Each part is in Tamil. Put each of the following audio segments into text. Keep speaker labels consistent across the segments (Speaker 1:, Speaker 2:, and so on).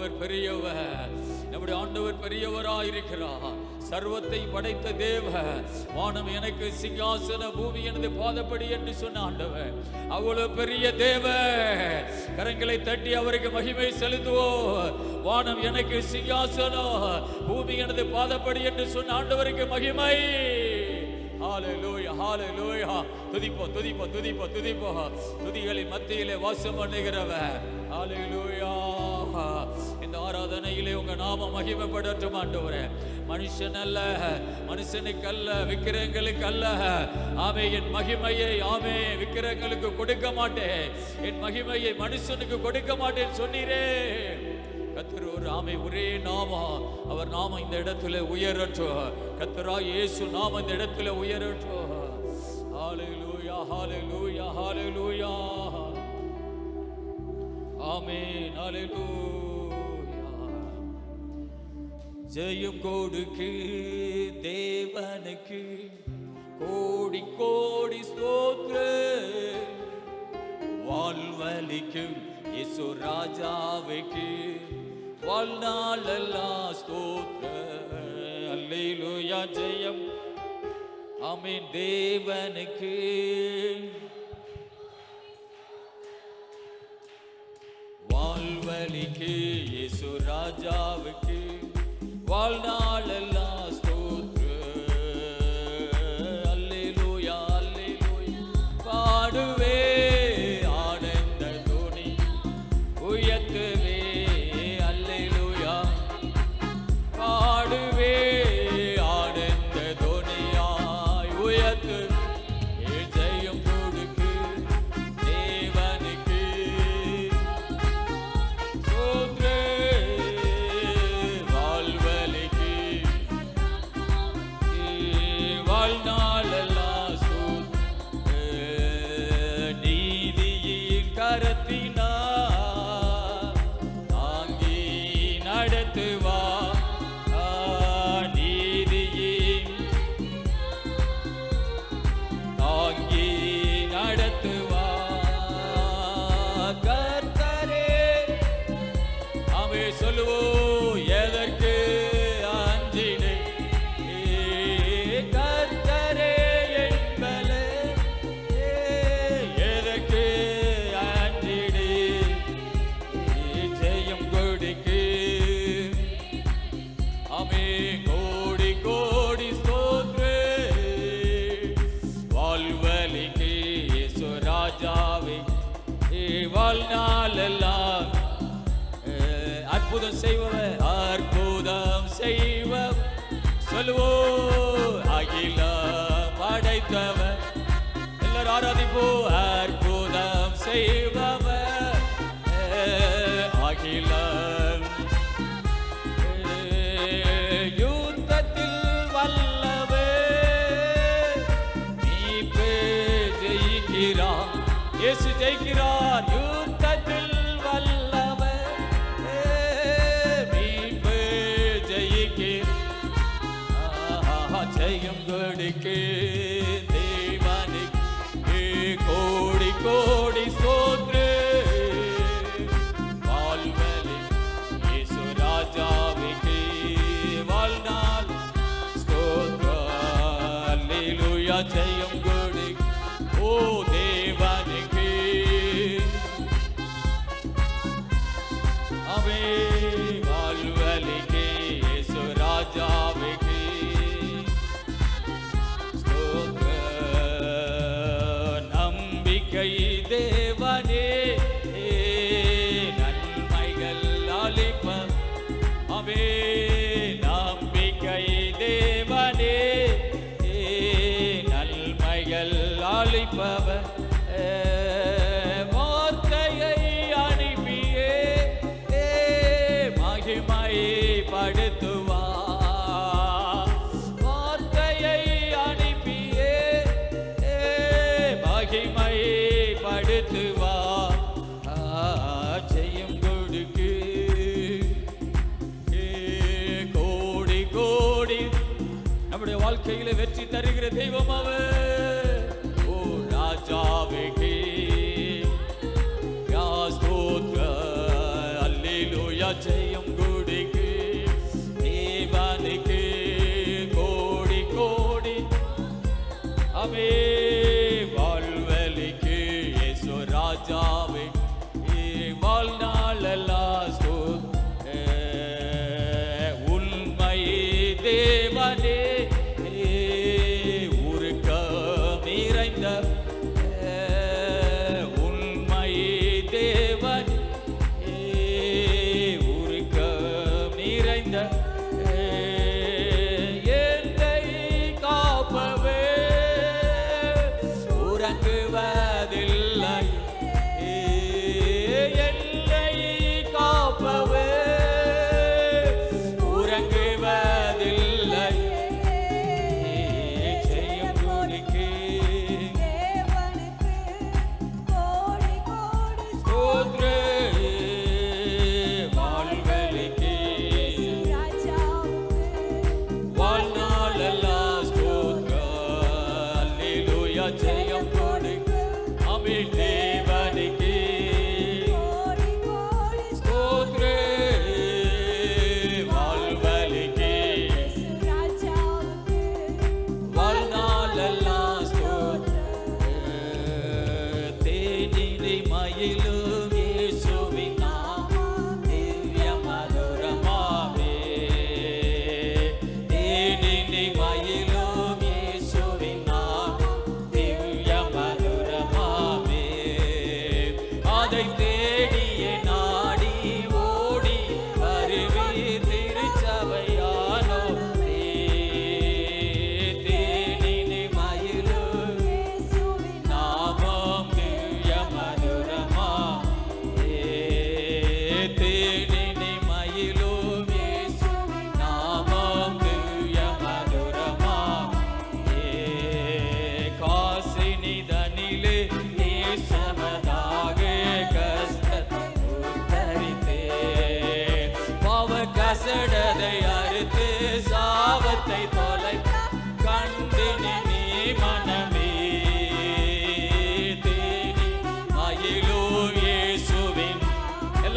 Speaker 1: ஆண்டவர் பெரியவர், நம்முடைய ஆண்டவர் பெரியவராயிருக்கிறார். சர்வத்தை படைத்த தேவ, வானம் எனக்கு சிங்காசன, பூமி எனது பாதப்படி என்று சொன்ன ஆண்டவர் அவ்வளவு பெரிய தேவ. கரங்களை தட்டி அவருக்கு மகிமை செலுத்துவோம். வானம் எனக்கு சிங்காசனம், பூமி எனது பாதப்படி என்று சொன்ன ஆண்டவருக்கு மகிமை. ஹalleluya ஹalleluya. துதிப்போம் துதிப்போம் துதிப்போம் துதிப்போம். துதிகளின் மத்தியிலே வாசம் பண்ணுகிறவர். ஹalleluya. இந்த ஆராதனையிலே உங்க நாமம் மகிமைப்படட்டும் ஆண்டவரே. மனுஷன் அல்ல, மனுஷனுக்கு அல்ல, விக்கிரகங்களுக்கு அல்ல. ஆமே, என் மகிமையை ஆமே விக்கிரகங்களுக்கு கொடுக்க மாட்டேன், என் மகிமையை மனுஷனுக்கு கொடுக்க மாட்டேன் சொன்னீரே. கர்த்தர் ஒரு ஆமை ஒரே நாமம், அவர் நாமம் இந்த இடத்துல உயரட்டும். கர்த்தராகிய இயேசு நாமம் இந்த இடத்துல உயரட்டும். ஹalleluya ஹalleluya ஹalleluya. ஆமென். ஹalleluya. ஜெயம் கொடுக்கு தேவனுக்கு கோடி கோடி ஸ்தோத்திரம். வாழ்வளிக்கும் இயேசு ராஜாவுக்கு வாழ்நாளெல்லாம் ஸ்தோத்திரம். அல்லேலூயா. ஜெயம் ஆமென் தேவனுக்கு. வாழ்வளிக்கு இயேசு ராஜாவுக்கு வாழ்நாளெல்லாம் ஸ்தோத்திரம். அல்லேலூயா அல்லேலூயா. பாடுவே ஆனந்த துணி உயர்த்துவே. அல்லேலூயா. பாடுவே ஆனந்த துணியாய் உயர்த்து. ஜெயம் கொடுக்கு தேவனுக்கு வாழ்வலிக்கு வாழ்நாளெல்லாம் நீதியின் கரத்தினா தாங்கி நடத்துவா. நீதியின் தாங்கி நடத்துவா. கர்த்தரே ஆமே சொல்லுவோம். எதற்கு அஞ்சினே கர்த்தரே என்பலே. எதற்கு அஞ்சினே ஜெயம் கொடுக்கு. ஆமே கோடி கோடி ஸ்தோத்திரம். வாழ்வலிக்கு இயேசு ராஜாவே வாழ்நாளெல்லாம் அற்புதம் செய்பவர். அற்புதம் செய்பவர் சொல்லுவோம். அகிலம் படைத்தவர். எல்லாரும் ஆராதிப்போம். அற்புதம் செய்பவர் அகிலம். யுத்தத்தில் வல்லவர். மீட்பு ஜெயிக்கிறார். இயேசு ஜெயிக்கிறார். யுத்தத்தில் வல்லவர். மீட்பு ஜெயிக்கிறார். ஜெயம் கொடுக்கு தேவனுக்கு கோடி கோடி ஸ்தோத்திரம். வாழ்வலி இயேசு ராஜாவுக்கு வாழ்நாள் ஸ்தோத்திரம். அல்லேலூயா. ஜெயம் கொடு ஓ தேவனுக்கு. அவே வாழ்வலிக்கு இயேசு ராஜாவுக்கு நம்பிக்கை தேவனே நன்மைகள் அளிப்ப. அவே நம்பிக்கை தேவனே நன்மைகள் அளிப்பவர். வார்த்தையை அனுப்பியே மகிமை படுத்துவா. வார்த்தையை அனுப்பியே மகிமை படுத்துவா. ஜெயம் கொடுக்கு கோடி கோடி. நம்முடைய வாழ்க்கையில வெற்றி தருகிற தெய்வம் அவர். ஓ ராஜாவுக்கு ஸ்தோத்திரம். அல்லேலூயா. ஜெயம்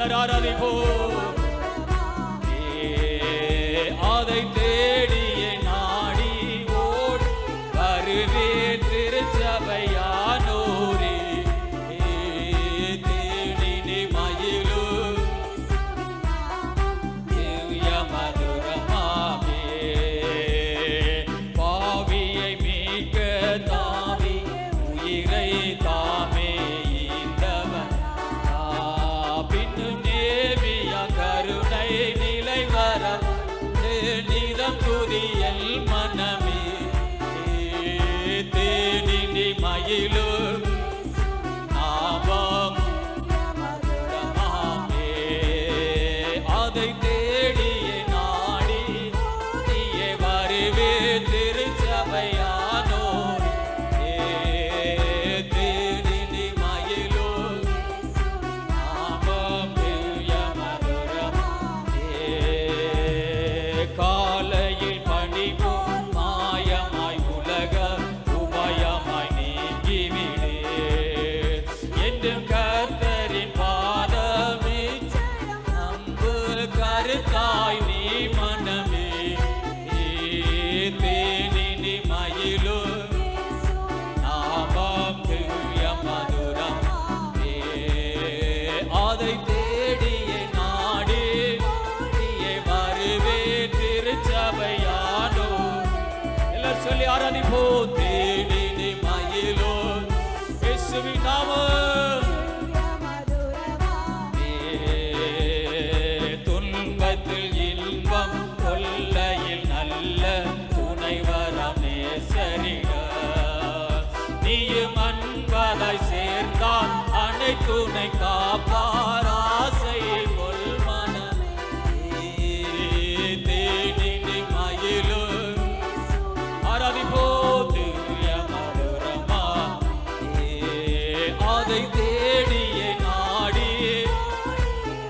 Speaker 1: எல்லாரும் ஆராதிப்போம். அதை தேடியே நாடி ஓடி வருவேன் திருச்சபையானோரே. தேனினி மயிலும் திவ்ய மதுரமாமே பாவியை மீட்க தாவி உயிரை தாமே ஈந்தவன் பின்னும் நேமிய கருணை நிலை வர நீதம் துதியல் மனமே. தேனினி மயிலும் நாமம் மதுரமாமே அதை தேடியே நாடி நீயே வருவே திருச்சபையானோரே. தேனினி மயிலும் நாமம் திவ்ய மதுரமாமே. காலையில் பணிபோல் மாயமாய் உலக உபயமாய் நீங்கிவிடு என்றும் கர்த்தரின் பாதமே அன்பு கருத்தாய் நீ மனமே. தேனினி மயிலும் நாமம் திவ்ய மதுரமாமே அதை தேடியே நாடி நீயே வருவே திருச்சபையானோ. எல்லாரும் சொல்லி ஆராதிப்போம். தேனினி மயிலும் இயேசுவின் நாமம் துன்பத்தில் இன்பம் கொல்லையில் நல்ல துணைவரம் நேசரிட நீயும் அன்பதாய் சேர்ந்தால் அனைத்துணை காப்பார் ஆசை கொள்மனமே. தேனினி மயிலும் ஆராதிப்போம். திவ்ய மதுரமாமே அதை தேடியே நாடி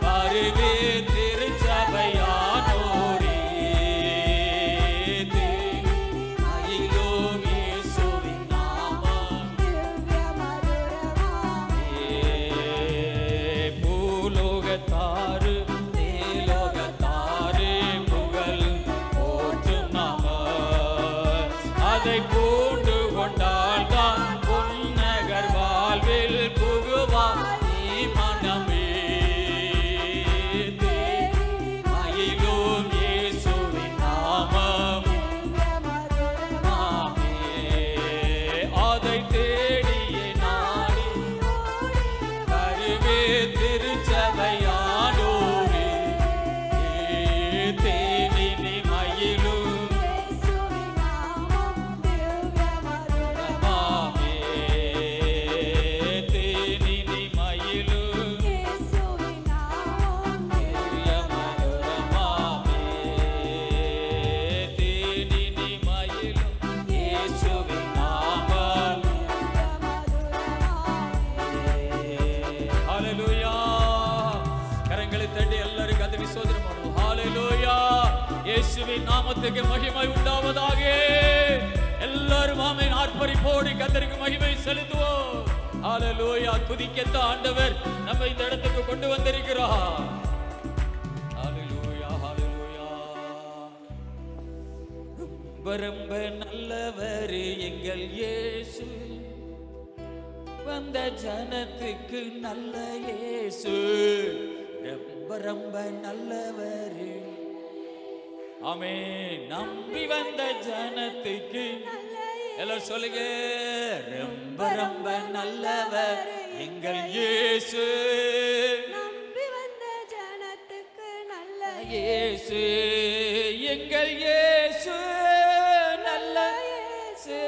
Speaker 1: வருவே திருச்சபையானோரே. மயிலும் இயேசுவின் நாமம் பூலோகத்தாரு மேலோகத்தாரு புகழ் போற்றும் நாம அதை பூண்டு கொண்டால் தான் பொன்னகர் வாழ்வில் புகுவார் நீ மனமே. மயிலும் இயேசுவின் நாமம் ஆமே அதை தேடியே நாடி வருவே திருச்சபையானோரே. தேனினி மயிலும் ஆமே தேனினி மயிலும் திவ்ய மதுரமாமே. தேனினி மயிலும் இயேசுவின் நாமம். ஹalleluya. கரங்களை தட்டி எல்லாரும் கதவி சோதரம் பண்ணுவோம். ஹalleluya. இயேசுவின் நாமத்துக்கு மகிமை உண்டாவதாக. எல்லாரும் ஆமென் ஆர்ப்பரிப்போடு கர்த்தருக்கு மகிமை செலுத்துவோம். ஹalleluya. துதிக்கத்த ஆண்டவர் நம்மை இந்த இடத்துக்கு கொண்டு வந்திருக்கிறார். ஹalleluya ஹalleluya. ரொம்ப நல்லவர் எங்கள் இயேசு வந்த ஜனத்துக்கு நல்ல இயேசு. ரொம்ப நல்லவர் ஆமென். நம்பி வந்த ஜனத்துக்கு எல்லாரும் சொல்லுங்க. ரொம்ப நல்லவர் எங்கள் இயேசு
Speaker 2: நம்பி வந்த ஜனத்துக்கு நல்ல
Speaker 1: இயேசு. எங்கள் இயேசு நல்ல இயேசு.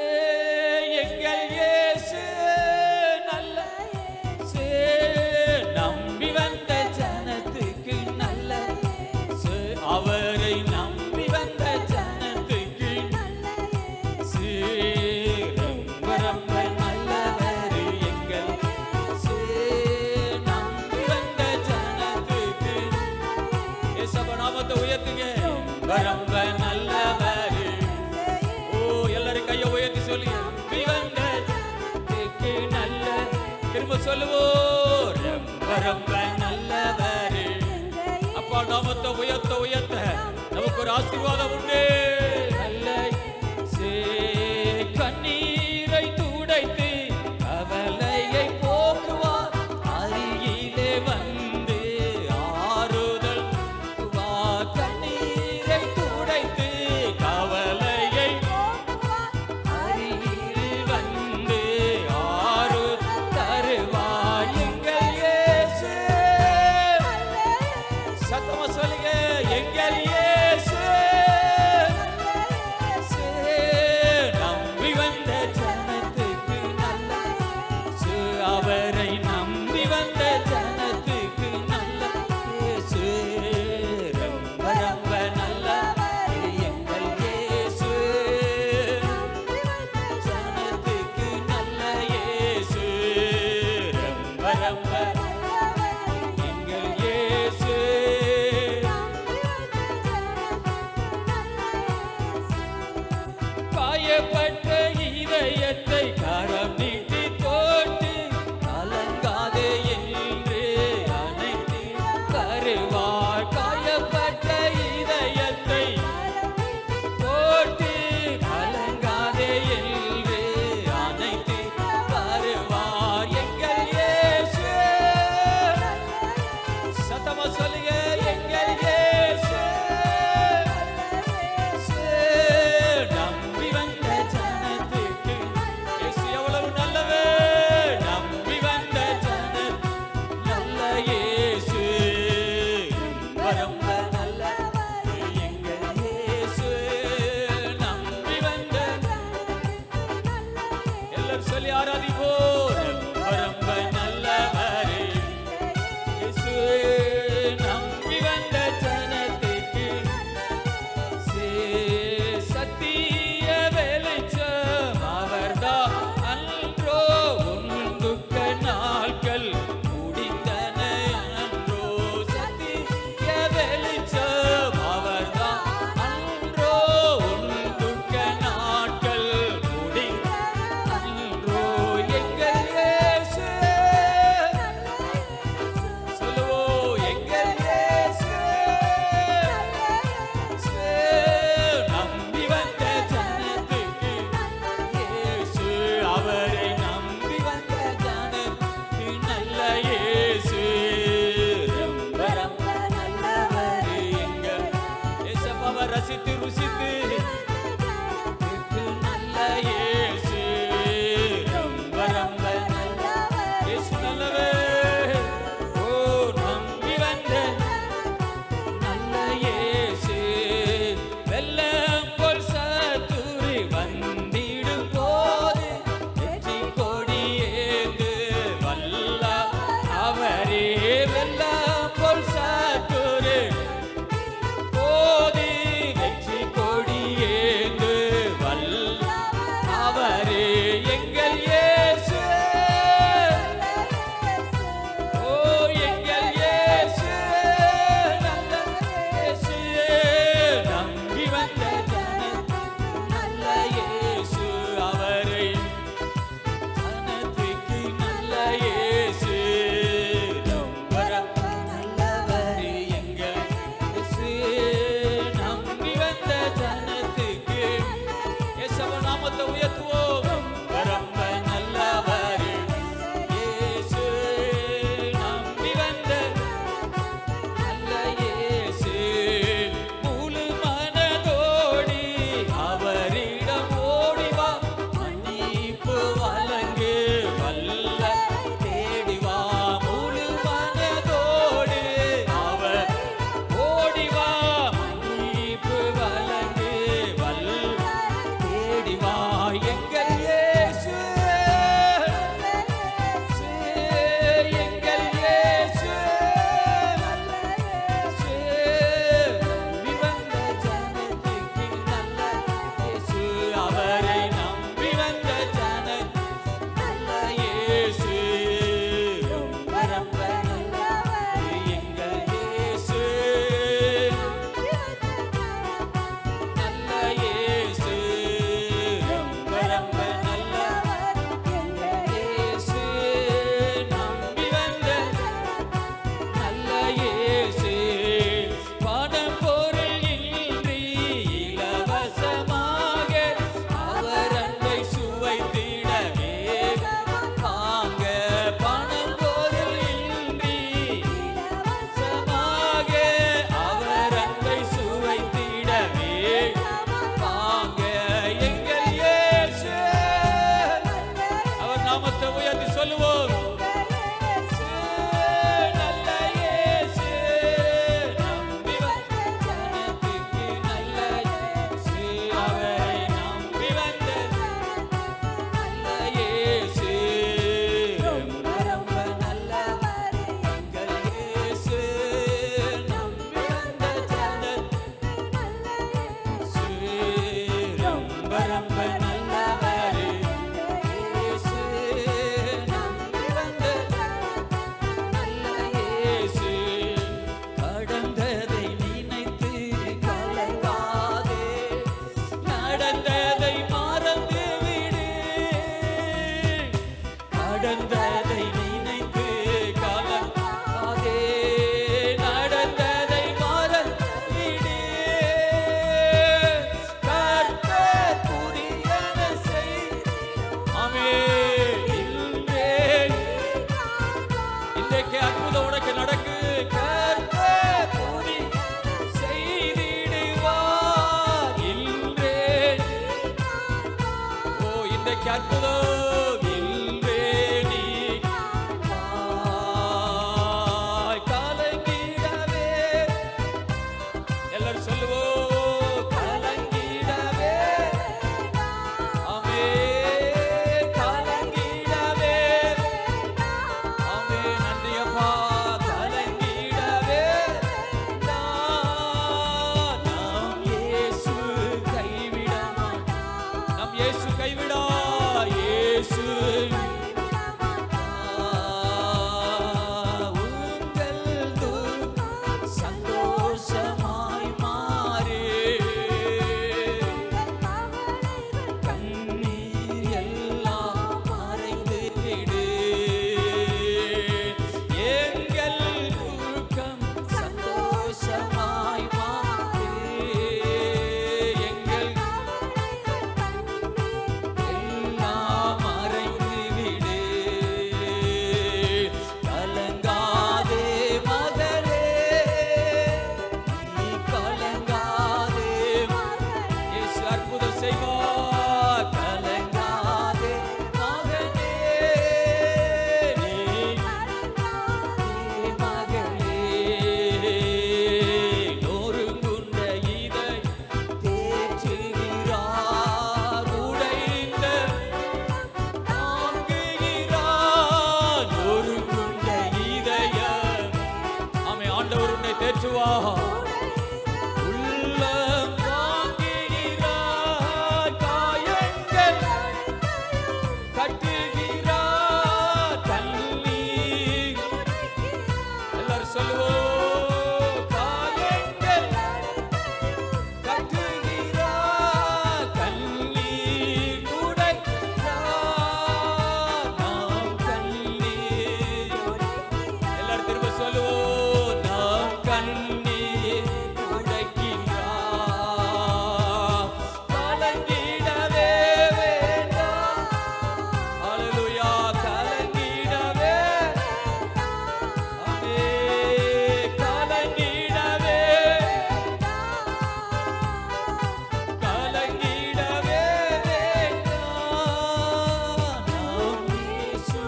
Speaker 1: எங்கள் இயேசு நல்ல இயேசு. நம்பி வந்த ஜனத்துக்கு நல்ல இயேசு. அவரை நம்பி வந்த ஜனத்துக்கு நல்ல இயேசு. ரொம்ப நல்லவர் எங்கள் இயேசு. நம்பி வந்த ஜனத்துக்கு இயேசுவின் நாமத்தை உயர்த்துங்க. ரொம்ப நல்லவர். ஓ எல்லாரும் கையை உயர்த்தி சொல்லி நம்பி வந்த ஜனத்துக்கு நல்ல. திரும்ப சொல்லுவோம். ரொம்ப நல்லவர் நம்பி வந்த ஜனத்துக்கு சத்திய வெளிச்சம் அவர்தான் அன்றோ. உன் துக்க நாட்கள் முடிந்தன அன்றோ. சத்திய வெளிச்சம் அவர்தான் அன்றோ. உன் துக்க நாட்கள் முடிந்தன அன்றோ. எங்கள் இயேசு சொல்லுவோம். மாற்றுவார். உள்ளம் தாங்குகிறார், காயங்கள் கட்டுகிறார், கண்ணீர் எல்லாரும் சொல்லுவோம். காயங்கள் கட்டுகிறார், கண்ணீர் துடைக்கிறார், நாம் கண்ணீர் எல்லாரும் திரும்ப சொல்லுவோம். நாம் கண்ணீர் துடைக்கிறார், கலங்கிடவே வேண்டாம். ஹல்லேலூயா, கலங்கிடவே ஆமே, கலங்கிடவே கலங்கிடவே வேண்டாம். நாம் இயேசு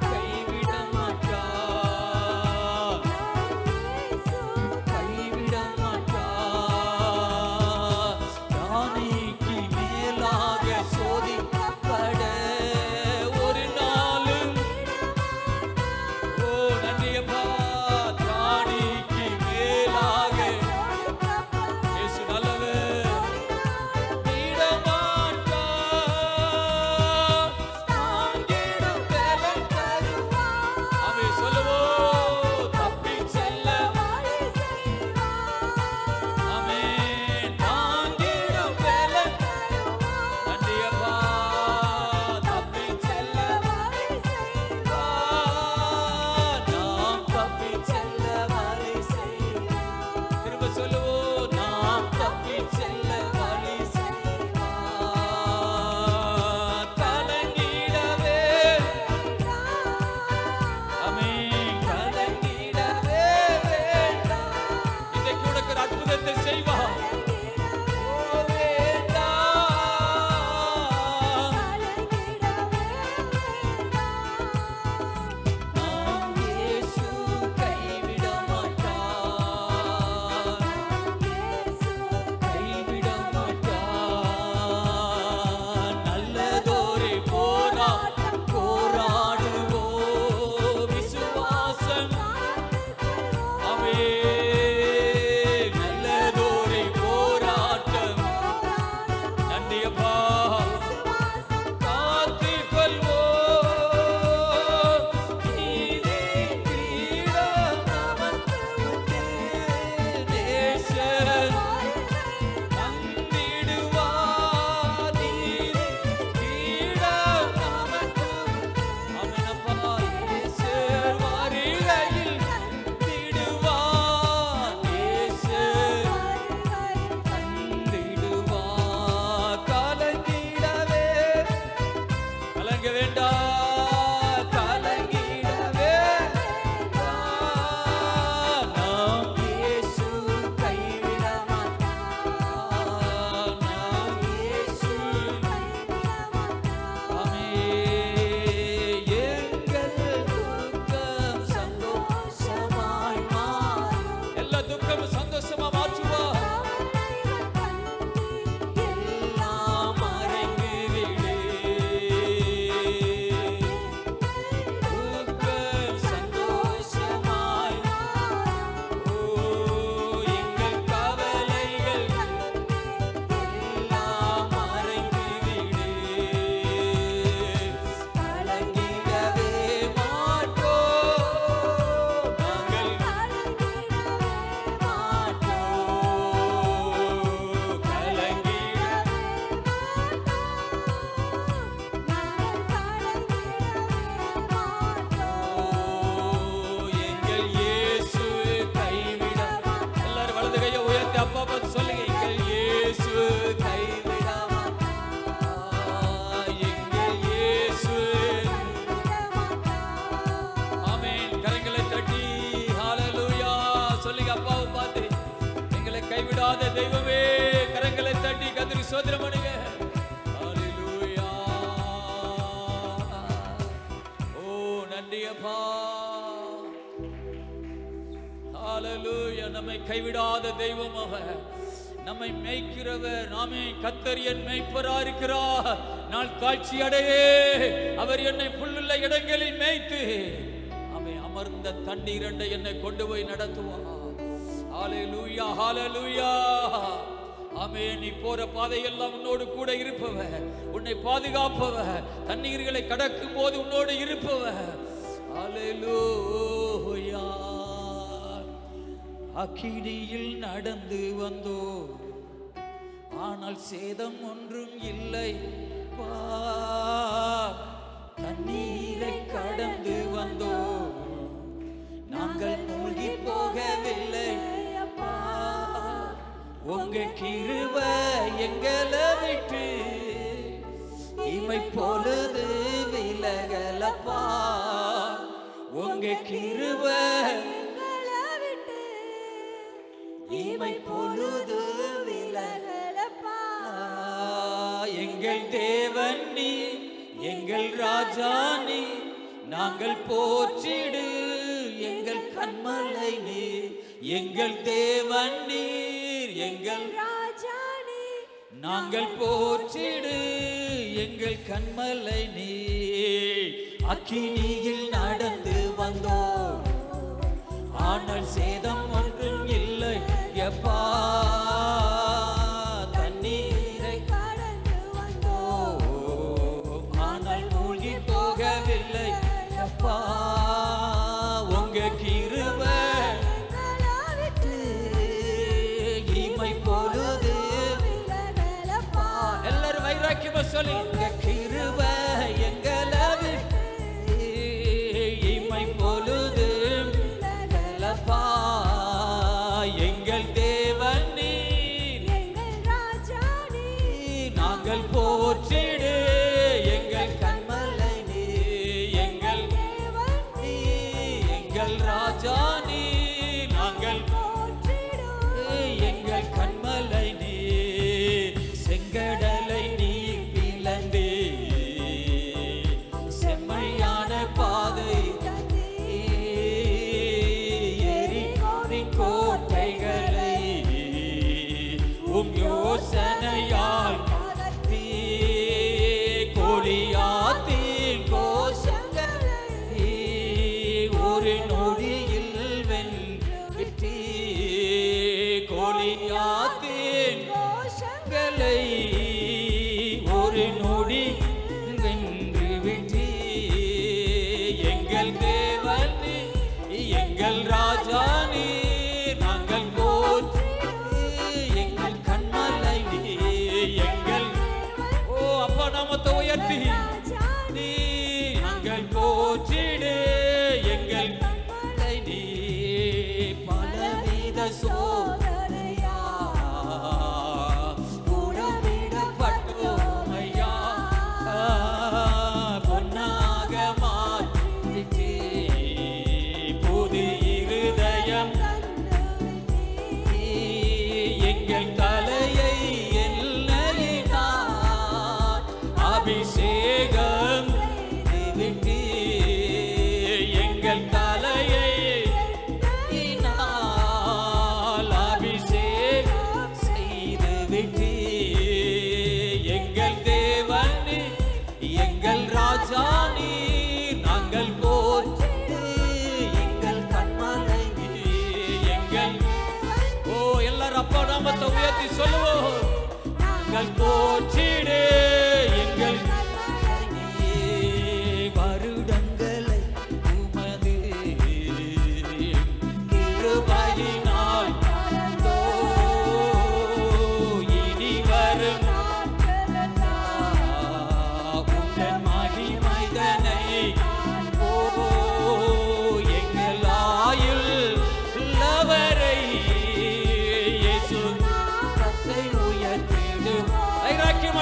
Speaker 1: கைவிட மாட்டார், கைவிட மாட்டார். ராணிக்கு மேலாக சோதிக்கப்பட ஒரு நாளும் ஓ நன்றியப்பா. ராணிக்கு மேலாக இயேசு நல்லவர், விட மாட்டார். தாங்கிடும் பலன் தருவார். ஆமென் சொல்லுவோம். தப்பிச் செல்ல ஆமென், தாங்கிடும் பலன் நன்றியப்பா. தப்பிச் செல்ல நாம் தப்பிச் செல்ல வழி செய்வார். திரும்ப சொல்லுவோம். நாம் தப்பிச் செல்ல வழி செய்வார். கலங்கிடவே ஆமென், கலங்கிடவே வேண்டாம். இன்றைக்கு உனக்கு ஒரு அற்புதத்தை செய்வார். ஓ வேண்டாம், நாம் இயேசு கைவிட மாட்டார், கைவிட மாட்டார். நல்லதொரு போராட்டம் போராடுவோம், விசுவாசம் ஆமென். நல்லதொரு போராட்டம் நன்றியப்பா. காத்துக் கொள்வோம், நீதி கிரீடம் நமக்கு உண்டு. நேசர் தந்திடுவார், நீதி கிரீடம் நமக்கு உண்டு. ஆமெனப்பா. நேசர் வருகையில் தந்திடுவார், நேசர் தந்திடுவார். கலங்கிடவே கலங்க வேண்டாம், கலங்கிடவே வேண்டாம். நாம் இயேசு கைவிட மாட்டார், நாம் இயேசு ஆமென். எங்கள் துக்கம் சந்தோஷமாய் மாறும். எல்லா துக்கமும் சந்தோஷமா மாற்றுவார். எல்லாம் மறைந்து விடு, துக்கம் சந்தோஷமாய் மாறும். ஓ எங்கள் கவலைகள் எல்லாம் மறைந்து விடு, கலங்கிடவே மாட்டோம், நாங்கள் மாட்டோம், கலங்கிடவே எங்கள் இயேசு கைவிட. எல்லாரும் வலது கையை உயர்த்தி அப்பா பார்த்து சொல்லுங்க. எங்கள் இயேசு கைவிட மாட்டார், எங்கள் இயேசு ஆமென். கரங்களை தட்டி ஹalleluya சொல்லுங்க. அப்பாவை பார்த்து எங்களை கைவிடாத தெய்வமே, கரங்களை தட்டி கர்த்தருக்கு ஸ்தோத்திரம் பண்ணுங்க. ஹalleluya. ஓ நன்றி அப்பா. ஹalleluya. நம்மை கைவிடாத தெய்வம் அவர், நம்மை மேய்க்கிறவர். நாமே கர்த்தர் என் மேய்ப்பரா இருக்கிறார், நான் தாழ்ச்சி அடையே. அவர் என்னை புல்லுள்ள இடங்களில் மேய்த்து அமை அமர்ந்த தண்ணீர் என்னை கொண்டு போய் நடத்துவார். ஹalleluya ஹalleluya. ஆமென். நீ போற பாதையெல்லாம் உன்னோடு கூட இருப்பவர், உன்னை பாதுகாப்பவர், தண்ணீர்களை கடக்கும் போது உன்னோடு இருப்பவர். ஹalleluya. அக்கினியில் நடந்து வந்தோ, ஆனால் சேதம் ஒன்றும் இல்லை. தண்ணீரை கடந்து வந்தோ, நாங்கள் மூழ்கி போகவில்லை. உங்க கிருபை எங்களை விட்டு இமை பொழுது விலகலப்பா. உங்க கிருபை எங்களை விட்டு இமை பொழுது விலகலப்பா. எங்கள் தேவன் நீ, எங்கள் ராஜா நீ, நாங்கள் போற்றிடு எங்கள் கண்மலை நீ. எங்கள் தேவன் நீர், எங்கள் ராஜா நீ, நாங்கள் போற்றிடு எங்கள் கண்மலை நீ. அக்கினியில் நடந்து வந்தோம், ஆனால் சேதம் ஒன்றும் இல்லை. எப்பா தண்ணீரை கடந்து வந்தோம், ஆனால் மூழ்கி போகவில்லை. எப்பா உங்க கிருபை இமை பொழுது விலகலப்பா. எல்லாரும் வைராக்கியமா சொல்லி, உங்க கிருபை எங்களை விட்டு இமை பொழுது விலகலப்பா. எங்கள் தேவன் நீர், எங்கள் ராஜா நீர், நாங்கள் போற்றிடு எங்கள் கண்மலை நீர். எங்கள் தேவன் நீர், எங்கள் ராஜா நீர், நாங்கள் போற்றிடு எங்கள் கண்மலை நீர். செங்கடலை நீர் பிளந்தே, செம்மையான பாதை எரிகோவின் கோட்டைகளை உம் யோசனையால் அகற்றி, கோலியாத்தின் கோஷங்களை ஒரு நொடியில் வெற்றி. கோலியாத்தின் கோஷங்களை ஒரு நொடி வென்று விற்றி. எங்கள் தேவன் எங்கள் ராஜா நீர், நாங்கள் போற்றி எங்கள் கண்மலை நீர். எங்கள் ஓ அப்பா நாமத்தை உயர்த்தி நீ, நாங்கள் போற்றிடு எங்கள் கண்மலை நீர். பலவித சோதனையா உடவிடப்பட்டோம் ஐயா, பொன்னாக மாற்றி புது இருதயம் எங்கள் தலையை எல்லையினார் அபிஷேகம் விட்டு. எங்கள் தலையை அபிஷேகம் செய்து விட்டு. எங்கள் தேவன் எங்கள் ராஜா நீர், நாங்கள் போற்றி எங்கள் கண்மலை நீர். எங்கள் ஓ எல்லாரும் அப்பா நாமத்தை உயர்த்தி சொல்லுவோம். நாங்கள் போற்றிடு எங்கள் வருடங்களை உமது கிருபையினால் கடந்தோ, இனி வரும் உங்கள் மகிமைதனை ஓ எங்கள் ஆயுள் உள்ளவரை இயேசு கத்தை உயர்த்திடும். வைராக்கியமா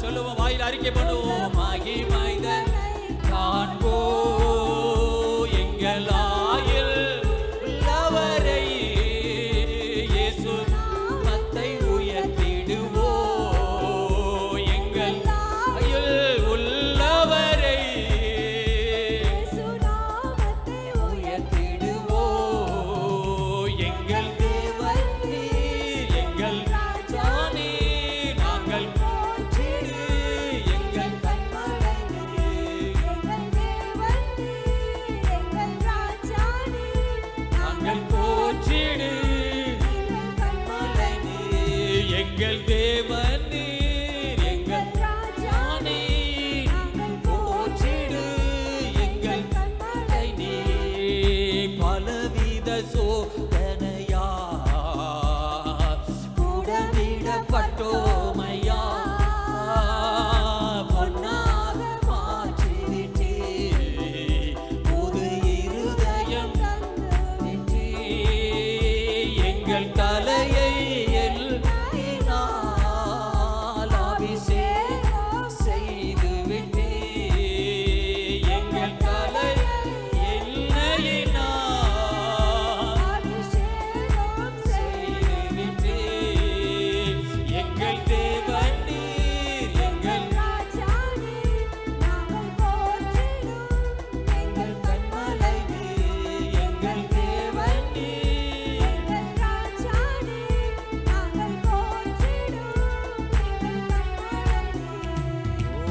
Speaker 1: சொல்லுவோம், வாயில் அறிக்கை பண்ணுவோம். மகிமைதனை காண்போ எங்கள் ஆயுள் உள்ளவரை இயேசு நாமத்தை உயர்த்திடுவோ எங்கள் ஆயுள் உள்ளவரை இயேசு நாமத்தை உயர்த்திடுவோ எங்கள் தேவன் நீர் எங்கள் ராஜா நீர் நாங்கள் போற்றிடு எங்கள் கண்மலை நீர் எங்கள் தேவன் நீர் எங்கள் ராஜா நீர் நாங்கள் போற்றிடு எங்கள் கண்மலை நீர் எங்கள் தேவன் நீர் எங்கள் ராஜா நீர் நாங்கள் போற்றிடு எங்கள் கண்மலை நீர் பலவித சோதனையா கூடவிடப்பட்டோமையா பொன்னாக மாற்றிவிட்டே புது இருதயம் தந்துவிட்டே எங்கள் தலையை எண்ணெயினால் அபிஷேகம் செய்துவிட்டே எங்கள் தலையை எண்ணெயினால் அபிஷேகம் செய்துவிட்டே எங்கள் தேவன் நீர் எங்கள் ராஜா நீர் நாங்கள் போற்றிடும் எங்கள் கண்மலை நீர் எங்கள் தேவன் நீர் எங்கள் ராஜா நீர் நாங்கள் போற்றிடும் எங்கள் கண்மலை நீர். ஓ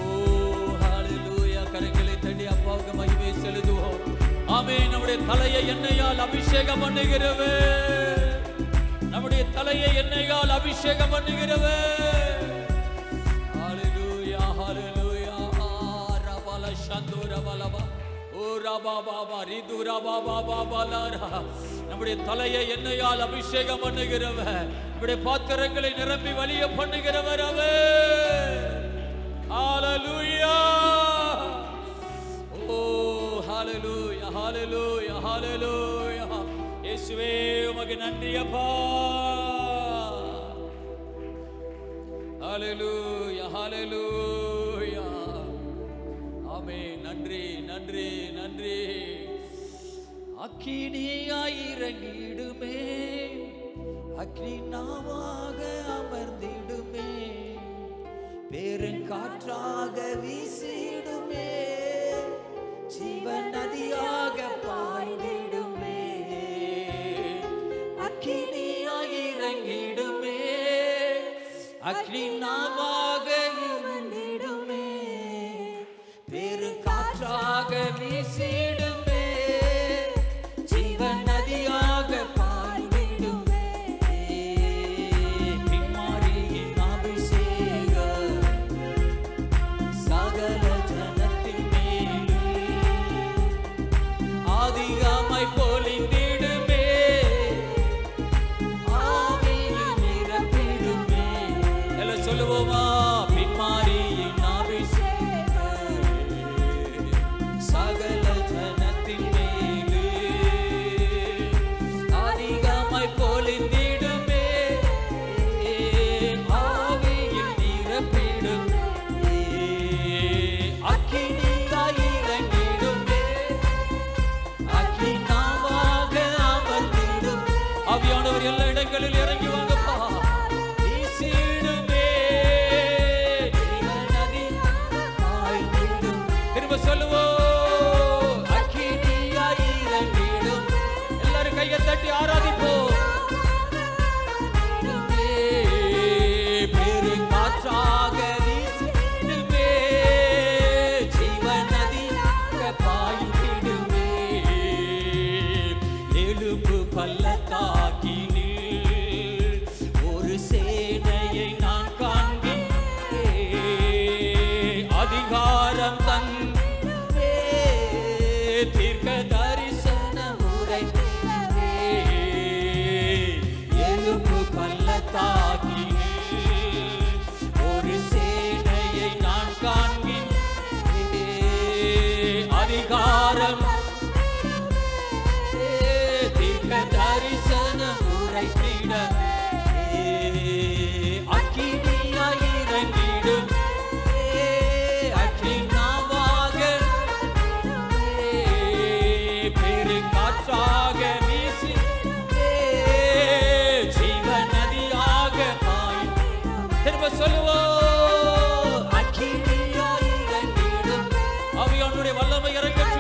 Speaker 1: ஹalleluya. கரங்களை தட்டி அப்பாவுக்கு மகிமை செலுத்துவோம். ஆமென். நம்முடைய தலையை எண்ணெயால் அபிஷேகம் பண்ணுகிறவே, நம்முடைய தலையை எண்ணெயால் அபிஷேகம் பண்ணுகிறவே. ஹalleluya ஹalleluya. ரபல சந்தூர பலபா ஓ ரபா பாபா ரிதுரா பாபா பாபாலாரா. நம்முடைய தலையை எண்ணெயால் அபிஷேகம் பண்ணுகிறவர், நம்முடைய பாத்திரங்களை நிரம்பி வழிய பண்ணுகிறவர் அவர். ஹalleluya. ஓ ஹalleluya ஹalleluya ஹalleluya. இயேசுவே உமக்கு நன்றி அப்பா. ஹalleluya ஹalleluya. ஆமென். நன்றி நன்றி நன்றி. அக்கினியாய் இறங்கிடுமே, அக்னி நாவாக அமர்ந்திடுமே, பெருங்காற்றாக வீசிடுமே, ஜீவன் நதியாக பாய்ந்திடுமே. அக்கினியாய் இறங்கிடுமே, அக்னி நாவாக இறங்கிடுமே, பெருங்காற்றாக வீசிடுமே, ஜீவன் நதியாக பாய்ந்திடுமே. பின்மாரியின் அபிஷேகம் சகல ஜனத்தின் மேலே அதிகமாய் பொழிந்திடுமே, ஆவியில் நிரப்பிடுமே. எல்லாம் சொல்லுவோமா? பின்மாரியின் அபிஷேகம் சகல ஜனத்தின் மேலே அதிகமாய் பொழிந்திடுமே, ஆவியில் நிரப்பிடுமே. அக்கினியாய் இறங்கிடுமே, அக்னி நாவாக அமர்ந்திடுமே. ஆவியானவர் எல்லா இடங்களில் இறங்கி வாங்கப்பா. வீசிடுமே, திரும்ப சொல்லுவோம். அக்கினியாய் இறங்கிடும். ஆவியானவருடைய வல்லமை இறங்கட்டும்.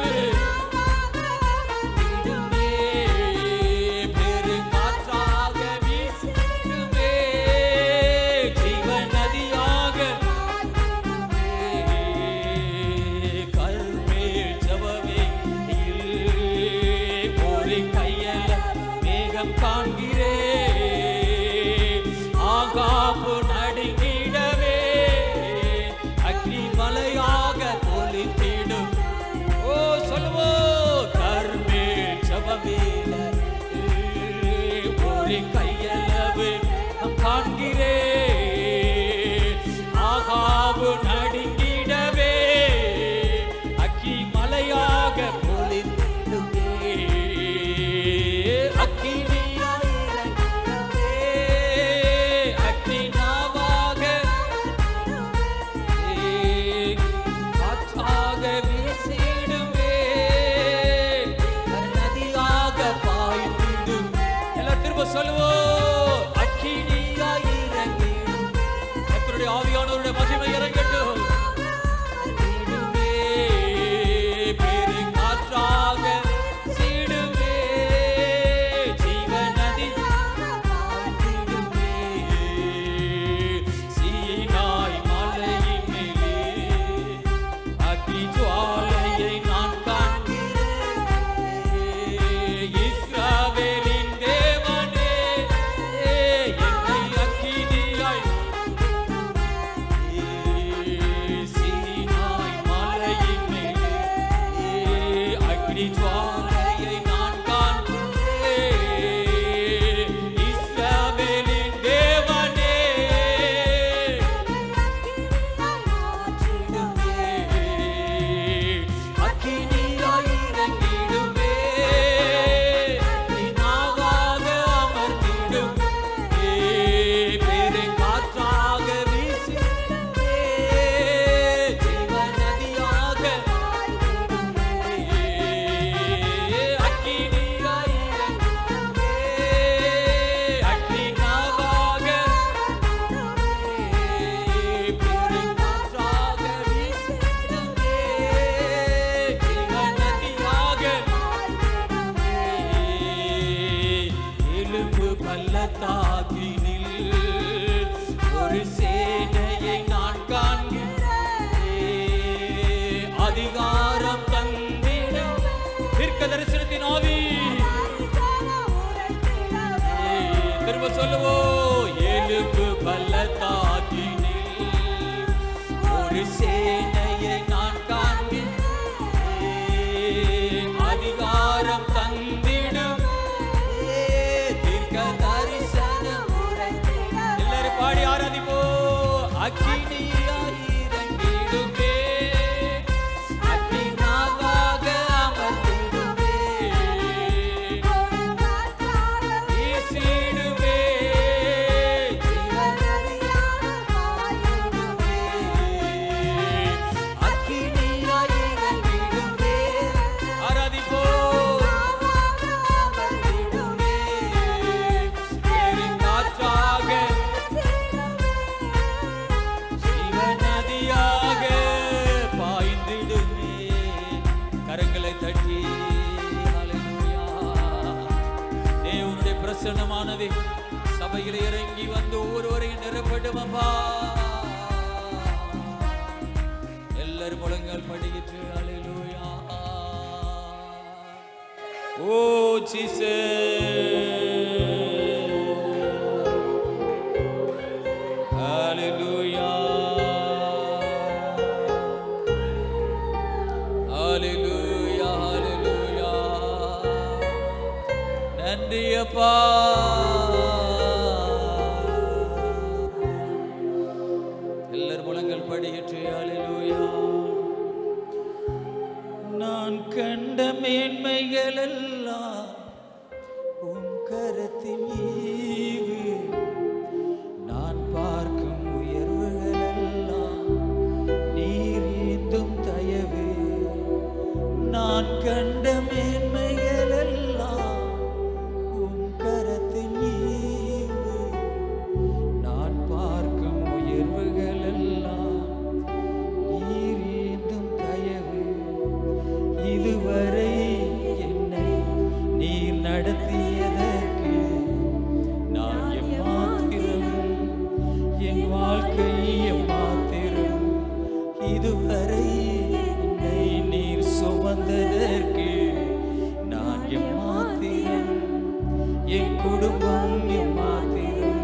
Speaker 1: கையளவு காண்கிறே ஆகாபு நடுங்கிடவே அக்கி மலையாக பொழிந்திடுவே அக்கினியாய் இறங்கிடவே அக்னி நாவாக காற்றாக வீசிடுவே நதியாக பாய்ந்திடும். திரும்ப சொல்லுவோம். அக்கினியாய் இறங்கிடும். கர்த்தருடைய ஆவியானவருடைய மகிமை இறங்கட்டும். பெருங்காற்றாக சீடுவே ஜீவநதி பாய்ந்திடுவே சீனாய் மலையின் மேலே அக்கினி ஜுவாலையை நான் காண்கிறேன். இஸ்ரவேலின் ஜுவாலையை நான் காண்கிறேன். இஸ்ரவேலின் தேவனே அக்கினியாய் இறங்கிடுவே நாவாக அமர்ந்திடும் பெருங்காற்றாக வீசிடுவே ஜீவநதியாக ஒரு சேனையை நான் காண்கிறேன். அதிகாரம் தந்திடும் தீர்க்க தரிசனத்தின் ஆவி. திரும்ப சொல்லுவோம். எலும்பு பள்ளத்தாக்கினில் ஒரு சேனையை நான் காண்கிறேன். அதிகாரம் தந்திடும் தீர்க்க தரிசனம். எல்லாரும் பாடி ஆராதிப்போம். அக்கினியாய் இறங்கிடுவே அக்னி நாவாக அமர்ந்திடுவே வீசிடுவே ஜீவநதியாக பாய்ந்திடுவே அக்கினியாய் இறங்கிடுவே ஆராதிப்போம். அமர்ந்திடுவே பெருங்காற்றாக ஜீவநதியாக பாய்ந்திடுமே. கரங்களை தட்டி ஹல்லேலூயா. தேவனுடைய பிரசன்னமானது சபையில் இறங்கி வந்து ஒவ்வொருவரையும் நிரப்படும் அப்பா. எல்லாரும் முழங்கால் படிக்கிட்டு ஹல்லேலூயா. ஓ ஜீசஸ் ஹல்லேலூயா ஹல்லேலூயா ஹல்லேலூயா. நன்றி அப்பா. எல்லாரும் முழங்கால் படிக்கிட்டு ஹல்லேலூயா. நான் கண்ட மேன்மைகள் எல்லாம் உம் கரத்தின் ஈவு. நான் பார்க்கும் உயர்வுகள் எல்லாம் நீர் ஏந்தும் தயவு. நான் கண்ட மேன்மைகள் எல்லாம் உம் கரத்தின் ஈவு. நான் பார்க்கும் வாழ்க்கை மாத்திரம் இதுவரை என்னை நீர் சுமந்ததற்கு நான் எம்மாத்திரம், என் குடும்பம் எம்மாத்திரம்.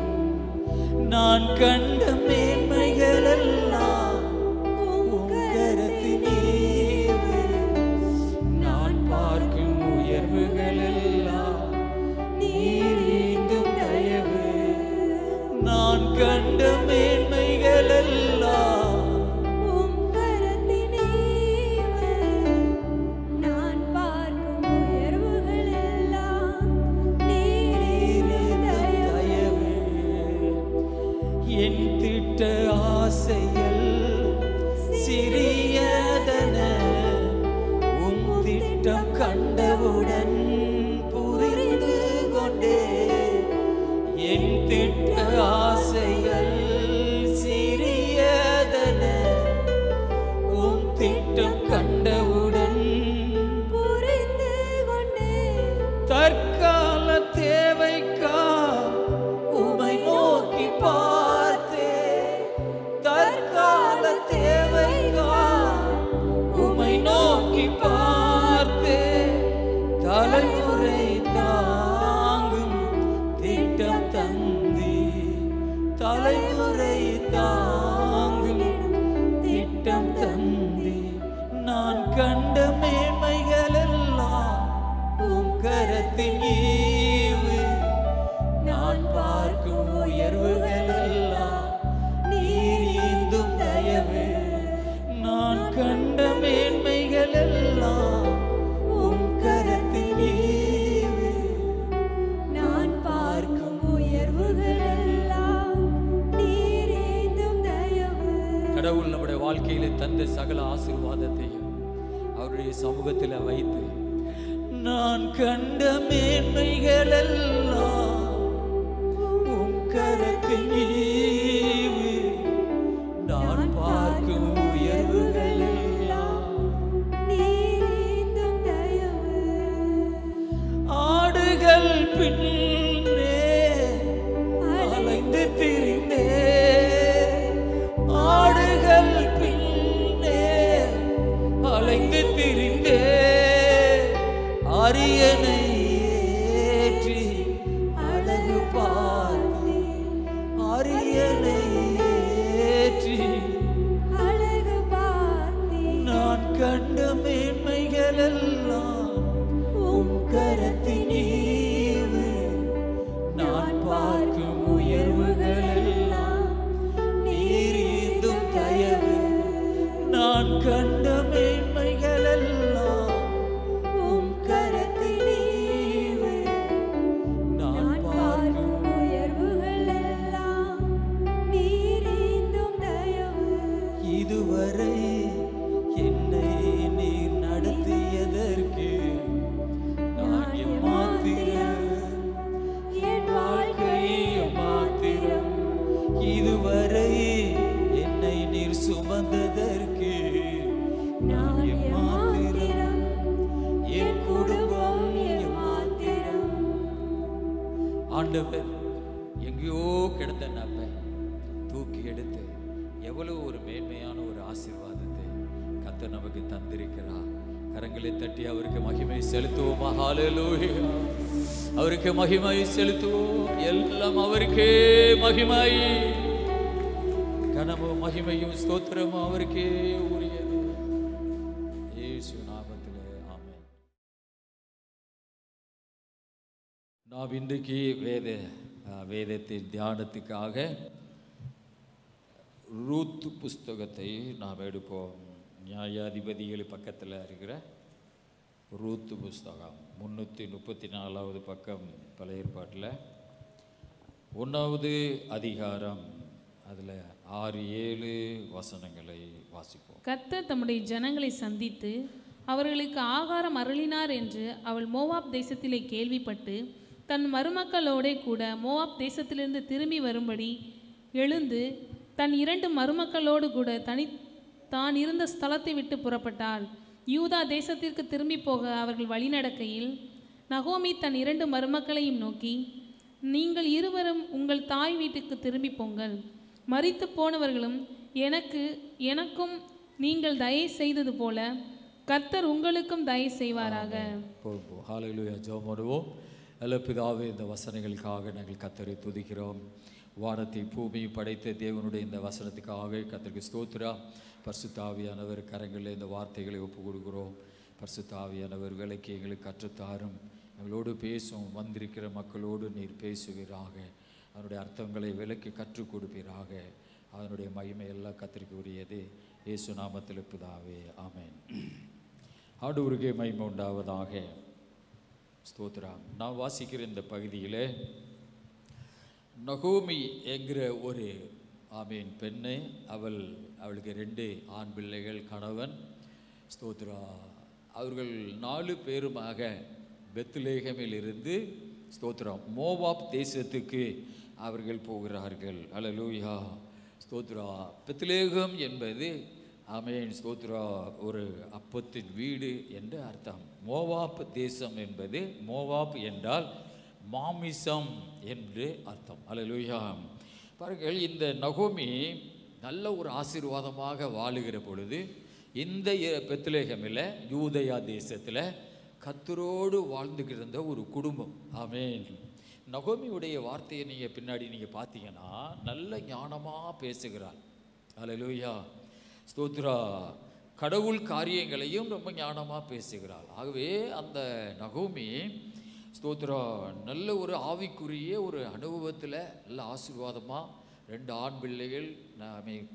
Speaker 1: நான் கண்ட மேன்மைகள் எல்லாம் உம் கரத்தின் ஈவு. நான் பார்க்கும் உயர்வுகள் எல்லாம் நீர் ஈந்தும் தயவு. நான் கண்ட மேன்மைகள் எல்லாம்
Speaker 2: உம் கரத்தின் ஈவு. நான் பார்க்கும் உயர்வுகள் எல்லாம் நீர் ஈந்தும் தயவு.
Speaker 1: என் திட்ட ஆசைகள் சிறியதன உம் திட்டம் கண்டவுடன் புரிந்து கொண்டே. என் திட்ட ஆசைகள் சிறியதன உம் திட்டம் கண்டவுடன்
Speaker 2: புரிந்து கொண்டேன்.
Speaker 1: தற்கால தேவைக்கா உமை நோக்கி பார்த்தே. தற்கால தேவைக்கா உமை நோக்கி பார்த்தே. தலைமுறை தாங்கும் திட்டம் தந்தி. தலைமுறை தாங்கும் திட்டம் தந்தி. நான் கண்ட மேன்மைகள் எல்லாம் உம் கரத்தின் ஈவு. நான் பார்க்கும் உயர்வுகள் எல்லாம் நீர் ஈந்தும் தயவு. நான் கண்ட மேன்மைகள் எல்லாம் உம் கரத்தின் ஈவு.
Speaker 2: நான் பார்க்கும் உயர்வுகள் எல்லாம் நீர் ஈந்தும் தயவு.
Speaker 1: கடவுள் நம்முடைய வாழ்க்கையிலே தந்த சகல ஆசீர்வாதத்தையும் அவருடைய சமூகத்தில் வைத்து நான் கண்ட மேன்மைகள் எல்லாம் உம் கரத்தின் ஈவு. நான் பார்க்கும் உயர்வுகள் எல்லாம்
Speaker 2: நீர் ஈந்தும் தயவு.
Speaker 1: ஆடுகள் பின்னே அலைந்து திரிந்தே. ஆடுகள் பின்னே அலைந்து திரிந்தே. அரியணை ஏற்றி அழகு பார்த்தி. அரியணை ஏற்றி
Speaker 2: அழகு பார்த்தேன்.
Speaker 1: நான் கண்ட மேன்மைகள் எல்லாம் உம் கரத்தின் ஈவு. நான் பார்க்கும் உயர்வுகள் எல்லாம் நீர் ஈந்தும் தயவு. நான் கண்ட மேன்மைகள் எல்லாம் உம் கரத்தின் ஈவு. நான் பார்க்கும்
Speaker 2: உயர்வுகள் எல்லாம் நீர் ஈந்தும் தயவு.
Speaker 1: இதுவரை என்னை நீர் நடத்தியதற்கு நான் எம்மாத்திரம்,
Speaker 2: என் வாழ்க்கை
Speaker 1: எம்மாத்திரம். இதுவரை என்னை நீர் சுமந்ததற்கு நான் எம்மாத்திரம், என் குடும்பம் எம்மாத்திரம். ஆண்டவர் எங்கேயோ கிடந்த நம்மை தூக்கி எடுத்து எவ்வளவு ஒரு மேன்மையான ஒரு ஆசீர்வாதத்தை கர்த்தர் நமக்கு தந்திருக்கிறார். கரங்களை தட்டி அவருக்கு மகிமை செலுத்துவோம். ஹல்லேலூயா. அவருக்கு மகிமை செலுத்துவோம். எல்லாம் அவருக்கே மகிமை. கனமும் மகிமையும் ஸ்தோத்திரமும் அவருக்கே உரியது. இயேசு நாமத்திலே ஆமென். நாம் இன்றைக்கு வேதத்தின் தியானத்துக்காக ரூத் புஸ்தகத்தை நாம் எடுப்போம். நியாயாதிபதிகள் பக்கத்தில் இருக்கிற ரூத் புஸ்தகம் 334வது பக்கம் பழைய ஏற்பாட்டில் 1வது அதிகாரம், அதில் 6-7 வசனங்களை வாசிப்போம்.
Speaker 3: கர்த்தர் தம்முடைய ஜனங்களை சந்தித்து அவர்களுக்கு ஆகாரம் அருளினார் என்று அவள் மோவாப் தேசத்திலே கேள்விப்பட்டு தன் மருமக்களோடே கூட மோவாப் தேசத்திலிருந்து திரும்பி வரும்படி எழுந்து தன் 2 மருமக்களோடு கூட தான் இருந்த ஸ்தலத்தை விட்டு புறப்பட்டாள். யூதா தேசத்திற்கு திரும்பி போக அவர்கள் வழிநடக்கையில் நகோமி தன் 2 மருமக்களையும் நோக்கி, நீங்கள் இருவரும் உங்கள் தாய் வீட்டுக்கு திரும்பி போங்கள். மரித்து போனவர்களும் எனக்கும் நீங்கள் தயை செய்தது போல கர்த்தர் உங்களுக்கும் தயை செய்வாராக.
Speaker 1: போதும். ஹல்லேலூயா. ஜெபம் பண்ணுவோம். நல்ல பிதாவே, இந்த வசனங்களுக்காக நாங்கள் கர்த்தரை துதிக்கிறோம். வானத்தை பூமியை படைத்த தேவனுடைய இந்த வசனத்துக்காக கர்த்தருக்கு ஸ்தோத்திரம். பரிசுத்த ஆவியானவர் கரங்களில் இந்த வார்த்தைகளை ஒப்பு கொடுக்கிறோம். பரிசுத்த ஆவியானவர் விலைக்கு எங்களுக்கு கற்றுத்தாரும். எங்களோடு பேசும் வந்திருக்கிற மக்களோடு நீர் பேசுவீராக. அதனுடைய அர்த்தங்களை விலைக்கு கற்றுக் கொடுப்பீராக. அதனுடைய மகிமை எல்லாம் கர்த்தருக்கு உரியது. இயேசு நாமத்தில் பிதாவே, ஆமென். ஆண்டவருக்கே மகிமை உண்டாவதாக. ஸ்தோத்திரம். நான் வாசிக்கிற இந்த பகுதியில் நகோமி என்கிற ஒரு பெண்ணு, அவளுக்கு 2 ஆண் பிள்ளைகள், கணவன். ஸ்தோத்ரா. அவர்கள் 4 பேருமாக பெத்லேகமில் இருந்து ஸ்தோத்திரம் மோவாப் தேசத்துக்கு அவர்கள் போகிறார்கள். அல்லேலூயா. ஸ்தோத்ரா. பெத்லேகம் என்பது ஸ்தோத்ரா ஒரு அப்பத்தின் வீடு என்று அர்த்தம். மோவாப் தேசம் என்பது, மோவாப் என்றால் மாமிசம் என்று அர்த்தம். அல்லேலூயா. பாருங்கள், இந்த நகோமி நல்ல ஒரு ஆசீர்வாதமாக வாழுகிற பொழுது இந்த பெத்லேகமில் யூதயா தேசத்தில் கர்த்தரோடு வாழ்ந்துகிட்டு இருந்த ஒரு குடும்பம். ஆமென். நகோமியுடைய வார்த்தையை நீங்கள் பின்னாடி நீங்கள் பார்த்தீங்கன்னா நல்ல ஞானமாக பேசுகிறாள். அல்லேலூயா. ஸ்தோத்ரா. கடவுள் காரியங்களையும் ரொம்ப ஞானமாக பேசுகிறாள். ஆகவே அந்த நகோமி ஸ்தோத்ரா நல்ல ஒரு ஆவிக்குரிய ஒரு அனுபவத்தில் நல்ல ஆசீர்வாதமாக 2 ஆண் பிள்ளைகள்,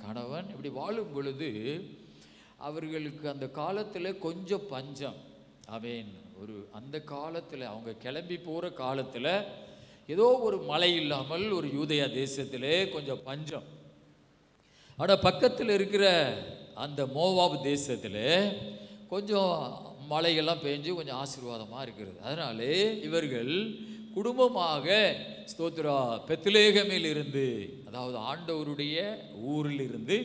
Speaker 1: கணவன் இப்படி வாழும் பொழுது அவர்களுக்கு அந்த காலத்தில் கொஞ்சம் பஞ்சம். அந்த காலத்தில் அவங்க கிளம்பி போகிற காலத்தில் ஏதோ ஒரு மழை இல்லாமல் ஒரு யூதயா தேசத்திலே கொஞ்சம் பஞ்சம். ஆனால் பக்கத்தில் இருக்கிற அந்த மோவாப் தேசத்தில் கொஞ்சம் மழையெல்லாம் பெஞ்சு கொஞ்சம் ஆசீர்வாதமாக இருக்கிறது. அதனாலே இவர்கள் குடும்பமாக ஸ்தோத்ரா பெத்லேகமில் இருந்து, அதாவது ஆண்டவருடைய ஊரில் இருந்து,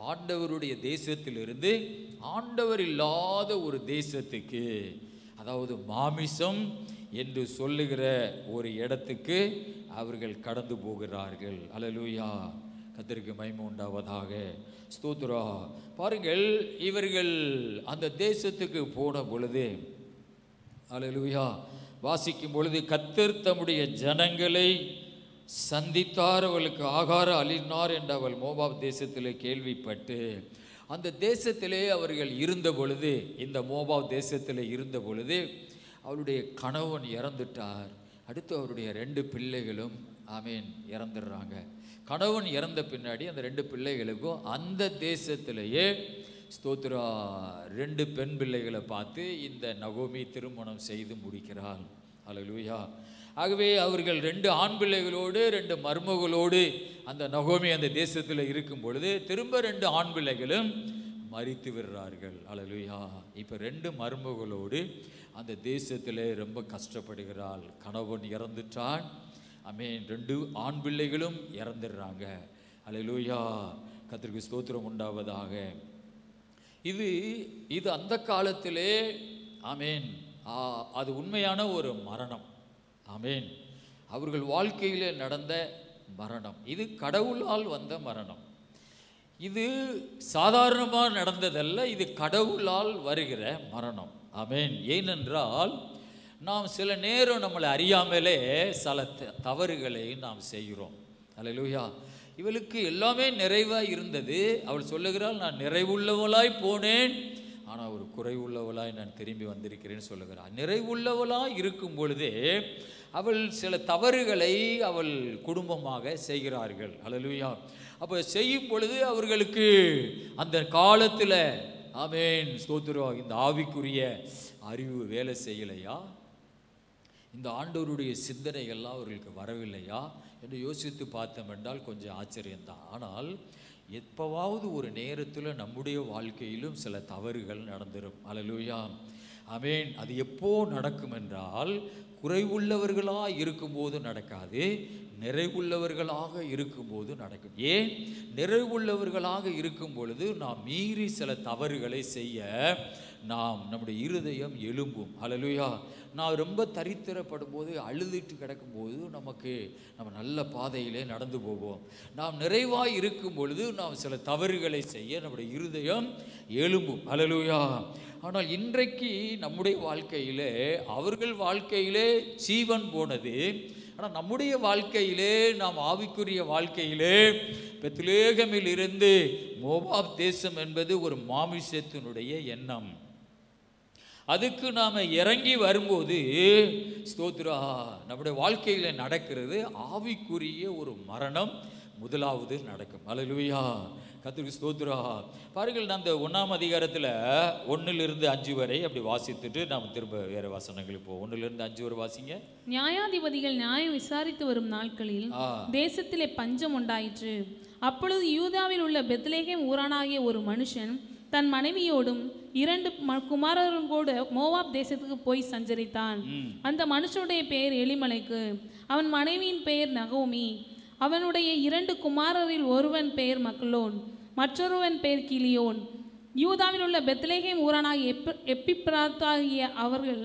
Speaker 1: ஆண்டவருடைய தேசத்திலிருந்து ஆண்டவர் இல்லாத ஒரு தேசத்துக்கு, அதாவது மாமிசம் என்று சொல்லுகிற ஒரு இடத்துக்கு அவர்கள் கடந்து போகிறார்கள். அல்லேலூயா. கர்த்தருக்கு மகிமை உண்டாவதாக. ஸ்தோத்ரா. பாருங்கள், இவர்கள் அந்த தேசத்துக்கு போன பொழுது, அல்லேலூயா, வாசிக்கும் பொழுது கர்த்தர் தம்முடைய ஜனங்களை சந்தித்தார், அவளுக்கு ஆகாரம் அளினார் என்று அவள் மோவாப் தேசத்திலே கேள்விப்பட்டு அந்த தேசத்திலே அவர்கள் இருந்த பொழுது, இந்த மோவாப் தேசத்தில் இருந்த பொழுது அவளுடைய கணவன் இறந்துட்டார். அடுத்து அவருடைய 2 பிள்ளைகளும் இறந்துடுறாங்க. கணவன் இறந்த பின்னாடி அந்த 2 பிள்ளைகளுக்கும் அந்த தேசத்திலேயே ஸ்தோத்ரா 2 பெண் பிள்ளைகளை பார்த்து இந்த நகோமி திருமணம் செய்து முடிக்கிறாள். அல்லேலூயா. ஆகவே அவர்கள் 2 ஆண் பிள்ளைகளோடு 2 மருமகளோடு அந்த நகோமி அந்த தேசத்தில் இருக்கும் பொழுது திரும்ப 2 ஆண் பிள்ளைகளும் மரித்து விடுறார்கள். அல்லேலூயா. இப்போ 2 மருமகளோடு அந்த தேசத்தில் ரொம்ப கஷ்டப்படுகிறாள். கணவன் இறந்துட்டான். 2 ஆண் பிள்ளைகளும் இறந்துடுறாங்க. அல்லேலூயா. கர்த்தருக்கு ஸ்தோத்திரம் உண்டாவதாக. இது அந்த காலத்திலே அது உண்மையான ஒரு மரணம். அவர்கள் வாழ்க்கையிலே நடந்த மரணம். இது கடவுளால் வந்த மரணம். இது சாதாரணமாக நடந்ததல்ல, இது கடவுளால் வருகிற மரணம். ஏனென்றால் நாம் சில நேரம் நம்மளை அறியாமலே சில தவறுகளை நாம் செய்கிறோம். அல்லேலூயா. இவளுக்கு எல்லாமே நிறைவாக இருந்தது. அவள் சொல்லுகிறாள், நான் நிறைவுள்ளவளாய் போனேன், ஆனால் ஒரு குறைவுள்ளவளாய் நான் திரும்பி வந்திருக்கிறேன்னு சொல்லுகிறாள். நிறைவுள்ளவளாய் இருக்கும் பொழுதே அவள் சில தவறுகளை அவள் குடும்பமாக செய்கிறார்கள். அல்லேலூயா. அப்போ செய்யும் பொழுது அவர்களுக்கு அந்த காலத்தில் ஸ்தோத்திரம் இந்த ஆவிக்குரிய அறிவு வேலை செய்யலையா, இந்த ஆண்டவருடைய சிந்தனைகள்லாம் அவர்களுக்கு வரவில்லையா என்று யோசித்து பார்த்தோம் என்றால் கொஞ்சம் ஆச்சரியம்தான். ஆனால் எப்போவாவது ஒரு நேரத்தில் நம்முடைய வாழ்க்கையிலும் சில தவறுகள் நடந்துடும். அல்லேலூயா. அது எப்போ நடக்கும் என்றால் குறைவுள்ளவர்களாக இருக்கும்போது நடக்காது, நிறைவுள்ளவர்களாக இருக்கும்போது நடக்கும். ஏன்? நிறைவுள்ளவர்களாக இருக்கும் பொழுது நாம் மீறி சில தவறுகளை செய்ய நம்முடைய இருதயம் எழும்பும். ஹல்லேலூயா. நான் ரொம்ப தரித்திரப்படும் போது, அழுதுட்டு கிடக்கும்போது நம்ம நல்ல பாதையிலே நடந்து போவோம். நாம் நிறைவாய் இருக்கும் பொழுது நாம் சில தவறுகளை செய்ய நம்முடைய இருதயம் எழும்பும். ஹல்லேலூயா. ஆனால் இன்றைக்கு நம்முடைய வாழ்க்கையிலே, அவர்கள் வாழ்க்கையிலே ஜீவன் போனது, ஆனால் நம்முடைய வாழ்க்கையிலே, நாம் ஆவிக்குரிய வாழ்க்கையிலே பெத்லேகமில் இருந்து மோவாப் தேசம் என்பது ஒரு மாமிசத்தினுடைய எண்ணம். அதுக்கு நாம் இறங்கி வரும்போது ஸ்தோத்ரா, நம்முடைய வாழ்க்கையில் நடக்கிறது ஆவிக்குரிய ஒரு மரணம் முதலாவது நடக்கும். ஹல்லேலூயா. கர்த்தருக்கு ஸ்தோத்ரா. பாருங்கள், அந்த 1ஆம் அதிகாரத்தில் 1லிருந்து 5 வரை அப்படி வாசித்துட்டு நாம் திரும்ப வேற வசனங்களுக்கு போவோம். 1லிருந்து 5 வரை வாசிங்க.
Speaker 3: நியாயாதிபதிகள் நியாயம் விசாரித்து வரும் நாட்களில் தேசத்திலே பஞ்சம் உண்டாயிற்று. அப்பொழுது யூதாவில் உள்ள பெத்லேகேம் ஊரானாகிய ஒரு மனுஷன் தன் மனைவியோடும் 2 குமாரரும் கூட மோவாப் தேசத்துக்கு போய் சஞ்சரித்தான். அந்த மனுஷனுடைய பெயர் எலிமலைக்கு, அவன் மனைவியின் பெயர் நகோமி. அவனுடைய 2 குமாரரில் ஒருவன் பெயர் மக்லோன், மற்றொருவன் பெயர் கிலியோன். யூதாவில் உள்ள பெத்லேகேம் ஊரானாகிய எப்பிப்ராத்தாகிய அவர்கள்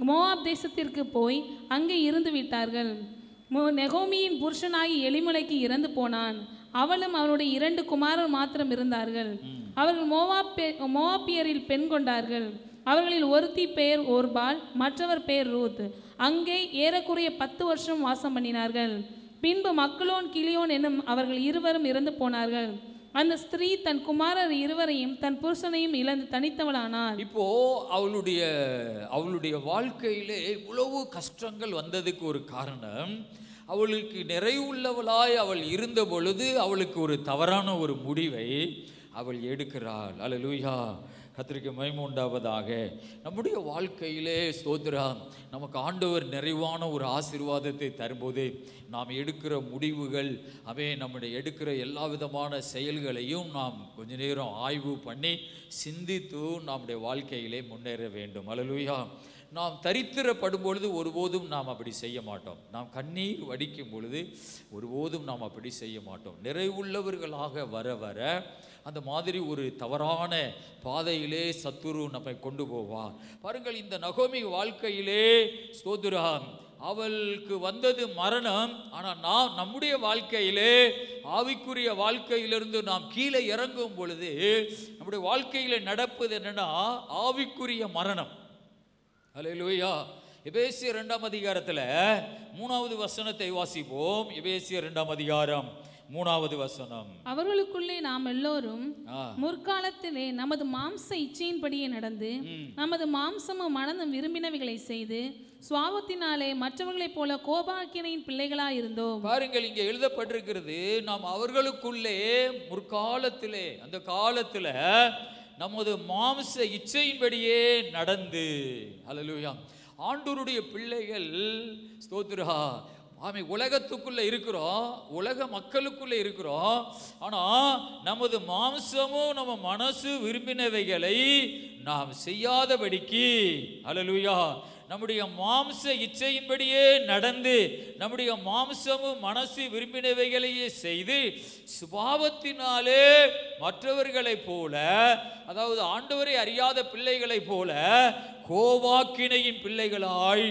Speaker 3: மோவாப் தேசத்திற்கு போய் அங்கே இருந்து விட்டார்கள். நெகோமியின் புருஷனாகி எலிமலைக்கு இறந்து போனான். அவளும் அவனுடைய 2 குமாரர் மாத்திரம் இருந்தார்கள். அவர்கள் மோவாப்பியரில் பெண் கொண்டார்கள். அவர்களில் ஒருத்தி பெயர் ஓர்பால், மற்றவர் பெயர் ரூத். அங்கே ஏறக்குறைய 10 வருஷம் வாசம் பண்ணினார்கள். பின்பு மக்லோன் கிலியோன் என்னும் அவர்கள் இருவரும் இறந்து போனார்கள். அந்த ஸ்திரீ தன் குமாரர் இருவரையும் தன் புருஷனையும் இழந்து தனித்தவளானாள்.
Speaker 1: இப்போ அவளுடைய வாழ்க்கையிலே இவ்வளவு கஷ்டங்கள் வந்ததுக்கு ஒரு காரணம், அவளுக்கு நிறைவுள்ளவளாய் அவள் இருந்த பொழுது அவளுக்கு ஒரு தவறான ஒரு முடிவை அவள் எடுக்கிறாள். அல்லேலூயா. கர்த்தருக்கு மகிமை உண்டாவதாக. நம்முடைய வாழ்க்கையிலே ஸ்தோத்திரம், நமக்கு ஆண்டவர் நிறைவான ஒரு ஆசீர்வாதத்தை தரும்போது நாம் எடுக்கிற முடிவுகள், நம்முடைய எடுக்கிற எல்லா விதமான செயல்களையும் நாம் கொஞ்ச நேரம் ஆய்வு பண்ணி சிந்தித்து நம்முடைய வாழ்க்கையிலே முன்னேற வேண்டும். அல்லேலூயா. நாம் தரித்திரப்படும் பொழுது ஒருபோதும் நாம் அப்படி செய்ய மாட்டோம். நாம் கண்ணீர் வடிக்கும் பொழுது ஒருபோதும் நாம் அப்படி செய்ய மாட்டோம். நிறைவுள்ளவர்களாக வர வர அந்த மாதிரி ஒரு தவறான பாதையிலே சத்துரு நம்மை கொண்டு போவார். பாருங்கள், இந்த நகோமி வாழ்க்கையிலே ஸ்தோத்திரம், அவளுக்கு வந்தது மரணம். ஆனால் நம்முடைய வாழ்க்கையிலே, ஆவிக்குரிய வாழ்க்கையிலிருந்து நாம் கீழே இறங்கும் பொழுது நம்முடைய வாழ்க்கையில நடப்பது என்னன்னா ஆவிக்குரிய மரணம். அல்லேலூயா. எபேசியர் 2ஆம் அதிகாரத்தில் 3வது வசனத்தை வாசிப்போம். எபேசியர் 2ஆம் அதிகாரம் 3வது வசனம்.
Speaker 3: அவர்களுக்குள்ளே நாம் எல்லோரும் முற்காலத்திலே நமது மாம்ச இச்சையின்படியே நடந்து நமது மாம்சமும் மனதும் விரும்பினவைகளை செய்து சுவாபத்தினாலே மற்றவர்களைப் போல கோபாக்கினையின் பிள்ளைகளாய் இருந்தோம்.
Speaker 1: பாருங்கள், இங்கே எழுதப்பட்டிருக்கிறது, நாம் அவர்களுக்குள்ளே முற்காலத்திலே, அந்த காலத்துல நமது மாம்ச இச்சையின்படியே நடந்து. அல்லேலூயா. ஆண்டவருடைய பிள்ளைகள் ஸ்தோத்திரா, உலகத்துக்குள்ள இருக்கிறோம், உலக மக்களுக்குள்ள இருக்கிறோம். ஆனா நமது மாம்சமும் நம்ம மனசு விரும்பினவைகளை நாம் செய்யாதபடிக்கு, அல்லேலூயா, நம்முடைய மாம்ச இச்சையின்படியே நடந்து நம்முடைய மாம்சமும் மனசு விரும்பினவைகளையே செய்து சுபாவத்தினாலே மற்றவர்களைப் போல, அதாவது ஆண்டவரை அறியாத பிள்ளைகளைப் போல கோபாக்கினையின் பிள்ளைகளாய்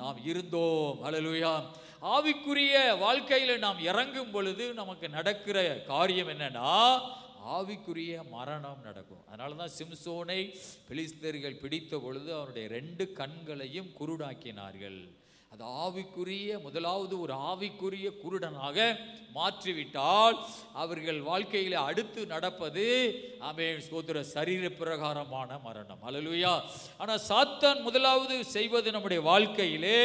Speaker 1: நாம் இருந்தோம். அல்லேலூயா. ஆவிக்குரிய வாழ்க்கையில நாம் இறங்கும் பொழுது நமக்கு நடக்கிற காரியம் என்னன்னா ஆவிக்குரிய மரணம் நடக்கும். அதனால தான் சிம்சோனை பெலிஸ்தர்கள் பிடித்த பொழுது அவருடைய 2 கண்களையும் குருடாக்கினார்கள். அது ஆவிக்குரிய, முதலாவது ஒரு ஆவிக்குரிய குருடனாக மாற்றிவிட்டால் அவர்கள் வாழ்க்கையில் அடுத்து நடப்பது ஸ்தோத்திர சரீர பிரகாரமான மரணம். அல்லேலூயா. ஆனால் சாத்தான் முதலாவது செய்வது நம்முடைய வாழ்க்கையிலே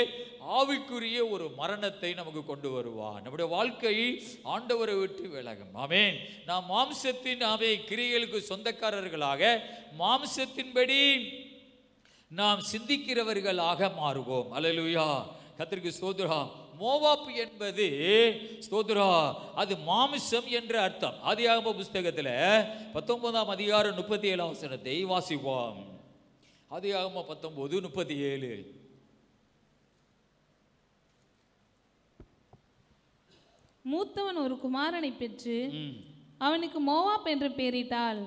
Speaker 1: ஆவிக்குரிய ஒரு மரணத்தை நமக்கு கொண்டு வருவார். நம்முடைய வாழ்க்கை ஆண்டவரை விட்டு விலகும். ஆமென். நாம் மாம்சத்தின் கிரியைகளுக்கு சொந்தக்காரர்களாக மாம்சத்தின்படி நாம் சிந்திக்கிறவர்களாக மாறுவோம். அல்லேலூயா. கர்த்தருக்கு ஸ்தோத்திரம். மோவாப் என்பது ஸ்தோத்திரா, அது மாமிசம் என்ற அர்த்தம். ஆதியாகம புஸ்தகத்தில் 19ஆம் அதிகாரம் 37ஆம் வசனத்தை வாசிப்போம். ஆதியாகம 19:37.
Speaker 3: மூத்தவன் ஒரு குமாரனை பெற்று அவனுக்கு மோவாப் என்று பெயரிட்டாள்.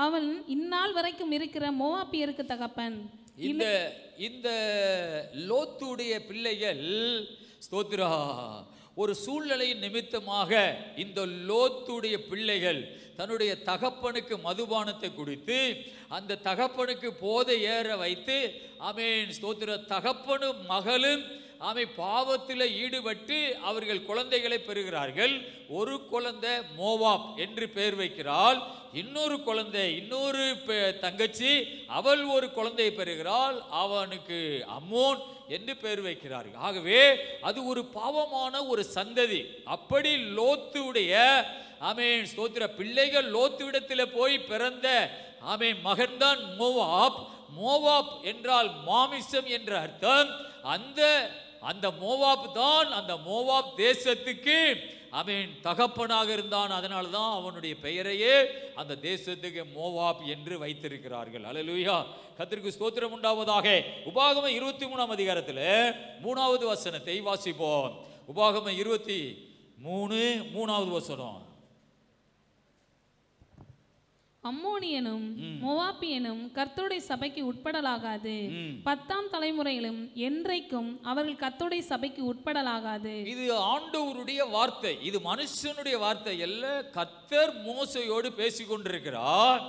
Speaker 3: அவன் இந்நாள் வரைக்கும் இருக்கிற மோவாப்பியருக்கு தகப்பன்.
Speaker 1: இந்த லோத்துடைய பிள்ளைகள் ஸ்தோத்திரா ஒரு சூழ்நிலையின் நிமித்தமாக இந்த லோத்துடைய பிள்ளைகள் தன்னுடைய தகப்பனுக்கு மதுபானத்தை குடித்து அந்த தகப்பனுக்கு போதை ஏற வைத்து ஆமென் ஸ்தோத்திர தகப்பனும் மகளும் பாவத்தில் ஈடுபட்டு அவர்கள் குழந்தைகளை பெறுகிறார்கள். ஒரு குழந்தை மோவாப் என்று பெயர் வைக்கிறாள். இன்னொரு குழந்தை இன்னொரு தங்கச்சி அவள் ஒரு குழந்தையை பெறுகிறாள். அவனுக்கு அம்மோன் என்று பெயர் வைக்கிறார்கள். ஆகவே அது ஒரு பாவமான ஒரு சந்ததி. அப்படி லோத்துடைய ஆமென் ஸ்தோத்திர பிள்ளைகள் லோத்துவிடத்தில் போய் பிறந்த ஆமென் மகன்தான் மோவாப். மோவாப் என்றால் மாமிசம் என்ற அர்த்தம். அந்த மோவாப் தான் அந்த மோவாப் தேசத்துக்கு அவன் தகப்பனாக இருந்தான். அதனால தான் அவனுடைய பெயரையே அந்த தேசத்துக்கு மோவாப் என்று வைத்திருக்கிறார்கள். அல்லேலூயா, கர்த்தருக்கு ஸ்தோத்திரம் உண்டாவதாக. உபாகமம் 23ஆம் அதிகாரத்தில் 3வது வசனத்தை வாசிப்போம். உபாகமம் 23:3வது வசனம்.
Speaker 3: அம்மோனியனும் மோவாப்பியனும் கர்த்தருடைய சபைக்கு உட்படலாகாது. 10ஆம் தலைமுறையிலும் என்றைக்கும் அவர்கள் கர்த்தருடைய சபைக்கு உட்படலாகாது.
Speaker 1: இது ஆண்டவருடைய வார்த்தை, இது மனுஷனுடைய வார்த்தை அல்ல. கர்த்தர் மோசையோடு பேசிக் கொண்டிருக்கிறார்.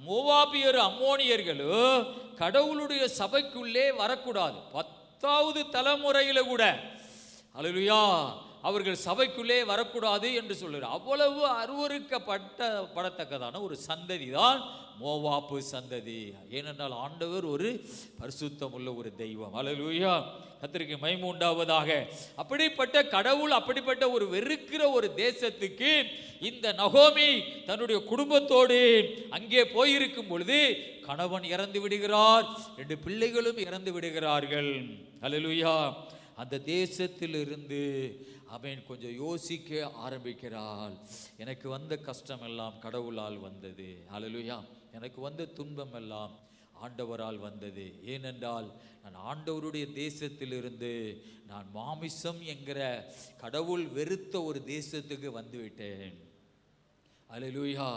Speaker 1: மோவாபியர் அம்மோனியர்களும் கடவுளுடைய சபைக்குள்ளே வரக்கூடாது. 10வது தலைமுறையில கூட அல்லேலூயா அவர்கள் சபைக்குள்ளே வரக்கூடாது என்று சொல்லுகிறார். அவ்வளவு அருவருக்கப்படத்தக்கதான ஒரு சந்ததி தான் மோவாப்பு சந்ததி. ஏனென்றால் ஆண்டவர் ஒரு பரிசுத்தம் உள்ள ஒரு தெய்வம். அல்லேலூயா, கர்த்தருக்கு மகிமை உண்டாவதாக. அப்படிப்பட்ட கடவுள் அப்படிப்பட்ட ஒரு வெறுக்கிற ஒரு தேசத்துக்கு இந்த நகோமி தன்னுடைய குடும்பத்தோடு அங்கே போயிருக்கும் பொழுது கணவன் இறந்து விடுகிறார், 2 பிள்ளைகளும் இறந்து விடுகிறார்கள். அல்லேலூயா, அந்த தேசத்திலிருந்து அவன் கொஞ்சம் யோசிக்க ஆரம்பிக்கிறாள். எனக்கு வந்த கஷ்டம் எல்லாம் கடவுளால் வந்தது. அல்லேலூயா, எனக்கு வந்த துன்பம் எல்லாம் ஆண்டவரால் வந்தது. ஏனென்றால் நான் ஆண்டவருடைய தேசத்திலிருந்து நான் மாமிசம் என்கிற கடவுள் வெறுத்த ஒரு தேசத்துக்கு வந்துவிட்டேன். அல்லேலூயா,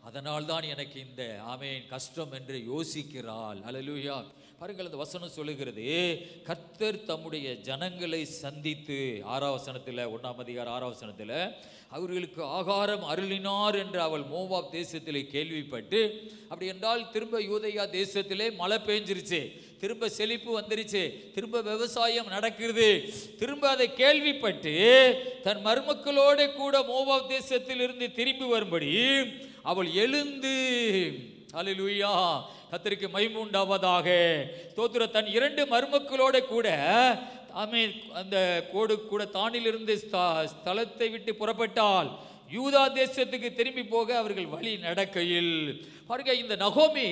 Speaker 1: அதனால் தான் எனக்கு இந்த ஆமென் கஷ்டம் என்று யோசிக்கிறாள். அல்லேலூயா, பாருங்கள், அந்த வசனம் சொல்லுகிறது, கர்த்தர் தம்முடைய ஜனங்களை சந்தித்து 6ஆம் வசனத்தில் 1ஆம் அதிகாரம் 6ஆம் வசனத்தில் அவர்களுக்கு ஆகாரம் அருளினார் என்று அவள் மோவாப் தேசத்திலே கேள்விப்பட்டு, அப்படி என்றால் திரும்ப யூதேயா தேசத்திலே மழை பெஞ்சிருச்சு, திரும்ப செழிப்பு வந்துருச்சு, திரும்ப விவசாயம் நடக்கிறது. திரும்ப அதை கேள்விப்பட்டு தன் மருமக்களோட கூட மோவாப் தேசத்தில் இருந்து திரும்பி வரும்படி அவள் எழுந்து, அல்லேலூயா, கர்த்தருக்கு மகிமை உண்டாவதாக, ஸ்தோத்திர தன் 2 மருமக்களோட கூட ஆமென் அந்த கோடு கூட தானிலிருந்து ஸ்தலத்தை விட்டு புறப்பட்டால் யூதா தேசத்துக்கு திரும்பி போக அவர்கள் வழி நடக்கையில் பாருங்க, இந்த நகோமி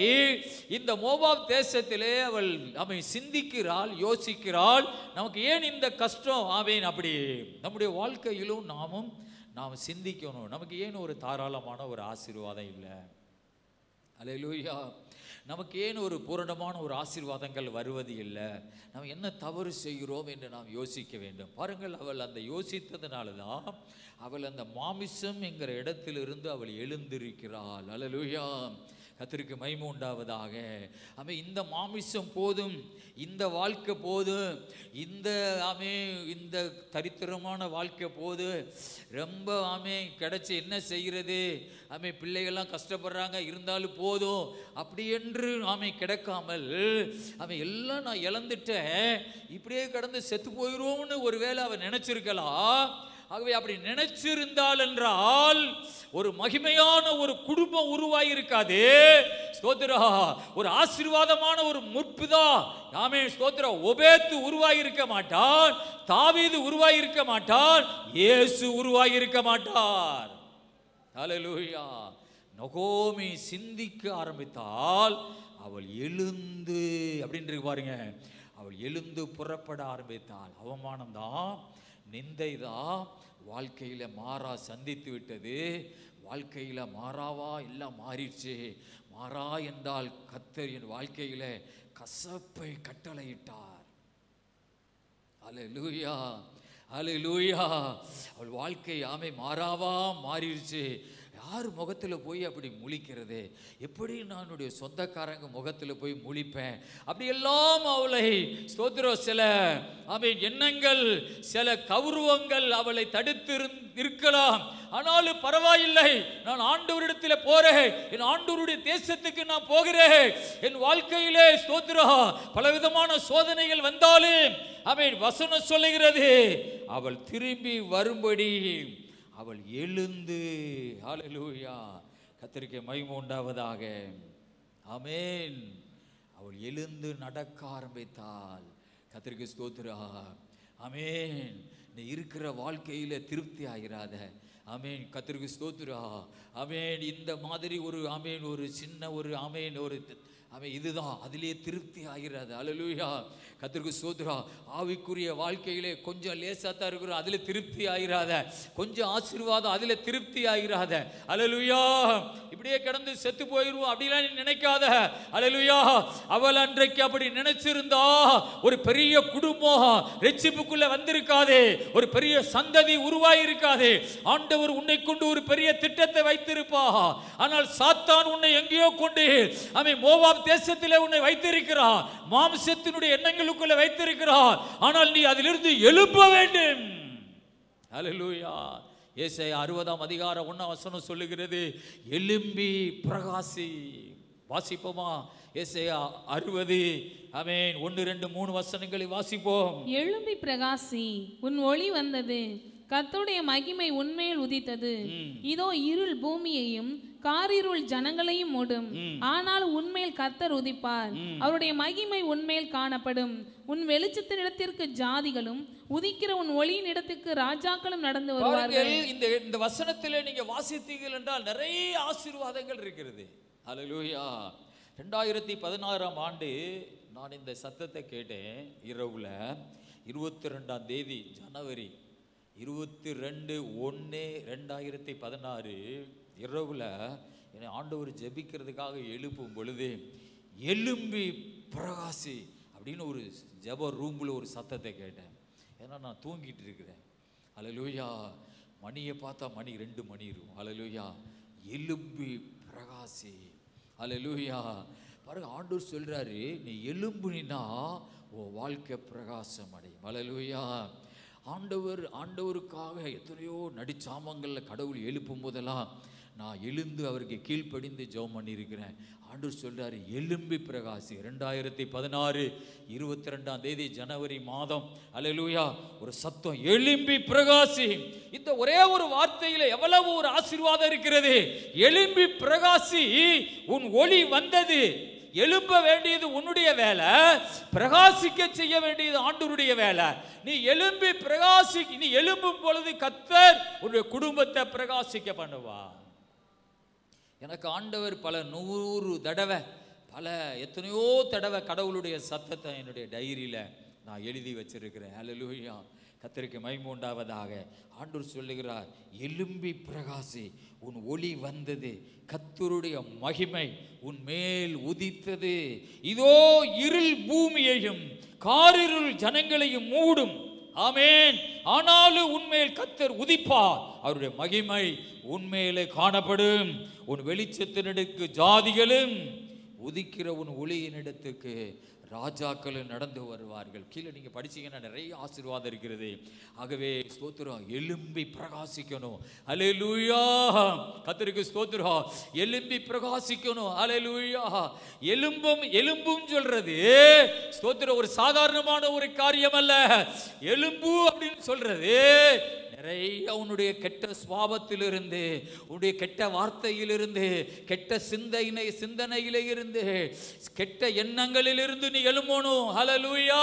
Speaker 1: இந்த மோவாப் தேசத்திலே அவள் சிந்திக்கிறாள், யோசிக்கிறாள், நமக்கு ஏன் இந்த கஷ்டம் ஆவேன். அப்படி நம்முடைய வாழ்க்கையிலும் நாம் சிந்திக்கணும், நமக்கு ஏன் ஒரு தாராளமான ஒரு ஆசீர்வாதம் இல்லை. அல்லேலூயா, நமக்கு ஏன் ஒரு பூரணமான ஒரு ஆசீர்வாதங்கள் வருவது இல்லை. நாம் என்ன தவறு செய்கிறோம் என்று நாம் யோசிக்க வேண்டும். பாருங்கள், அவள் அந்த யோசித்ததுனால தான் அவள் அந்த மாமிசம் என்கிற இடத்திலிருந்து அவள் எழுந்திருக்கிறாள். அல்லேலூயா, கர்த்தருக்கு மகிமை உண்டாவதாக. இந்த மாமிசம் போதும், இந்த வாழ்க்கை போதும், இந்த தரித்திரமான வாழ்க்கை போதும், ரொம்ப கிடைச்சி என்ன செய்கிறது, பிள்ளைகள்லாம் கஷ்டப்படுறாங்க இருந்தாலும் போதும் அப்படி என்று கிடைக்காமல் எல்லாம் நான் இழந்துட்டேன், இப்படியே கடந்து செத்து போயிடுவோம்னு ஒருவேளை அவன் நினைச்சிருக்கலாம். ஆகவே அப்படி நினைச்சிருந்தால் என்றால் ஒரு மகிமையான ஒரு குடும்பம் உருவாகி இருக்காது. ஸ்தோத்திரா, ஒரு ஆசீர்வாதமான ஒரு முற்புதான் ஆமென். ஸ்தோத்திரா, ஒபேத்து உருவாகி இருக்க மாட்டான், தாவீது உருவாகி இருக்க மாட்டான், இயேசு உருவாகி இருக்க மாட்டார். ஹல்லேலூயா. நகோமி சிந்திக்க ஆரம்பித்தால் அவள் எழுந்து அப்படின்றது பாருங்க, அவள் எழுந்து புறப்பட ஆரம்பித்தாள். அவமானம் தான், நிந்தை தான் வாழ்க்கையில மாறா சந்தித்து விட்டது. வாழ்க்கையில மாறாவா எல்லாம் மாறிடுச்சு. மாறா என்றால் கர்த்தர் என் வாழ்க்கையில கசப்பை கட்டளையிட்டார். அல்லேலூயா. ஹல்லேலூயா. அவள் வாழ்க்கை ஆமை மாறாவா மாறிடுச்சு. யார் முகத்தில் போய் அப்படி முழிக்கிறது? எப்படி நானுடைய சொந்தக்காரங்க முகத்தில் போய் முழிப்பேன்? அப்படி எல்லாம் அவளை ஸ்தோத்திரம் சில எண்ணங்கள், சில கௌரவங்கள் அவளை தடுத்து இருக்கலாம். ஆனாலும் பரவாயில்லை, நான் ஆண்டவரிடத்தில் போறேன், என் ஆண்டவருடைய தேசத்துக்கு நான் போகிறேன். என் வாழ்க்கையிலே ஸ்தோத்திரம் பலவிதமான சோதனைகள் வந்தாலும் வசனம் சொல்லுகிறது, அவள் திரும்பி வரும்படி அவள் எழுந்து, ஹல்லேலூயா, கர்த்தருக்கு மகிமை உண்டாவதாக, ஆமென். அவள் எழுந்து நடக்க ஆரம்பித்தாள். கர்த்தருக்கு ஸ்தோத்திரம், ஆமென். நீ இருக்கிற வாழ்க்கையில திருப்தி ஆகிறாத, ஆமென். கர்த்தருக்கு ஸ்தோத்திரம், ஆமென். இந்த மாதிரி ஒரு ஆமென், ஒரு சின்ன ஒரு ஆமென், ஒரு இதுதான், அதிலே திருப்தி ஆகிறது. ஹல்லேலூயா, கர்த்தருக்கு ஸ்தோத்திரம். ஆவிக்குரிய வாழ்க்கையிலே கொஞ்சம் லேசாத்தான் இருக்கிறோம், அதில் திருப்தி ஆகிறாத. கொஞ்சம் ஆசீர்வாதம், அதில் திருப்தி ஆகிறாத. ஹல்லேலூயா. இப்படியே கிடந்து செத்து போயிடுவோம் அப்படிலாம் நீ நினைக்காத. ஹல்லேலூயா. அவள் அன்றைக்கு அப்படி நினைச்சிருந்தா ஒரு பெரிய குடும்பம் ரட்சிப்புக்குள்ள வந்திருக்காது, ஒரு பெரிய சந்ததி உருவாயிருக்காது. ஆண்டவர் உன்னை கொண்டு ஒரு பெரிய திட்டத்தை வைத்திருப்பா. ஆனால் சாத்தான் உன்னை எங்கேயோ கொண்டு அவன் மோவாப் தேசத்திலே உன்னை வைத்திருக்கிறான், மாம்சத்தினுடைய எண்ணங்களுக்குள்ள வைத்திருக்கிறான். ஆனால் நீ அதிலிருந்து எழும்ப வேண்டும். ஹல்லேலூயா. ஏசாயா 60ஆம் அதிகாரம் 1ஆம் வசனம் சொல்லுகிறது, எழும்பி பிரகாசி. வாசிப்போமா? ஏசாயா 60 ஆமென் 1 2 3 வசனங்களை வாசிப்போம்.
Speaker 3: எழும்பி பிரகாசி, உன் ஒளி வந்தது, கர்த்தருடைய மகிமை உன்மேல் உதித்தது. இதோ இருள் பூமியையும் காரிருள் ஜனங்களையும் மூடும், ஆனால் உன்மேல் கர்த்தர் உதிப்பார், அவருடைய மகிமை உன்மேல் காணப்படும். உன் வெளிச்சத்தின் இடத்திற்கு ஜாதிகளும், உதிக்கிற உன் ஒளியின் இடத்துக்கு ராஜாக்களும் நடந்து வருவார்கள்.
Speaker 1: இந்த வசனத்திலே நீங்க வாசித்தீர்கள் என்றால் நிறைய ஆசீர்வாதங்கள் இருக்கிறது. ஹல்லேலூயா. 2016ஆம் ஆண்டு நான் இந்த சத்தத்தை கேட்டேன். இரவுல 22ஆம் தேதி ஜனவரி 22/1/2016 இரவுல என்னை ஆண்டவர் ஜெபிக்கிறதுக்காக எழுப்பும் பொழுது, எழும்பி பிரகாசி அப்படின்னு ஒரு ஜெப ரூம்ல ஒரு சத்தத்தை கேட்டேன். ஏன்னா நான் தூங்கிட்டு இருக்கிறேன். ஹல்லேலூயா. மணியை பார்த்தா மணி 2 மணி இருக்கும். ஹல்லேலூயா. எழும்பி பிரகாசி. ஹல்லேலூயா. பாருங்க, ஆண்டவர் சொல்றாரு, நீ எழும்புனா உன் வாழ்க்கை பிரகாசம் அடையும். ஹல்லேலூயா. ஆண்டவருக்காக எத்தனையோ நடிச்சாமங்களில் கடவுள் எழுப்பும் போதெல்லாம் நான் எழுந்து அவருக்கு கீழ்ப்படிந்து ஜெபம் பண்ணியிருக்கிறேன். ஆண்டவர் சொல்றாரு, எழும்பி பிரகாசி. 2016 22ஆம் தேதி ஜனவரி மாதம், ஹல்லேலூயா, ஒரு சத்தம், எழும்பி பிரகாசி. இந்த ஒரே ஒரு வார்த்தையில எவ்வளவு ஒரு ஆசீர்வாதம் இருக்கிறது. எழும்பி பிரகாசி, உன் ஒளி வந்தது. எழும்ப வேண்டியது உன்னுடைய வேலை, பிரகாசிக்க செய்ய வேண்டியது ஆண்டவருடைய வேலை. நீ எழும்பி பிரகாசி. நீ எழும்பும் பொழுது கர்த்தர் உன்னுடைய குடும்பத்தை பிரகாசிக்க பண்ணுவா. எனக்கு ஆண்டவர் பல 100 தடவை, எத்தனையோ தடவை கடவுளுடைய சத்தத்தை என்னுடைய டைரியில நான் எழுதி வச்சிருக்கிறேன். ஹல்லேலூயா. கர்த்தருக்கு மகிமை உண்டாவதாக. ஆண்டவர் சொல்லுகிறார், எழும்பி பிரகாசி, உன் ஒளி வந்தது, கர்த்தருடைய மகிமை உன் மேல் உதித்தது. இதோ இருள் பூமியையும் காரிருள் ஜனங்களையும் மூடும். ஆமென். ஆனாலும் உன்மேல் கர்த்தர் உதிப்பார், அவருடைய மகிமை உன்மேலே காணப்படும். உன் வெளிச்சத்தினடுக்கு ஜாதிகளும், உதிக்கிற உன் ஒளியினிடத்துக்கு ராஜாக்களும் நடந்து வருவார்கள். கீழே நீங்க படிச்சீங்கன்னா நிறைய ஆசீர்வாதம் இருக்கிறது. ஆகவே ஸ்தோத்திரம், எழும்பி பிரகாசிக்கணும். ஹல்லேலூயா. கர்த்தருக்கு ஸ்தோத்திரம். எழும்பி பிரகாசிக்கணும். ஹல்லேலூயா. எலும்பும் சொல்றது ஸ்தோத்திரம் ஒரு சாதாரணமான ஒரு காரியம் அல்ல. எலும்பு அப்படின்னு சொல்றது நிறைய உன்னுடைய கெட்ட சுபாவத்திலிருந்து, உன்னுடைய கெட்ட வார்த்தையிலிருந்து, கெட்ட சிந்தனையில இருந்து, கெட்ட எண்ணங்களிலிருந்து நீ எழும்பணும். ஹல்லேலூயா.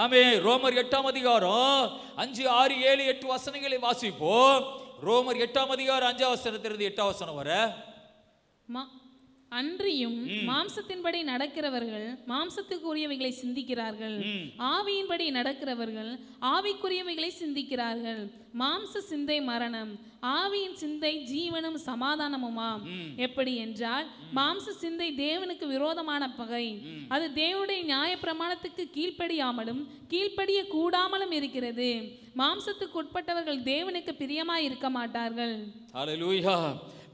Speaker 1: ஆமென். ரோமர் 8ஆம் அதிகாரம் 5 6 7 8 வசனங்களை வாசிப்போம். ரோமர் 8ஆம் அதிகாரம் 5ஆம் வசனத்திலிருந்து 8ஆம் வசனம் வரை.
Speaker 3: அன்றியும் மாம்சத்தின்படி நடக்கிறவர்கள் மாம்சத்துக்குரியவைகளை சிந்திக்கிறார்கள், ஆவியின்படி நடக்கிறவர்கள் ஆவிக்குரியவைகளை சிந்திக்கிறார்கள். மாம்ச சிந்தை மரணம், ஆவியின் சிந்தை ஜீவனும் சமாதானமுமாம். எப்படி என்றால், மாம்ச சிந்தை தேவனுக்கு விரோதமான பகை. அது தேவனுடைய நியாய பிரமாணத்துக்கு கீழ்ப்படியாமலும் கீழ்ப்படிய கூடாமலும் இருக்கிறது. மாம்சத்துக்கு உட்பட்டவர்கள் தேவனுக்கு பிரியமாய் இருக்க மாட்டார்கள்.
Speaker 1: ஹல்லேலூயா.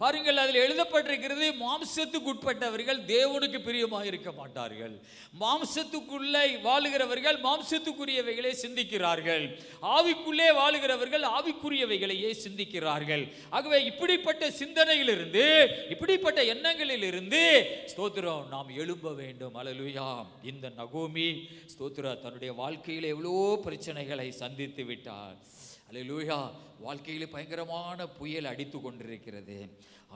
Speaker 1: பாருங்கள், அதில் எழுதப்பட்டிருக்கிறது, மாம்சத்துக்கு உட்பட்டவர்கள் தேவனுக்கு பிரியமாக இருக்க மாட்டார்கள். மாம்சத்துக்குள்ளே வாழுகிறவர்கள் மாம்சத்துக்குரியவைகளை சிந்திக்கிறார்கள், ஆவிக்குள்ளே வாழுகிறவர்கள் ஆவிக்குரியவைகளையே சிந்திக்கிறார்கள். ஆகவே இப்படிப்பட்ட சிந்தனையிலிருந்து, இப்படிப்பட்ட எண்ணங்களிலிருந்து ஸ்தோத்திரம் நாம் எழும்ப வேண்டும். ஹல்லேலூயா. இந்த நகோமி ஸ்தோத்திரம் தன்னுடைய வாழ்க்கையில் எவ்வளோ பிரச்சனைகளை சந்தித்து விட்டார். அல்லேலூயா. வாழ்க்கையில் பயங்கரமான புயல் அடித்து கொண்டிருக்கிறது.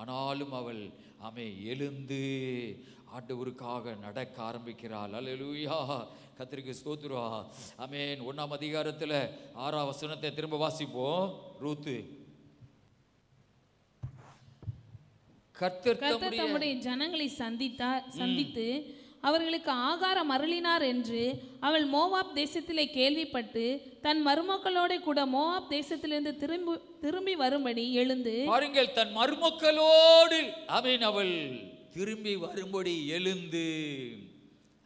Speaker 1: ஆனாலும் அவள் எழுந்து ஆண்டவருக்காக நடக்க ஆரம்பிக்கிறாள். அல்லேலூயா. கர்த்தருக்கு ஸ்தோத்திரம். ஆமென். 1ஆம் அதிகாரத்தில் 6ஆம் வசனத்தை திரும்ப வாசிப்போம். ரூத்து.
Speaker 3: கர்த்தர் தம்முடைய ஜனங்களை சந்தித்து அவர்களுக்கு ஆகாரம் அருளினார் என்று அவள் மோவாப் தேசத்திலே கேள்விப்பட்டு தன் மருமக்களோட கூட மோவாப் தேசத்திலிருந்து திரும்பி வரும்படி எழுந்து,
Speaker 1: பாருங்கள், தன் மருமக்களோடு அவள் திரும்பி வரும்படி எழுந்து,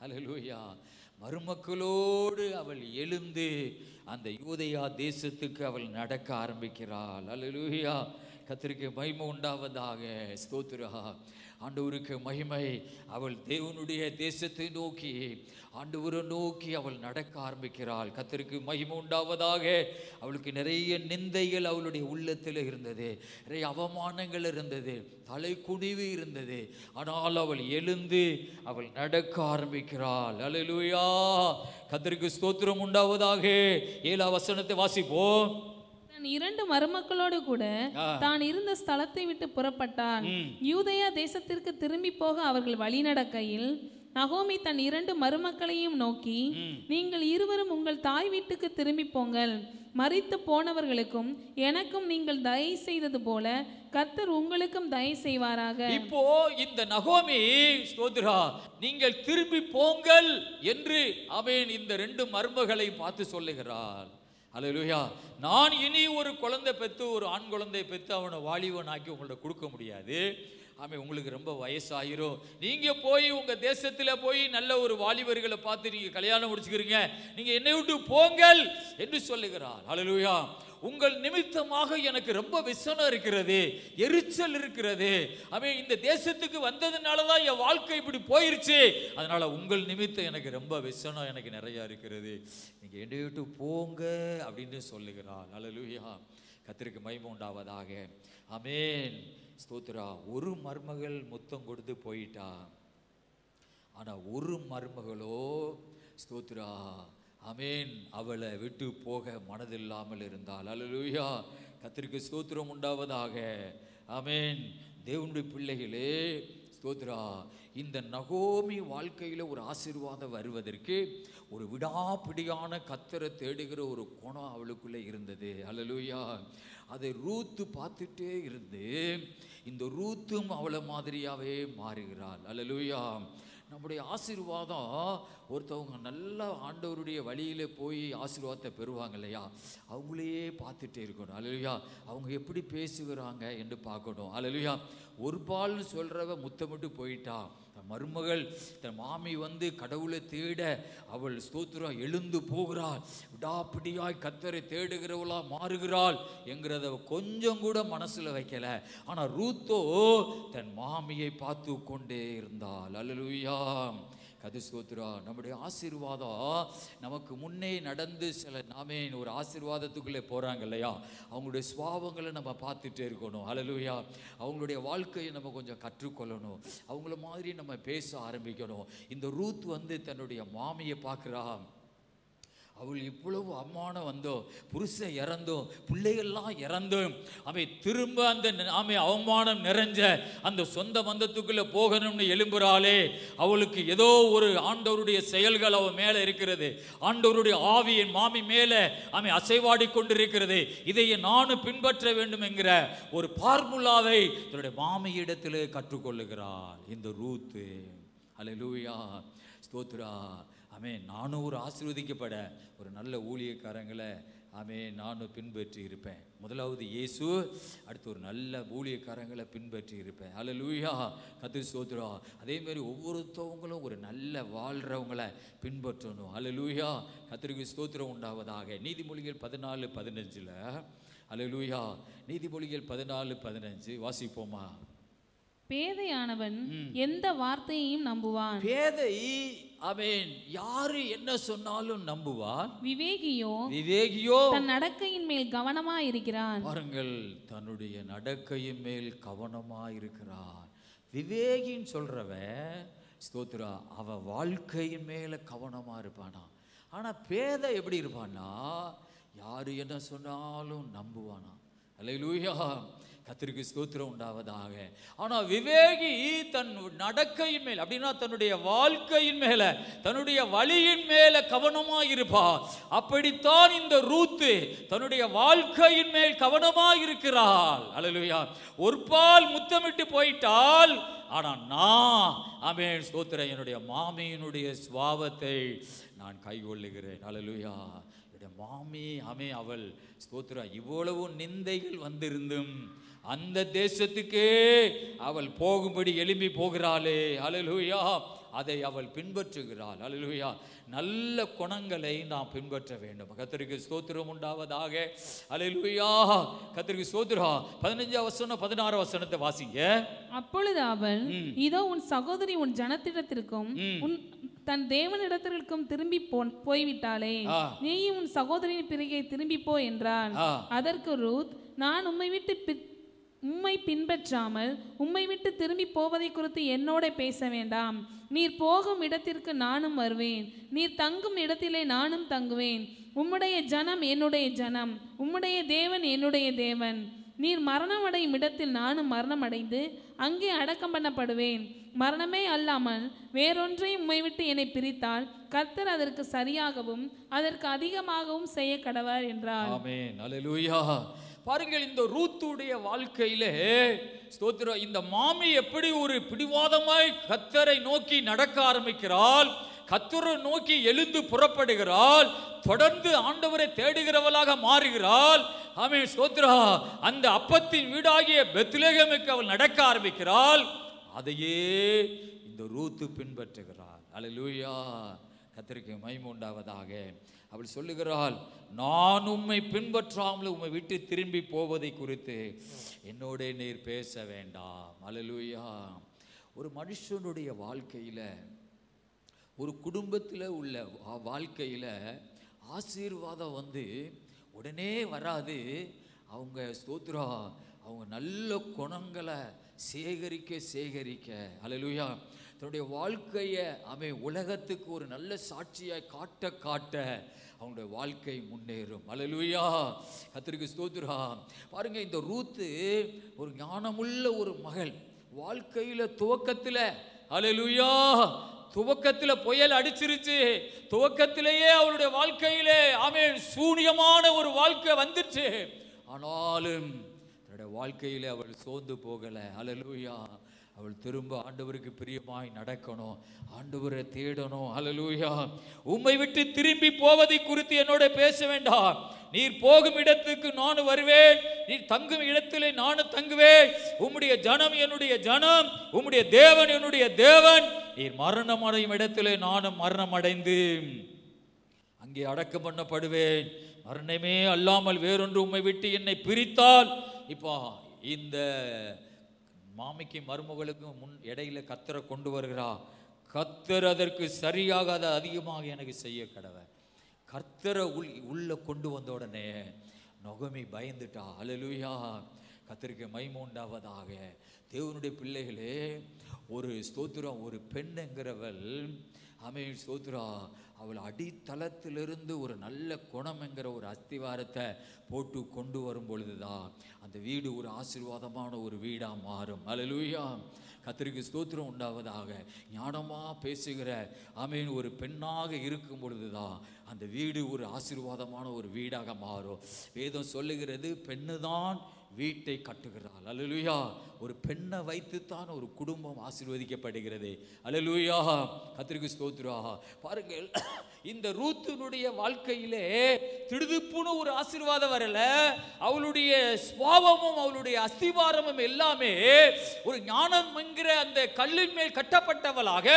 Speaker 1: அல்லேலூயா, மருமக்களோடு அவள் எழுந்து அந்த யூதேயா தேசத்துக்கு அவள் நடக்க ஆரம்பிக்கிறாள். அல்லேலூயா. கர்த்தருக்கு மகிமை உண்டாவதாக. ஸ்தோத்திரா. ஆண்டவருக்கு மகிமை. அவள் தேவனுடைய தேசத்தை நோக்கி, ஆண்டவரை நோக்கி அவள் நடக்க ஆரம்பிக்கிறாள். கர்த்தருக்கு மகிமை உண்டாவதாக. அவளுக்கு நிறைய நிந்தைகள் அவளுடைய உள்ளத்தில் இருந்தது, நிறைய அவமானங்கள் இருந்தது, தலை குனிவு இருந்தது. ஆனால் அவள் எழுந்து அவள் நடக்க ஆரம்பிக்கிறாள். அல்லேலூயா. கர்த்தருக்கு ஸ்தோத்திரம் உண்டாவதாக. 7ஆம் வசனத்தை வாசிப்போம்.
Speaker 3: இரண்டு மருமக்களோடு கூட தான் இருந்த ஸ்தலத்தை விட்டு புறப்பட்டான். யூதேயா தேசத்திற்கு திரும்பி போக அவர்கள் வழிநடக்கையில் நகோமி தன் 2 மருமக்களையும் நோக்கி, நீங்கள் இருவரும் உங்கள் தாய் வீட்டுக்கு திரும்பி போங்கள். மரித்து போனவர்களுக்கும் எனக்கும் நீங்கள் தயை செய்தது போல கர்த்தர் உங்களுக்கும் தயை செய்வாராக. இப்போ
Speaker 1: இந்த நகோமி ஸ்தோத்திரா, நீங்கள் திரும்பி போங்கள் என்று இந்த 2 மருமகளை பார்த்து சொல்லுகிறார். அல்லேலூயா. நான் இனி ஒரு குழந்தை பெற்று, ஒரு ஆண் குழந்தை பெற்று அவனை வாலிபனாக்கி உங்கள்ட்ட கொடுக்க முடியாது. உங்களுக்கு ரொம்ப வயசாயிரும். நீங்க போய் உங்க தேசத்துல போய் நல்ல ஒரு வாலிபர்களை பார்த்து நீங்க கல்யாணம் முடிச்சுக்கிறீங்க, நீங்க என்னை விட்டு போங்கள் என்று சொல்லுகிறார். அல்லேலூயா. உங்கள் நிமித்தமாக எனக்கு ரொம்ப விசனம் இருக்கிறது, எரிச்சல் இருக்கிறது. இந்த தேசத்துக்கு வந்ததுனால தான் என் வாழ்க்கை இப்படி போயிருச்சு. அதனால உங்கள் நிமித்தம் எனக்கு ரொம்ப விசனம் எனக்கு நிறைய இருக்கிறது, நீங்க என்னை விட்டு போங்க அப்படின்னு சொல்லுகிறார். அல்லேலூயா. கர்த்தருக்கு மகிமை உண்டாவதாக. ஆமென். ஸ்தோத்திரா. ஒரு மருமகள் முத்தம் கொடுத்து போயிட்டா, ஆனா ஒரு மருமகளோ ஸ்தோத்திரா அவளை விட்டு போக மனதில்லாமல் இருந்தாள். அல்லேலூயா. கர்த்தருக்கு ஸ்தோத்திரம் உண்டாவதாக. ஆமென். தேவனுடைய பிள்ளைகளே ஸ்தோத்திரா, இந்த நகோமி வாழ்க்கையில் ஒரு ஆசீர்வாதம் வருவதற்கு ஒரு விடாப்பிடியான கர்த்தரை தேடுகிற ஒரு குணம் அவளுக்குள்ளே இருந்தது. அல்லேலூயா. அதை ரூத்து பார்த்துட்டே இருந்து இந்த ரூத்தும் அவளை மாதிரியாவே மாறுகிறாள். அல்லேலூயா. நம்முடைய ஆசீர்வாதம், ஒருத்தவங்க நல்லா ஆண்டவருடைய வழியில போய் ஆசீர்வாதத்தை பெறுவாங்க இல்லையா, அவங்களையே பார்த்துட்டே இருக்கணும். அல்லேலூயா. அவங்க எப்படி பேசுகிறாங்க என்று பார்க்கணும். அல்லேலூயா. ஒரு பால்னு சொல்றவ முத்தமிட்டு போயிட்டா, தன் மருமகள் தன் மாமி கடவுளை தேட அவள் ஸ்தோத்திரம் எழுந்து போகிறாள், விடாப்பிடியாய் கர்த்தரை தேடுகிறவளா மாறுகிறாள் என்கிறத கொஞ்சம் கூட மனசுல வைக்கல. ஆனா ரூத்தோ தன் மாமியை பார்த்து கொண்டே இருந்தாள். அல்லேலூயா. கர்த்தர் ஸ்தோத்திரா. நம்முடைய ஆசீர்வாதம் நமக்கு முன்னே நடந்து சில ஒரு ஆசீர்வாதத்துக்குள்ளே போறாங்க இல்லையா, அவங்களுடைய சுபாவங்களை நம்ம பார்த்துட்டே இருக்கணும். அல்லேலூயா. அவங்களுடைய வாழ்க்கையை நம்ம கொஞ்சம் கற்றுக்கொள்ளணும், அவங்கள மாதிரி நம்ம பேச ஆரம்பிக்கணும். இந்த ரூத் தன்னுடைய மாமியை பார்க்குறா, அவள் இவ்வளவு அவமானம் வந்தோம், புருஷன் இறந்தோம், பிள்ளைகள்லாம் இறந்தோம், திரும்ப அந்த அவமானம் நிறைஞ்ச அந்த சொந்த பந்தத்துக்குள்ள போகணும்னு எழும்புறாளே. அவளுக்கு ஏதோ ஒரு ஆண்டவருடைய செயல்கள் அவள் மேல இருக்கிறது. ஆண்டவருடைய ஆவியின் மாமி மேல அசைவாடி கொண்டிருக்கிறது. இதை நானும் பின்பற்ற வேண்டும் என்கிற ஒரு பார்முலாவை தன்னுடைய மாமியிடத்தில் கற்றுக்கொள்ளுகிறாள் இந்த ரூத்து. அல்லேலூயா, ஸ்தோத்ரா. நானும் ஒரு ஆசீர்வதிக்கப்பட ஒரு நல்ல ஊழியக்காரங்களை நானும் பின்பற்றி இருப்பேன். முதலாவது இயேசு, அடுத்து ஒரு நல்ல ஊழியக்காரங்களை பின்பற்றி இருப்பேன். அல்லேலூயா, கர்த்தருக்கு ஸ்தோத்திரம். அதே மாதிரி ஒவ்வொருத்தவங்களும் ஒரு நல்ல வாழ்கிறவங்களை பின்பற்றணும். அல்லேலூயா, கர்த்தருக்கு ஸ்தோத்திரம் உண்டாவதாக. நீதிமொழிகள் 14:15. அல்லேலூயா, நீதிமொழிகள் 14:15 வாசிப்போமா?
Speaker 3: பேதையானவன் எந்த வார்த்தையையும் நம்புவான்.
Speaker 1: பேதை யாரு என்ன சொன்னாலும் நம்புவான்.
Speaker 3: விவேகியோ தன் நடக்கையின் மேல் கவனமாய் இருக்கிறான்.
Speaker 1: பாருங்கள், தன்னுடைய நடக்கையின் மேல் கவனமாய் இருக்கிறான். விவேகின்னு சொல்றவன் ஸ்தோத்ரா, அவ வாழ்க்கையின் மேல கவனமா இருப்பானா. ஆனா பேதை எப்படி இருப்பானா, யாரு என்ன சொன்னாலும் நம்புவானா. அல்லேலூயா, கர்த்தருக்கு ஸ்தோத்திரம் உண்டாவதாக. ஆனா விவேகி தன் நடக்கையின் மேல், அப்படின்னா தன்னுடைய வாழ்க்கையின் மேல, தன்னுடைய வழியின் மேல கவனமாக இருப்பார். அப்படித்தான் இந்த ரூத்து தன்னுடைய வாழ்க்கையின் மேல் கவனமாக இருக்கிறாள். அல்லேலூயா, ஒரு பால் முத்தமிட்டு போயிட்டால், ஆனா நான் ஸ்தோத்திரம், என்னுடைய மாமியினுடைய சுபாவத்தை நான் கைகொள்ளுகிறேன். அல்லேலூயா, மாமி அவள் ஸ்தோத்திரா, இவ்வளவு நிந்தைகள் வந்திருந்தும் அந்த தேசத்துக்கே அவள் போகும்படி எழும்பி போகிறாளே. அல்லேலூயா, அதை அவள் பின்பற்றுகிறாள். அல்லேலூயா, நல்ல குணங்களை நாம் பின்பற்ற வேண்டும். கர்த்தருக்கு ஸ்தோத்திரம் உண்டாவதாக. அல்லேலூயா, கர்த்தருக்கு ஸ்தோத்திரம். 15 வசனம் 16 வசனத்தை வாசிங்க.
Speaker 3: அப்பொழுது அவள், இதோ உன் சகோதரி உன் ஜனத்திடத்திற்கும் உன் தன் தேவனிடத்திற்கும் திரும்பி போய்விட்டாளே, நீயும் உன் சகோதரின் பிறகே திரும்பி போ என்றான். அதற்கு ரூத், நான் உம்மை பின்பற்றாமல் உம்மை விட்டு திரும்பி போவதை குறித்து என்னோட பேச வேண்டாம். நீர் போகும் இடத்திற்கு நானும் வருவேன், நீர் தங்கும் இடத்திலே நானும் தங்குவேன். உம்முடைய ஜனம் என்னுடைய ஜனம், உம்முடைய தேவன் என்னுடைய தேவன். நீர் மரணம் அடையும் இடத்தில் நானும் மரணம் அடைந்து அங்கே அடக்கம் பண்ணப்படுவேன். மரணமே அல்லாமல் வேறொன்றையும் உம்மை விட்டு என்னை பிரித்தால் கர்த்தர் அதற்கு சரியாகவும் அதற்கு அதிகமாகவும் செய்ய கடவர் என்றார்.
Speaker 1: ஆமென், அல்லேலூயா. பாருங்கள், இந்த ரூத்துடைய வாழ்க்கையிலே ஸ்தோத்திரம், இந்த மாமி எப்படி ஒரு பிடிவாதமாய் கர்த்தரை நோக்கி நடக்க ஆரம்பிக்கிறாள், கர்த்தரை நோக்கி எழுந்து புறப்படுகிறாள், தொடர்ந்து ஆண்டவரை தேடுகிறவளாக மாறுகிறாள். ஆமென், ஸ்தோத்திரா. அந்த அப்பத்தின் வீடாகிய பெத்லகேமுக்கு அவள் நடக்க ஆரம்பிக்கிறாள். அதையே இந்த ரூத்து பின்பற்றுகிறாள். அல்லேலூயா, கர்த்தருக்கு மகிமை உண்டாவதாக. அவள் சொல்லுகிறாள், நான் உம்மை பின்பற்றாமல் உம்மை விட்டு திரும்பி போவதை குறித்து என்னோட நீர் பேச வேண்டாம். அல்லேலூயா. ஒரு மனுஷனுடைய வாழ்க்கையில், ஒரு குடும்பத்தில் உள்ள வாழ்க்கையில் ஆசீர்வாதம் உடனே வராது. அவங்க ஸ்தோத்திரா, அவங்க நல்ல குணங்களை சேகரிக்க அல்லேலூயா, தன்னுடைய வாழ்க்கையை உலகத்துக்கு ஒரு நல்ல சாட்சியாய் காட்ட அவங்களுடைய வாழ்க்கை முன்னேறும். அல்லேலூயா, கர்த்தருக்கு ஸ்தோத்திரா. பாருங்க, இந்த ரூத்து ஒரு ஞானமுள்ள ஒரு மகள். வாழ்க்கையில் துவக்கத்தில் அல்லேலூயா, துவக்கத்தில் புயல் அடிச்சிருச்சு. துவக்கத்திலேயே அவளுடைய வாழ்க்கையிலே சூனியமான ஒரு வாழ்க்கை வந்துச்சு. ஆனாலும் தன்னுடைய வாழ்க்கையிலே அவள் சோர்ந்து போகலை. அல்லேலூயா, அவள் திரும்ப ஆண்டவருக்கு பிரியமாய் நடக்கணும், ஆண்டவரை தேடணும். அல்லேலூயா, உம்மை விட்டு திரும்பி போவதை குறித்து என்னோட பேச வேண்டாம். நீர் போகும் இடத்துக்கு நானும் வருவேன், நீர் தங்கும் இடத்திலே நானும் தங்குவேன். உம்முடைய ஜனம் என்னுடைய ஜனம், உம்முடைய தேவன் என்னுடைய தேவன். நீர் மரணம் அடையும் இடத்திலே நானும் மரணம் அடைந்து அங்கே அடக்கம் பண்ணப்படுவேன். மரணமே அல்லாமல் வேறொன்று உம்மை விட்டு என்னை பிரித்தால், இப்போ இந்த மாமிக்கு மருமகளுக்கும் இடையில கர்த்தரை கொண்டு வருகிறா. கர்த்தர் அதற்கு சரியாக அதை அதிகமாக எனக்கு செய்ய கடவை. கர்த்தரை உள்ள கொண்டு வந்த உடனே நொகமி பயந்துட்டா. அல்லேலூயா, கர்த்தருக்கு மகிமை உண்டாவதாக. தேவனுடைய பிள்ளைகளே, ஒரு ஸ்தோத்திரம், ஒரு பெண் என்கிறவள் ஆமென் ஸ்தோத்திரா, அவள் அடித்தளத்திலிருந்து ஒரு நல்ல குணம் என்கிற ஒரு அஸ்திவாரத்தை போட்டு கொண்டு வரும் பொழுதுதான் அந்த வீடு ஒரு ஆசீர்வாதமான ஒரு வீடாக மாறும். அல்லேலூயா, கர்த்தருக்கு ஸ்தோத்திரம் உண்டாவதாக. ஞானமாக பேசுகிற ஆமென் ஒரு பெண்ணாக இருக்கும் பொழுதுதான் அந்த வீடு ஒரு ஆசீர்வாதமான ஒரு வீடாக மாறும். வேதம் சொல்லுகிறது, பெண்ணு தான் வீட்டை கட்டுகிறாள். அல்லேலூயா, ஒரு பெண்ணை வைத்துத்தான் ஒரு குடும்பம் ஆசீர்வதிக்கப்படுகிறது. அல்லேலூயா, கர்த்தருக்கு ஸ்தோத்திரம். பாருங்கள், இந்த ரூத்தினுடைய வாழ்க்கையிலே திடுதிப்புன்னு ஒரு ஆசீர்வாதம் வரல. அவளுடைய சுபாவமும் அவளுடைய அஸ்திவாரமும் எல்லாமே ஒரு ஞானம் என்கிற அந்த கல்லின் மேல் கட்டப்பட்டவளாக,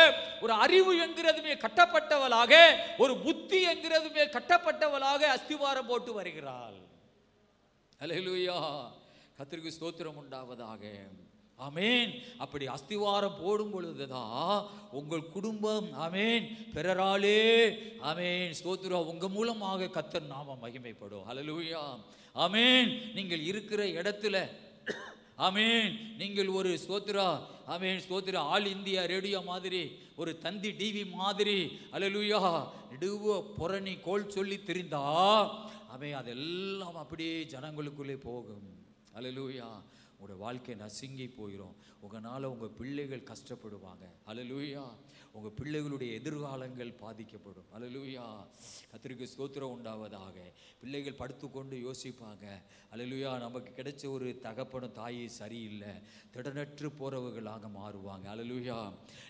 Speaker 1: ஒரு அறிவு என்கிறது மேல் கட்டப்பட்டவளாக, ஒரு புத்தி என்கிறது மேல் கட்டப்பட்டவளாக அஸ்திவாரம் போட்டு வருகிறாள். அல்லேலூயா, கர்த்தருக்கு ஸ்தோத்திரம் உண்டாவதாக. ஆமென். அப்படி அஸ்திவாரம் போடும் பொழுதுதான் உங்கள் குடும்பம் ஆமென் பிறராலே ஆமென் ஸ்தோத்திரம் உங்க மூலமாக கர்த்தர் நாம மகிமைப்படும். அல்லேலூயா, ஆமென். நீங்கள் இருக்கிற இடத்துல ஆமென் நீங்கள் ஒரு ஸ்தோத்திரா ஆமென் ஸ்தோத்திர ஆல் இந்தியா ரேடியோ மாதிரி, ஒரு தந்தி டிவி மாதிரி அல்லேலூயா நெடுவ புரணி கோல் சொல்லி தெரிந்தா ஆமென் அதெல்லாம் அப்படியே ஜனங்களுக்குள்ளே போகும். அல்லேலூயா, உங்களுடைய வாழ்க்கை நசுங்கி போயிடும். உங்களால் உங்கள் பிள்ளைகள் கஷ்டப்படுவாங்க. அல்லேலூயா, உங்கள் பிள்ளைகளுடைய எதிர்காலங்கள் பாதிக்கப்படும். அல்லேலூயா, கர்த்தருக்கு ஸ்தோத்திரம் உண்டாவதாக. பிள்ளைகள் படுத்துக்கொண்டு யோசிப்பாங்க, அல்லேலூயா நமக்கு கிடைச்ச ஒரு தகப்பனும் தாயை சரியில்லை, திடனற்று போறவர்களாக மாறுவாங்க. அல்லேலூயா,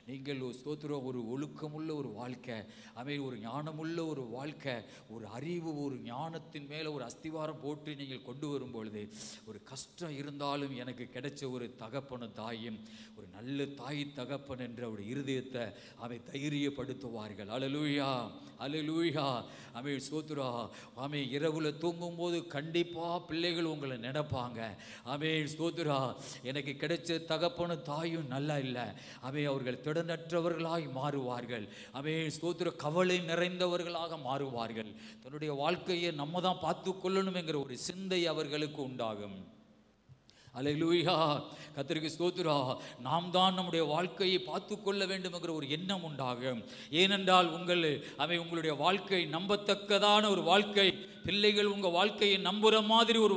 Speaker 1: நீங்கள் ஸ்தோத்திரம் ஒரு ஒழுக்கமுள்ள ஒரு வாழ்க்கை ஆமென், ஒரு ஞானமுள்ள ஒரு வாழ்க்கை, ஒரு அறிவு ஒரு ஞானத்தின் மேலே ஒரு அஸ்திவாரம் போட்டு நீங்கள் கொண்டு வரும் பொழுது ஒரு கஷ்டம் இருந்தாலும் எனக்கு கிடைச்ச ஒரு தகப்பனும் தாயும் ஒரு நல்ல தாய் தகப்பன் என்ற அவருடைய இருதயத்தை அவை தைரியப்படுத்துவார்கள். அல்லேலூயா, அல்லேலூயா, அவை ஸ்தோத்திரா. ஆமே, இரவுல தூங்கும் போது கண்டிப்பா பிள்ளைகள் உங்களை நினைப்பாங்க. ஆமே ஸ்தோத்திரா, எனக்கு கிடைச்ச தகப்பனும் தாயும் நல்லா இல்லை. அவை அவர்கள் திடனற்றவர்களாய் மாறுவார்கள். அவை ஸ்தோத்திர கவலை நிறைந்தவர்களாக மாறுவார்கள். தன்னுடைய வாழ்க்கையை நம்ம தான் பார்த்து கொள்ளணும் என்கிற ஒரு சிந்தை அவர்களுக்கு உண்டாகும். அல்லேலூயா, கர்த்தருக்கு ஸ்தோத்திரம். நாம் தான் நம்முடைய வாழ்க்கையை பார்த்து கொள்ள வேண்டும் என்கிற ஒரு எண்ணம் உண்டாகும். ஏனென்றால் உங்களுடைய வாழ்க்கை நம்பத்தக்கதான ஒரு வாழ்க்கை, பிள்ளைகள் உங்கள் வாழ்க்கையை நம்புகிற மாதிரி ஒரு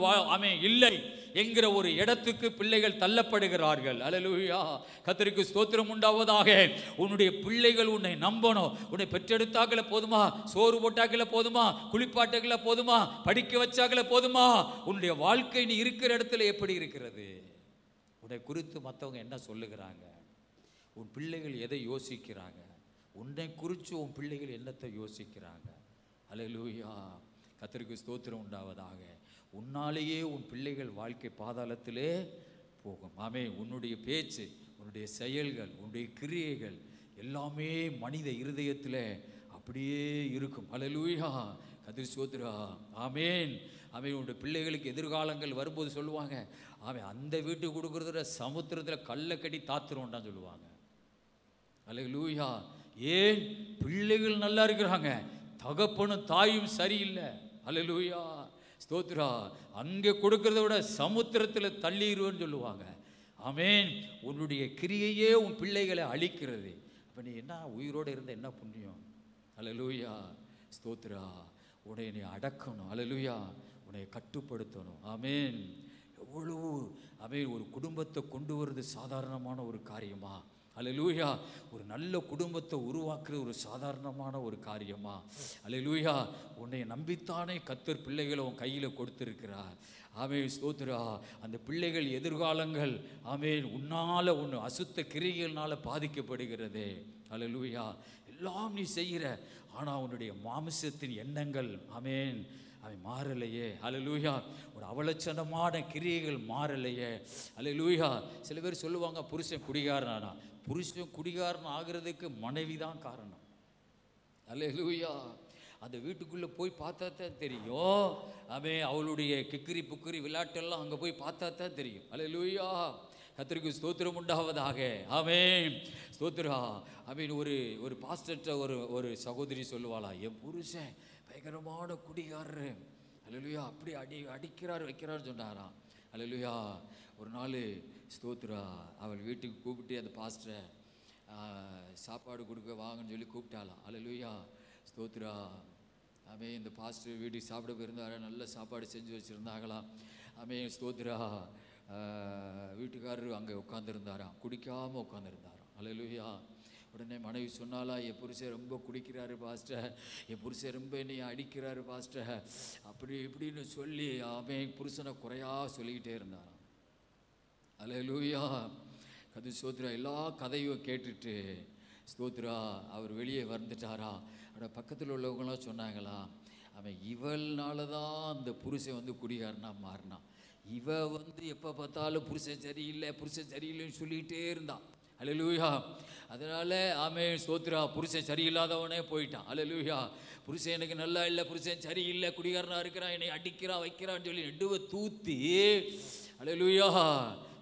Speaker 1: இல்லை என்கிற ஒரு இடத்துக்கு பிள்ளைகள் தள்ளப்படுகிறார்கள். அல்லேலூயா, கர்த்தருக்கு ஸ்தோத்திரம் உண்டாவதாக. உன்னுடைய பிள்ளைகள் உன்னை நம்பணும். உன்னை பெற்றெடுத்தாக்கல போதுமா, சோறு போட்டாக்கல போதுமா, குளிப்பாட்டாக்கல போதுமா, படிக்க வச்சாக்கல போதுமா, உன்னுடைய வாழ்க்கை நீ இருக்கிற இடத்துல எப்படி இருக்கிறது, உன்னை குறித்து மற்றவங்க என்ன சொல்லுகிறாங்க, உன் பிள்ளைகள் எதை யோசிக்கிறாங்க, உன்னை குறித்து உன் பிள்ளைகள் என்னத்தை யோசிக்கிறாங்க. அல்லேலூயா, கர்த்தருக்கு ஸ்தோத்திரம் உண்டாவதாக. உன்னாலேயே உன் பிள்ளைகள் வாழ்க்கை பாதாளத்திலே போகும். ஆமே, உன்னுடைய பேச்சு, உன்னுடைய செயல்கள், உன்னுடைய கிரியைகள் எல்லாமே மனித இருதயத்தில் அப்படியே இருக்கும். அல்லேலூயா, கர்த்தருக்கு ஸ்தோத்திரம். ஆமேன், ஆமேன். உன்னுடைய பிள்ளைகளுக்கு எதிர்காலங்கள் வரும்போது சொல்லுவாங்க, ஆமேன் அந்த வீட்டுக்கு கொடுக்குறதுல சமுத்திரத்தில் கல்லை கட்டி தாத்துருவோம்டான்னு சொல்லுவாங்க. அல்லேலூயா, ஏன் பிள்ளைகள் நல்லா இருக்கிறாங்க, தகப்பனும் தாயும் சரியில்லை. அல்லேலூயா, ஸ்தோத்ரா, அங்கே கொடுக்கறத விட சமுத்திரத்தில் தள்ளிடுவேன்னு சொல்லுவாங்க. ஆமேன். உன்னுடைய கிரியையே உன் பிள்ளைகளை அழிக்கிறது. அப்போ நீ என்ன உயிரோடு இருந்த என்ன புண்ணியம். அல்லேலூயா, ஸ்தோத்ரா. உன்னை நீ அடக்கணும். அல்லேலூயா, உன்னை கட்டுப்படுத்தணும். ஆமேன். எவ்வளவு ஆமேன். ஒரு குடும்பத்தை கொண்டு வருது சாதாரணமான ஒரு காரியமா? அல்லேலூயா, ஒரு நல்ல குடும்பத்தை உருவாக்குறது ஒரு சாதாரணமான ஒரு காரியமா? அல்லேலூயா, உன்னை நம்பித்தானே கர்த்தர் பிள்ளைகளை உன் கையில் கொடுத்துருக்கிறார். ஆமேன், ஸ்தோத்திரா. அந்த பிள்ளைகள் எதிர்காலங்கள் ஆமேன் உன்னால் உன் அசுத்த கிரியைகள்னால பாதிக்கப்படுகிறதே. அல்லேலூயா, எல்லாம் நீ செய்கிற, ஆனால் உன்னுடைய மாமிசத்தின் எண்ணங்கள் ஆமேன் அவன் மாறலையே. அல்லேலூயா, ஒரு அவலட்சணமான கிரியைகள் மாறலையே. அல்லேலூயா. சில பேர் சொல்லுவாங்க, புருஷன் குடிகாரனானா. புருஷன் குடிகாரன் ஆகிறதுக்கு மனைவி தான் காரணம். அல்லேலூயா. அந்த வீட்டுக்குள்ளே போய் பார்த்தா தான் தெரியும். அவன் அவளுடைய கிக்கிரி புக்கிரி விளையாட்டெல்லாம் அங்கே போய் பார்த்தா தான் தெரியும். அல்லேலூயா, கர்த்தருக்கு ஸ்தோத்திரம் உண்டாவதாக. ஆமென், ஸ்தோத்திரா. ஆமென். ஒரு பாஸ்டர்ட்ட ஒரு சகோதரி சொல்லுவாளா, என் புருஷன் பயங்கரமான குடிகாரரு. அல்லேலூயா, அப்படி அடிக்கிறார் வைக்கிறார் சொன்னாராம். அல்லேலூயா. ஒரு நாள் ஸ்தோத்திரா அவள் வீட்டுக்கு கூப்பிட்டு அந்த பாஸ்டரை சாப்பாடு கொடுக்க வாங்கன்னு சொல்லி கூப்பிட்டாலாம். அல்லேலூயா, ஸ்தோத்ரா. ஆமே, இந்த பாஸ்டர் வீட்டுக்கு சாப்பிட போயிருந்தாரு, நல்ல சாப்பாடு செஞ்சு வச்சுருந்தாங்களாம். ஆமே, ஸ்தோத்ரா. வீட்டுக்காரர் அங்கே உட்காந்துருந்தாராம், குடிக்காமல் உட்காந்துருந்தாராம். அல்லேலூயா. உடனே மனைவி சொன்னாலா, என் புருஷன் ரொம்ப குடிக்கிறாரு பாஸ்டர், என் புருஷன் ரொம்ப என்னை அடிக்கிறாரு பாஸ்டர், அப்படி இப்படின்னு சொல்லி ஆமே புருஷனை குறையா சொல்லிக்கிட்டே இருந்தாராம். அல்லேலூயா, கது ஸ்தோத்ரா. எல்லா கதையும் கேட்டுட்டு ஸ்தோத்ரா அவர் வெளியே வந்துட்டாரா. அவட பக்கத்தில் உள்ளவங்களாம் சொன்னாங்களா, அவன் இவள்னால தான் அந்த புருஷன் வந்து குடிகாரனா மாறினான். இவ வந்து எப்போ பார்த்தாலும் புருஷன் சரியில்லை புருஷன் சரியில்லைன்னு சொல்லிகிட்டே இருந்தான். அல்லேலூயா. அதனால் ஆமே ஸ்தோத்ரா, புருஷன் சரியில்லாதவனே போயிட்டான். அல்லேலூயா. புருஷன் எனக்கு நல்லா இல்லை, புருஷன் சரியில்லை, குடிகாரனாக இருக்கிறான், என்னை அடிக்கிறான் வைக்கிறான்னு சொல்லி நெடுவை தூத்தி. அல்லேலூயா,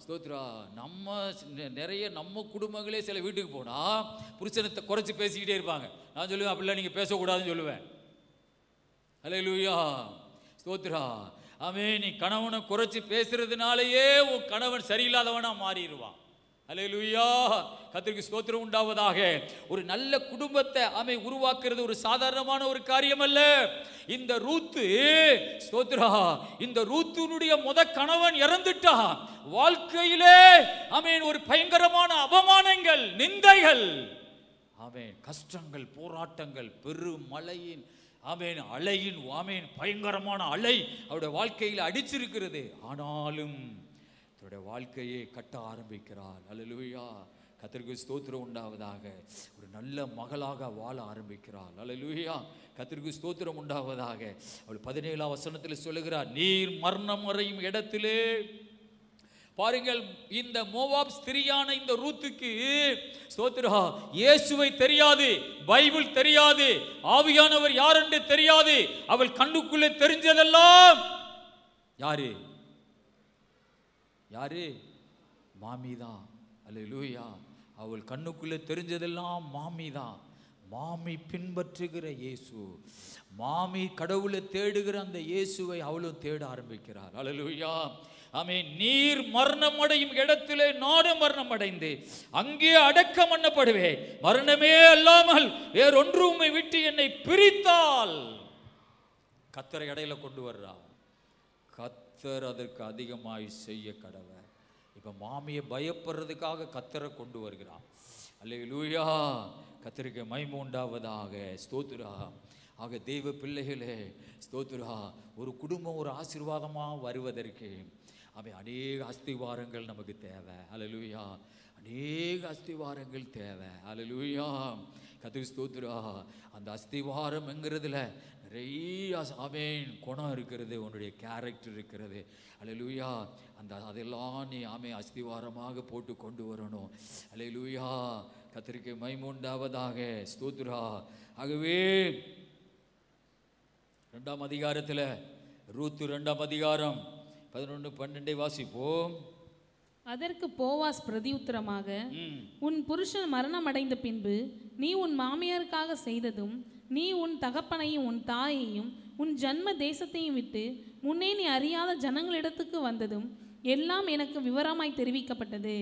Speaker 1: ஸ்தோத்ரா. நம்ம நிறைய நம்ம குடும்பங்களே சில வீட்டுக்கு போனால் புருஷனை குறைச்சி பேசிக்கிட்டே இருப்பாங்க. நான் சொல்லுவேன், அப்படிலாம் நீங்கள் பேசக்கூடாதுன்னு சொல்லுவேன். அல்லேலூயா, ஸ்தோத்ரா. ஆமே, நீ கணவனை குறைச்சி பேசுறதுனாலேயே உன் கணவன் சரியில்லாதவனா மாறிடுவான். அல்லேலூயா, கர்த்தருக்கு ஸ்தோத்திரம் உண்டாவதாக. ஒரு நல்ல குடும்பத்தை ஆமே உருவாக்குறது ஒரு சாதாரணமான ஒரு காரியம் அல்ல. இந்த ரூத்து ஸ்தோத்ரா, இந்த ரூத்துனுடைய கணவன் இறந்துட்டான். வாழ்க்கையிலே ஆமென் ஒரு பயங்கரமான அவமானங்கள், நிந்தைகள், ஆமென் கஷ்டங்கள், போராட்டங்கள், பெரும் மழையின் ஆமென் அலையின் ஆமென் பயங்கரமான அலை அவருடைய வாழ்க்கையில் அடிச்சிருக்கிறது. ஆனாலும் அவருடைய வாழ்க்கையை கட்ட ஆரம்பிக்கிறார். அல்லேலூயா, கர்த்தருக்கு ஸ்தோத்திரம் உண்டாவதாக. ஒரு நல்ல மகளாக வாழ ஆரம்பிக்கிறார். அல்லேலூயா, கர்த்தருக்கு ஸ்தோத்திரம் உண்டாவதாக. அவள் 17ஆம் வசனத்தில் சொல்லுகிறார், நீர் மரணம் அடையும் இடத்திலே. பாருங்கள், இந்த மோவாப் ஸ்திரியான இந்த ரூத்துக்கு ஸ்தோத்திரா இயேசுவை தெரியாது, பைபிள் தெரியாது, ஆவியானவர் யார் என்று தெரியாது. அவள் கண்ணுக்குள்ளே தெரிஞ்சதெல்லாம் யாரு யாரு மாமிதான். அல்லேலூயா, அவள் கண்ணுக்குள்ளே தெரிஞ்சதெல்லாம் மாமிதான். மாமி பின்பற்றுகிற இயேசு, மாமி கடவுளை தேடுகிற அந்த இயேசுவை அவளும் தேட ஆரம்பிக்கிறார். அல்லேலூயா. ஆமென். நீர் மரணம் அடையும் இடத்திலே நானும் மரணம் அடைந்து அங்கே அடக்கம் பண்ணப்படுவேன். மரணமே அல்லாமல் வேறொன்று உம்மை விட்டு என்னை பிரித்தால். கர்த்தரை இடையில கொண்டு வர்றா. கர்த்தர் அதற்கு அதிகமாய் செய்ய கடவர். இப்ப மாமியை பயப்படுறதுக்காக கர்த்தரை கொண்டு வருகிறான். அல்லேலூயா, கர்த்தருக்கு மகிமை உண்டாவதாக. ஸ்தோத்திரா. ஆக தெய்வ பிள்ளைகளே, ஸ்தோத்திரா, ஒரு குடும்பம் ஒரு ஆசீர்வாதமாக வருவதற்கு அவன் அநேக அஸ்திவாரங்கள் நமக்கு தேவை. அல்லேலூயா, அநேக அஸ்திவாரங்கள் தேவை. அல்லேலூயா, கர்த்தருக்கு ஸ்தோத்திரா. அந்த அஸ்திவாரம் என்கிறதுல நிறைய ஆமென் குணம் இருக்கிறது, உன்னுடைய கேரக்டர் இருக்கிறது. அல்லேலூயா, அதெல்லாம் நீ ஆமென் அஸ்திவாரமாக போட்டு கொண்டு வரணும். அல்லேலூயா, கர்த்தருக்கு மகிமை உண்டாவதாக. ஸ்தோத்திரா. ஆகவே 2ஆம் அதிகாரத்தில் ரூத்து 2ஆம் அதிகாரம் 11-12 வாசிப்போம்.
Speaker 3: அதற்கு போவாஸ் பிரதியுத்தரமாக, உன் புருஷன் மரணம் அடைந்த பின்பு நீ உன் மாமியாருக்காக செய்ததும், நீ உன் தகப்பனையும் உன் தாயையும் உன் ஜன்ம தேசத்தையும் விட்டு முன்னே நீ அறியாத ஜனங்களிடத்துக்கு வந்ததும் எல்லாம் எனக்கு விவரமாய் தெரிவிக்கப்பட்டது.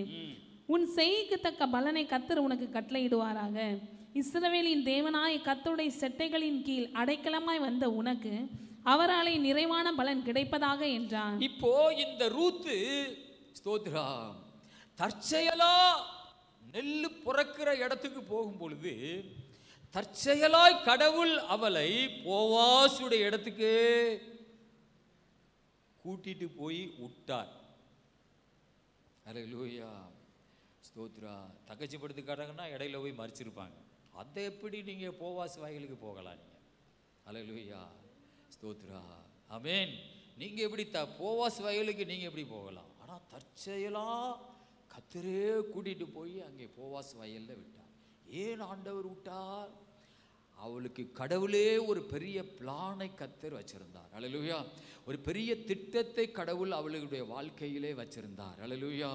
Speaker 3: உன் செய்கைக்கு தக்க பலனை கர்த்தர் உனக்கு கட்டளையிடுவாராக. இஸ்ரவேலின் தேவனாய கர்த்தருடைய செட்டைகளின் கீழ் அடைக்கலமாய் வந்த உனக்கு அவராலே நிறைவான பலன் கிடைப்பதாக என்றான்.
Speaker 1: இப்போ இந்த ரூத்து ஸ்தோத்ரா தற்செயலா நெல்லு புறக்கிற இடத்துக்கு போகும் பொழுது தற்செயலாய் கடவுள் அவளை போவாசுடைய இடத்துக்கு கூட்டிட்டு போய் விட்டார். அல்லேலூயா, ஸ்தோத்ரா. தகச்சி படுத்துக்காட்டாங்கன்னா இடையில போய் மறிச்சிருப்பாங்க. அதை எப்படி நீங்க போவாசு வயலுக்கு போகலாம் நீங்க? அல்லேலூயா, ஸ்தோத்ரா. ஆமென். நீங்க எப்படி போவாசு வயலுக்கு நீங்க எப்படி போகலாம்? ஆனா தற்செயலா கர்த்தரே கூட்டிட்டு போய் அங்கே போவாசு வயல்ல விட்டார். ஏன் ஆண்டவர் விட்டார்? அவளுக்கு கடவுளே ஒரு பெரிய பிளானை கர்த்தர் வச்சிருந்தார். அல்லேலூயா, ஒரு பெரிய திட்டத்தை கடவுள் அவளுடைய வாழ்க்கையிலே வச்சிருந்தார். அல்லேலூயா,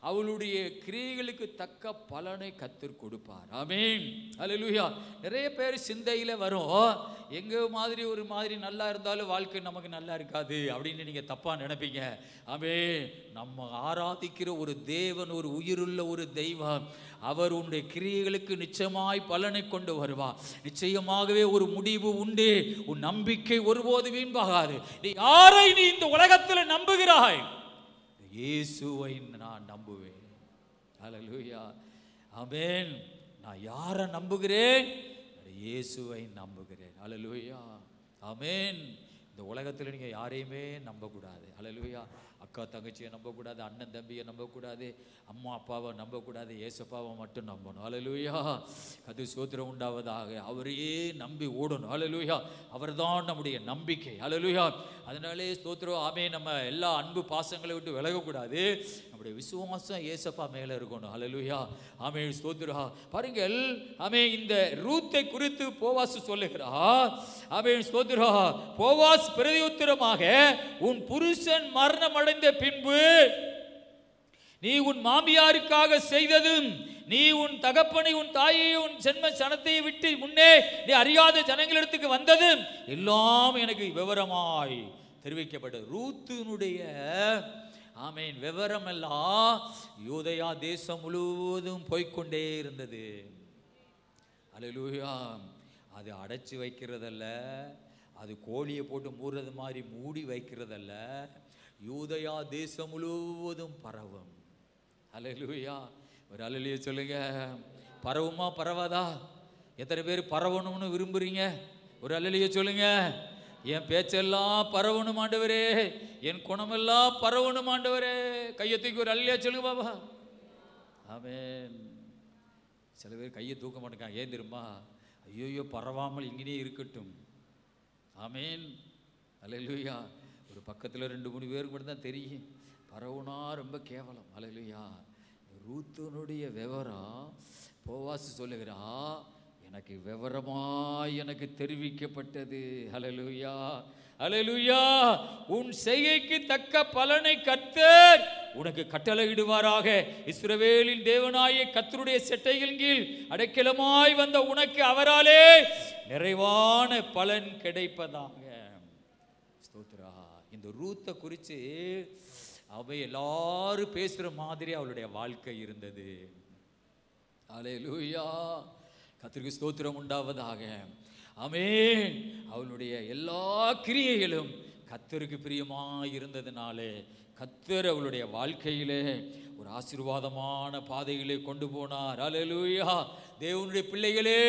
Speaker 1: அவளுடைய கிரியைகளுக்கு தக்க பலனை கர்த்தர் கொடுப்பார். ஆமென், அல்லேலூயா. நிறைய பேர் சிந்தையில வரும், எங்க மாதிரி ஒரு மாதிரி நல்லா இருந்தாலும் வாழ்க்கை நமக்கு நல்லா இருக்காது அப்படின்னு நீங்க தப்பா நினைப்பீங்க. ஆமென். நம்ம ஆராதிக்கிற ஒரு தேவன், ஒரு உயிருள்ள ஒரு தெய்வம், அவர் உன்னுடைய கிரியைகளுக்கு நிச்சயமாய் பலனை கொண்டு வருவார். நிச்சயமாகவே ஒரு முடிவு உண்டு. உன் நம்பிக்கை ஒருபோது வீண்பாகாது. நீ யாரை நீ இந்த உலகத்தில் நம்புகிறாய்? இயேசுவை நான் நம்புவேன். அல்லேலூயா. ஆமென். நான் யாரை நம்புகிறேன்? இயேசுவை நம்புகிறேன். அல்லேலூயா. ஆமென். இந்த உலகத்தில் நீங்கள் யாரையுமே நம்பக்கூடாது. அல்லேலூயா. அக்கா தங்கச்சியை நம்பக்கூடாது, அண்ணன் தம்பியை நம்பக்கூடாது, அம்மா அப்பாவை நம்பக்கூடாது, ஏசப்பாவை மட்டும் நம்பணும். அல்லேலூயா. அது சோத்திரம் உண்டாவதாக. அவரையே நம்பி ஓடணும். அல்லேலூயா. அவர் தான் நம்முடைய நம்பிக்கை. அல்லேலூயா. அதனாலே ஸ்தோத்திரம். ஆமே. நம்ம எல்லா அன்பு பாசங்களை விட்டு விலகக்கூடாது. நம்முடைய விசுவாசம் ஏசப்பா மேலே இருக்கணும். அல்லேலூயா. ஆமே. ஸ்தோத்திரம். பாருங்கள், ஆமே, இந்த ரூத்தை குறித்து போவாஸ் சொல்லுகிறா. ஆமே. ஸ்தோத்திரம். போவாஸ் பிரதியுத்தரமாக, உன் புருஷன் மரணம் அடைந்த பின்பு நீ உன் மாமியாருக்காக செய்ததும், நீ உன் தகப்பனை உன் தாயை உன் ஜென்ம சனத்தை விட்டு முன்னே நீ அறியாத ஜனங்களிடத்துக்கு வந்ததும் எல்லாம் எனக்கு விவரமாய் தெரிவிக்கப்பட்டது. ரூத்தினுடைய ஆமேன் விவரம் எல்லாம் யூதயா தேசம் முழுவதும் போய்கொண்டே இருந்தது. அல்லேலூயா. அது அடைச்சி வைக்கிறதல்ல, அது கோழியை போட்டு மூடுறது மாதிரி மூடி வைக்கிறதல்ல, யூதயா தேசம் முழுவதும் பரவும். அல்லேலூயா. ஒரு அல்லேலூயா சொல்லுங்க. பரவுமா பரவாதா? எத்தனை பேர் பரவணும்னு விரும்புறீங்க? ஒரு அல்லேலூயா சொல்லுங்க. என் பேச்செல்லாம் பரவணும் ஆண்டவரே, என் குணமெல்லாம் பரவணும் ஆண்டவரே. கையை தூக்கி ஒரு அல்லேலூயா சொல்லுங்க பாபா. ஆமென். சில பேர் கையை தூக்க மாட்டேங்க. ஏன் தெரியுமா? ஐயோ பரவாமல் இங்கேயே இருக்கட்டும். ஆமென். அல்லேலூயா. ஒரு பக்கத்தில் 2-3 பேருக்கு மட்டும் தான் தெரியும். பரவுனா ரொம்ப கேவலம். அல்லேலூயா. ரூத்தினுடைய விவரம் போவாஸ் சொல்லுகிறா, எனக்கு விவரமாய் எனக்கு தெரிவிக்கப்பட்டது. அல்லேலூயா. அல்லேலூயா. உன் செய்கைக்கு தக்க பலனை கர்த்தர் உனக்கு கட்டளையிடுவாராக. இஸ்ரவேலின் தேவனாய கர்த்தருடைய செட்டையின் கீழ் அடைக்கலமாய் வந்த உனக்கு அவராலே நிறைவான பலன் கிடைப்பதாக. ஸ்தோத்திரா. இந்த ரூத்தை குறித்து அவ எல்லாரும் பேசுற மாதிரி அவளுடைய வாழ்க்கை இருந்தது. அல்லேலூயா. கர்த்தருக்கு ஸ்தோத்திரம் உண்டாவதாக. ஆமென். அவளுடைய எல்லா கிரியைகளும் கர்த்தருக்கு பிரியமாய் இருந்ததினாலே கர்த்தர் அவளுடைய வாழ்க்கையிலே ஒரு ஆசீர்வாதமான பாதைகளை கொண்டு போனார். அல்லேலூயா. தேவனுடைய பிள்ளைகளே,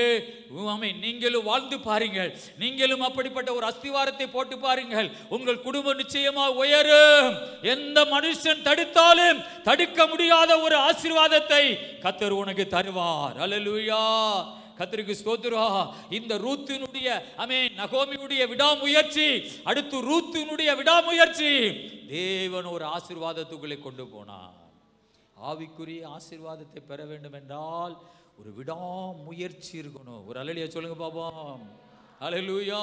Speaker 1: ஆமென், நீங்களும் வாழ்ந்து பாருங்கள். நீங்களும் அப்படிப்பட்ட ஒரு அஸ்திவாரத்தை போட்டு பாருங்கள். உங்கள் குடும்பம் நிச்சயமா உயரும். எந்த மனுஷன் தடுத்தாலும் தடுக்க முடியாத ஒரு ஆசீர்வாதத்தை கர்த்தர் உனக்கு தருவார். அல்லேலூயா. கர்த்தருக்கு ஸ்தோத்திரம். இந்த ரூத்தினுடைய ஆமென் நகோமியுடைய விடாமுயற்சி, அடுத்து ரூத்தினுடைய விடாமுயற்சி தேவன் ஒரு ஆசீர்வாதத்துக்குள்ளே கொண்டு போனார். ஆவிக்குரிய ஆசீர்வாதத்தை பெற வேண்டும் என்றால் ஒரு விடாமுயற்சி இருக்கணும். ஒரு அல்லேலூயா சொல்லுங்க பாபா. அல்லேலூயா.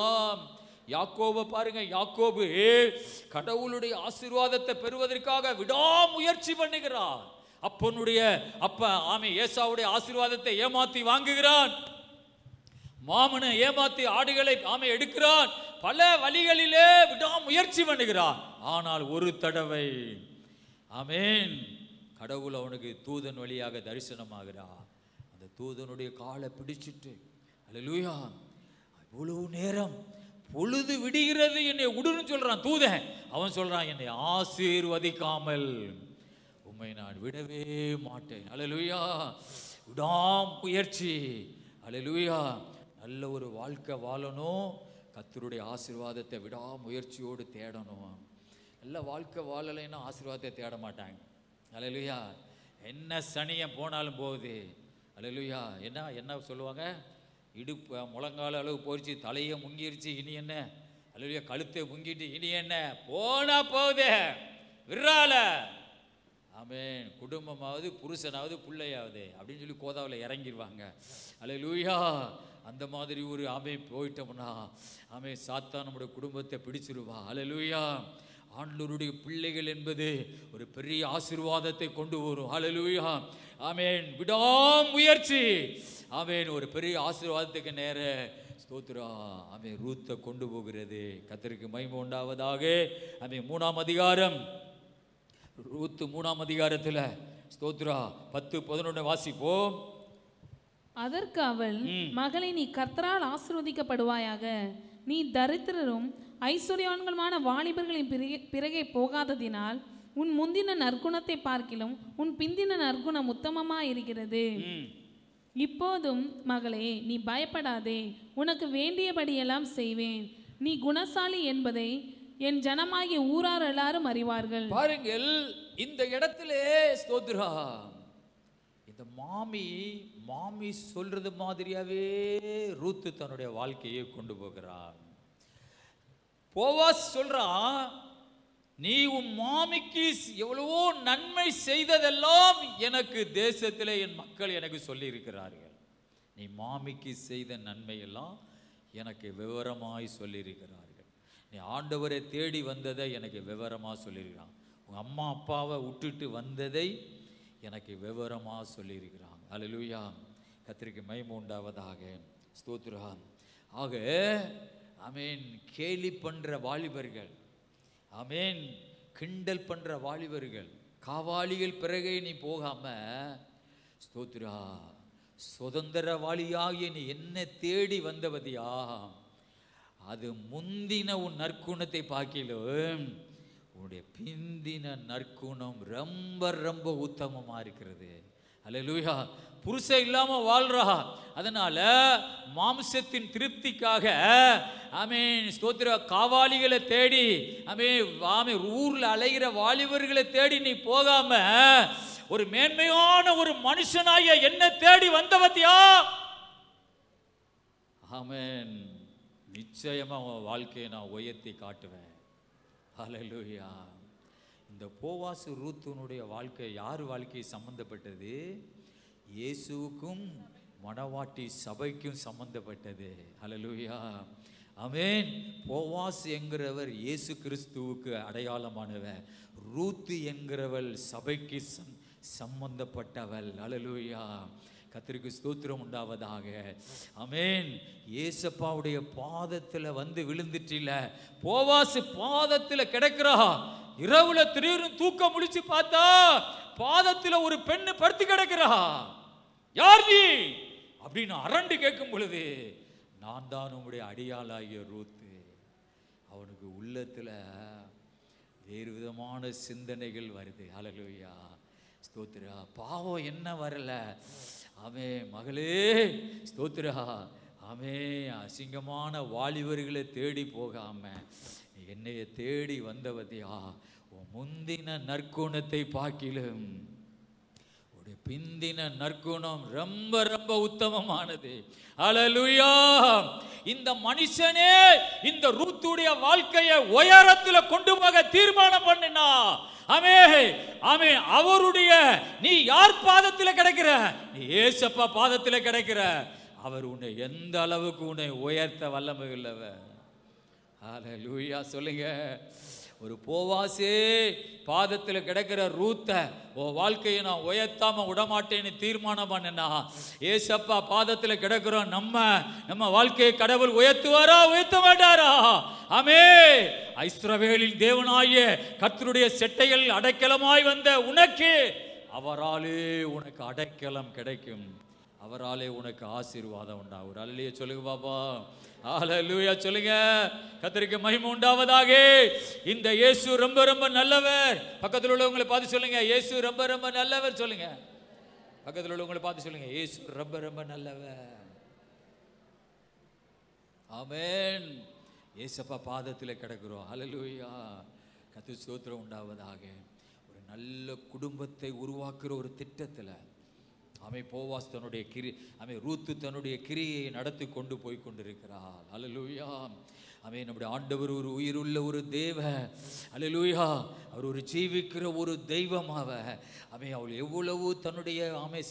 Speaker 1: யாக்கோபை பாருங்க. யாக்கோபு கடவுளுடைய ஆசீர்வாதத்தை பெறுவதற்காக விடாமுயற்சி பண்ணுகிறார். அப்பனுடைய ஆமே ஏசாவுடைய ஆசீர்வாதத்தை ஏமாத்தி வாங்குகிறான். மாமனை ஏமாத்தி ஆடுகளை ஆமை எடுக்கிறான். பல வழிகளிலே விடாமுயற்சி பண்ணுகிறான். ஆனால் ஒரு தடவை ஆமென் கடவுள் அவனுக்கு தூதன் வழியாக தரிசனமாகிறார். அந்த தூதனுடைய காலை பிடிச்சிட்டு அல்லேலூயா, இவ்வளவு நேரம் பொழுது விடுகிறது என்னை விடுன்னு சொல்றான் தூதன். அவன் சொல்றான், என்னை ஆசீர்வதிக்காமல் உம்மை நான் விடவே மாட்டேன். அல்லேலூயா. விடாமுயற்சி. அல்லேலூயா. நல்ல ஒரு வாழ்க்கை வாழணும். கர்த்தருடைய ஆசீர்வாதத்தை விடாமுயற்சியோடு தேடணும். நல்ல வாழ்க்கை வாழலைன்னா ஆசீர்வாதத்தை தேட மாட்டாங்க. அல்லேலூயா. என்ன சனியம் போனாலும் போகுது. அல்லேலூயா. என்ன சொல்லுவாங்க? இடுப்பு முழங்கால அளவு போயிடுச்சு, தலையை முங்கிருச்சு, இனி என்ன? அல்லேலூயா. கழுத்தை முங்கிட்டு இனி என்ன? போனா போகுது, விரால. ஆமென். குடும்பமாவது புருஷனாவது பிள்ளையாவது அப்படின்னு சொல்லி கோதாவில் இறங்கிடுவாங்க. அல்லேலூயா. அந்த மாதிரி ஒரு போயிட்டோம்னா சாத்தான் நம்முடைய குடும்பத்தை பிடிச்சிருவா. அல்லேலூயா. ஆண்டவருடைய பிள்ளைகள் என்பது ஒரு பெரிய ஆசீர்வாதத்தை கொண்டு வரும். ஹல்லேலூயா, ஆமென். விடாமுயற்சி, ஆமென், ஒரு பெரிய ஆசீர்வாதத்துக்கு நேர ஸ்தோத்திரா, ஆமென், ரூத்தை கொண்டு போகிறது. கர்த்தருக்கு மகிமை உண்டாவதாக. ஆமென். 3ஆம் அதிகாரம், ரூத்து 3ஆம் அதிகாரத்தில் ஸ்தோத்திரா 10-11 வாசிப்போம்.
Speaker 3: அதற்கு அவள், மகளே, நீ கர்த்தரால் ஆசீர்வதிக்கப்படுவாயாக. நீ தரித்திரரும் ஐஸ்வர்யவான்களுமான வாலிபர்களின் பிறகே போகாததினால் உன் முந்தின நற்குணத்தை பார்க்கிலும் உன் பிந்தின நற்குணம் உத்தமமாயிருக்கிறது. இப்போதும் மகளே, நீ பயப்படாதே, உனக்கு வேண்டியபடியெல்லாம் செய்வேன். நீ குணசாலி என்பதை என் ஜனமாகிய ஊரார் எல்லாரும் அறிவார்கள்.
Speaker 1: பாருங்கள், இந்த இடத்திலே ஸ்தோத்திரா, இந்த மாமி சொல்றது மாதிரியாவே ரூத்து தன்னுடைய வாழ்க்கையை கொண்டு போகிறார். போவாஸ் சொல்றான், நீ உன் மாமிக்கு எவ்வளவோ நன்மை செய்ததெல்லாம் எனக்கு தேசத்திலே என் மக்கள் எனக்கு சொல்லி இருக்கிறார்கள். நீ மாமிக்கு செய்த நன்மையெல்லாம் எனக்கு விவரமாய் சொல்லியிருக்கிறார்கள். நீ ஆண்டவரை தேடி வந்ததை எனக்கு விவரமாக சொல்லியிருக்கிறான். உங்கள் அம்மா அப்பாவை விட்டுட்டு வந்ததை எனக்கு விவரமாக சொல்லியிருக்கிறாங்க. அல்லேலூயா, கர்த்தருக்கு மகிமை உண்டாவதாக. ஸ்தோத்திரம். ஆக ஆமென், கேலி பண்ணுற வாலிபர்கள், ஆமென், கிண்டல் பண்ணுற வாலிபர்கள், காவாலிகள் பிறகே நீ போகாம ஸ்தோத்திரா சுதந்திரவாளியாகிய நீ என்ன தேடி வந்தவதியா, அது முந்தின உன் நற்குணத்தை பார்க்கிலும் உன்னுடைய பிந்தின நற்குணம் ரொம்ப ரொம்ப உத்தமமாக இருக்கிறது. அல்லேலூயா. புருஷன் இல்லாம வாழ்றா, அதனால மாம்சத்தின் திருப்திக்காக ஆமென் ஸ்தோத்திர காவாலிகளை தேடி ஆமென் ஊர்ல அலைகிற வாலிபர்களை தேடி நீ போகாம ஒரு மேன்மையான ஒரு மனுஷனாய என்ன தேடி வந்தவத்தியா, ஆமென், நிச்சயமா உன் வாழ்க்கையை நான் உயர்த்தி காட்டுவேன். ஹல்லேலூயா. இந்த போவாசு ரூத்துனுடைய வாழ்க்கை யார் வாழ்க்கை சம்பந்தப்பட்டது? இயேசுவுக்கும் மணவாட்டி சபைக்கும் சம்பந்தப்பட்டது. ஹல்லேலூயா, ஆமென். போவாஸ் என்கிறவர் இயேசு கிறிஸ்துவுக்கு அடையாளமானவர். ரூத்து என்கிறவள் சபைக்கு சம்பந்தப்பட்டவள். ஹல்லேலூயா, கர்த்தருக்கு ஸ்தோத்திரம் உண்டாவதாக. ஆமென். ஏசப்பாவுடைய பாதத்தில் வந்து விழுந்துட்டில, போவாசு பாதத்தில் கிடக்கிறா. இரவுல திடீர்னு தூக்கம் முடிச்சு பார்த்தா பாதத்தில் ஒரு பெண்ணு படுத்து கிடக்கிறா. யார் நீ அப்படின்னு அரண்டு கேட்கும் பொழுது, நான் தான் உங்களுடைய அடியாளாகிய ரூத்து. அவனுக்கு உள்ளத்துல வேறு விதமான சிந்தனைகள் வருது. ஹல்லேலூயா, ஸ்தோத்திரா. பாவம் என்ன வரல, ஆமே மகளே ஸ்தோத்திரா, ஆமே அசிங்கமான வாலிபர்களை தேடி போகாம என்னைய தேடி வந்தவதியா, உன் முந்தின நற்குணத்தை பார்க்கிலும் உடைய பிந்தின நற்குணம் ரொம்ப ரொம்ப உத்தமமானது. ஹல்லேலூயா. இந்த மனுஷனே இந்த ரூத்துடைய வாழ்க்கையை உயரத்துல கொண்டு போக தீர்மானம் பண்ணினா, ஆமே ஆமே, அவருடைய நீ யார் பாதத்தில் கிடைக்கிற? நீ ஏசப்பா பாதத்தில் கிடைக்கிற. அவர் உன்னை எந்த அளவுக்கு உன்னை உயர்த்த வல்லமை உள்ளவர். ஹல்லேலூயா சொல்லுங்க. ஒரு போவாசே பாதத்தில் கிடக்கிற ரூத்த உன் வாழ்க்கையை நான் உயர்த்தாம விடமாட்டேன்னு தீர்மானம் பண்ணா, ஏசப்பா பாதத்தில் கிடக்கிறோம் நம்ம வாழ்க்கையை கடவுள் உயர்த்துவாரா உயர்த்த மாட்டாரா? ஆமே. இஸ்ரவேலின் தேவனாகிய கர்த்தருடைய செட்டைகள் அடைக்கலமாய் வந்த உனக்கு அவராலே உனக்கு அடைக்கலம் கிடைக்கும். அவராலே உனக்கு ஆசீர்வாதம் உண்டாகும். ஒரு அல்லேலூயா சொல்லுங்க பாப்பா. ஹல்லேலூயா சொல்லுங்க. கர்த்தருக்கு மகிமை உண்டாவதாக. இந்த இயேசு ரொம்ப ரொம்ப நல்லவர். பக்கத்தில் உள்ளவங்களை பார்த்து சொல்லுங்க, இயேசு ரொம்ப ரொம்ப நல்லவர் சொல்லுங்க. பக்கத்தில் உள்ளவங்களை பார்த்து சொல்லுங்க, இயேசு ரொம்ப ரொம்ப நல்லவர். ஆமென். இயேசப்பா பாதத்தில் கிடக்கிறோம். ஹல்லேலூயா, கர்த்தருக்கு ஸ்தோத்திரம் உண்டாவதாக. ஒரு நல்ல குடும்பத்தை உருவாக்குற ஒரு திட்டத்தில் போவாஸ் தன்னுடைய ரூத்து தன்னுடைய கிரியை நடத்தி கொண்டு போய் கொண்டிருக்கிறார். ஹல்லேலூயா. ஆமென். நம்முடைய ஆண்டவர் ஒரு உயிருள்ள ஒரு தேவ, அல்லேலூயா, அவர் ஒரு ஜீவிக்கிற ஒரு தெய்வம். ஆமென். அவள் எவ்வளவு தன்னுடைய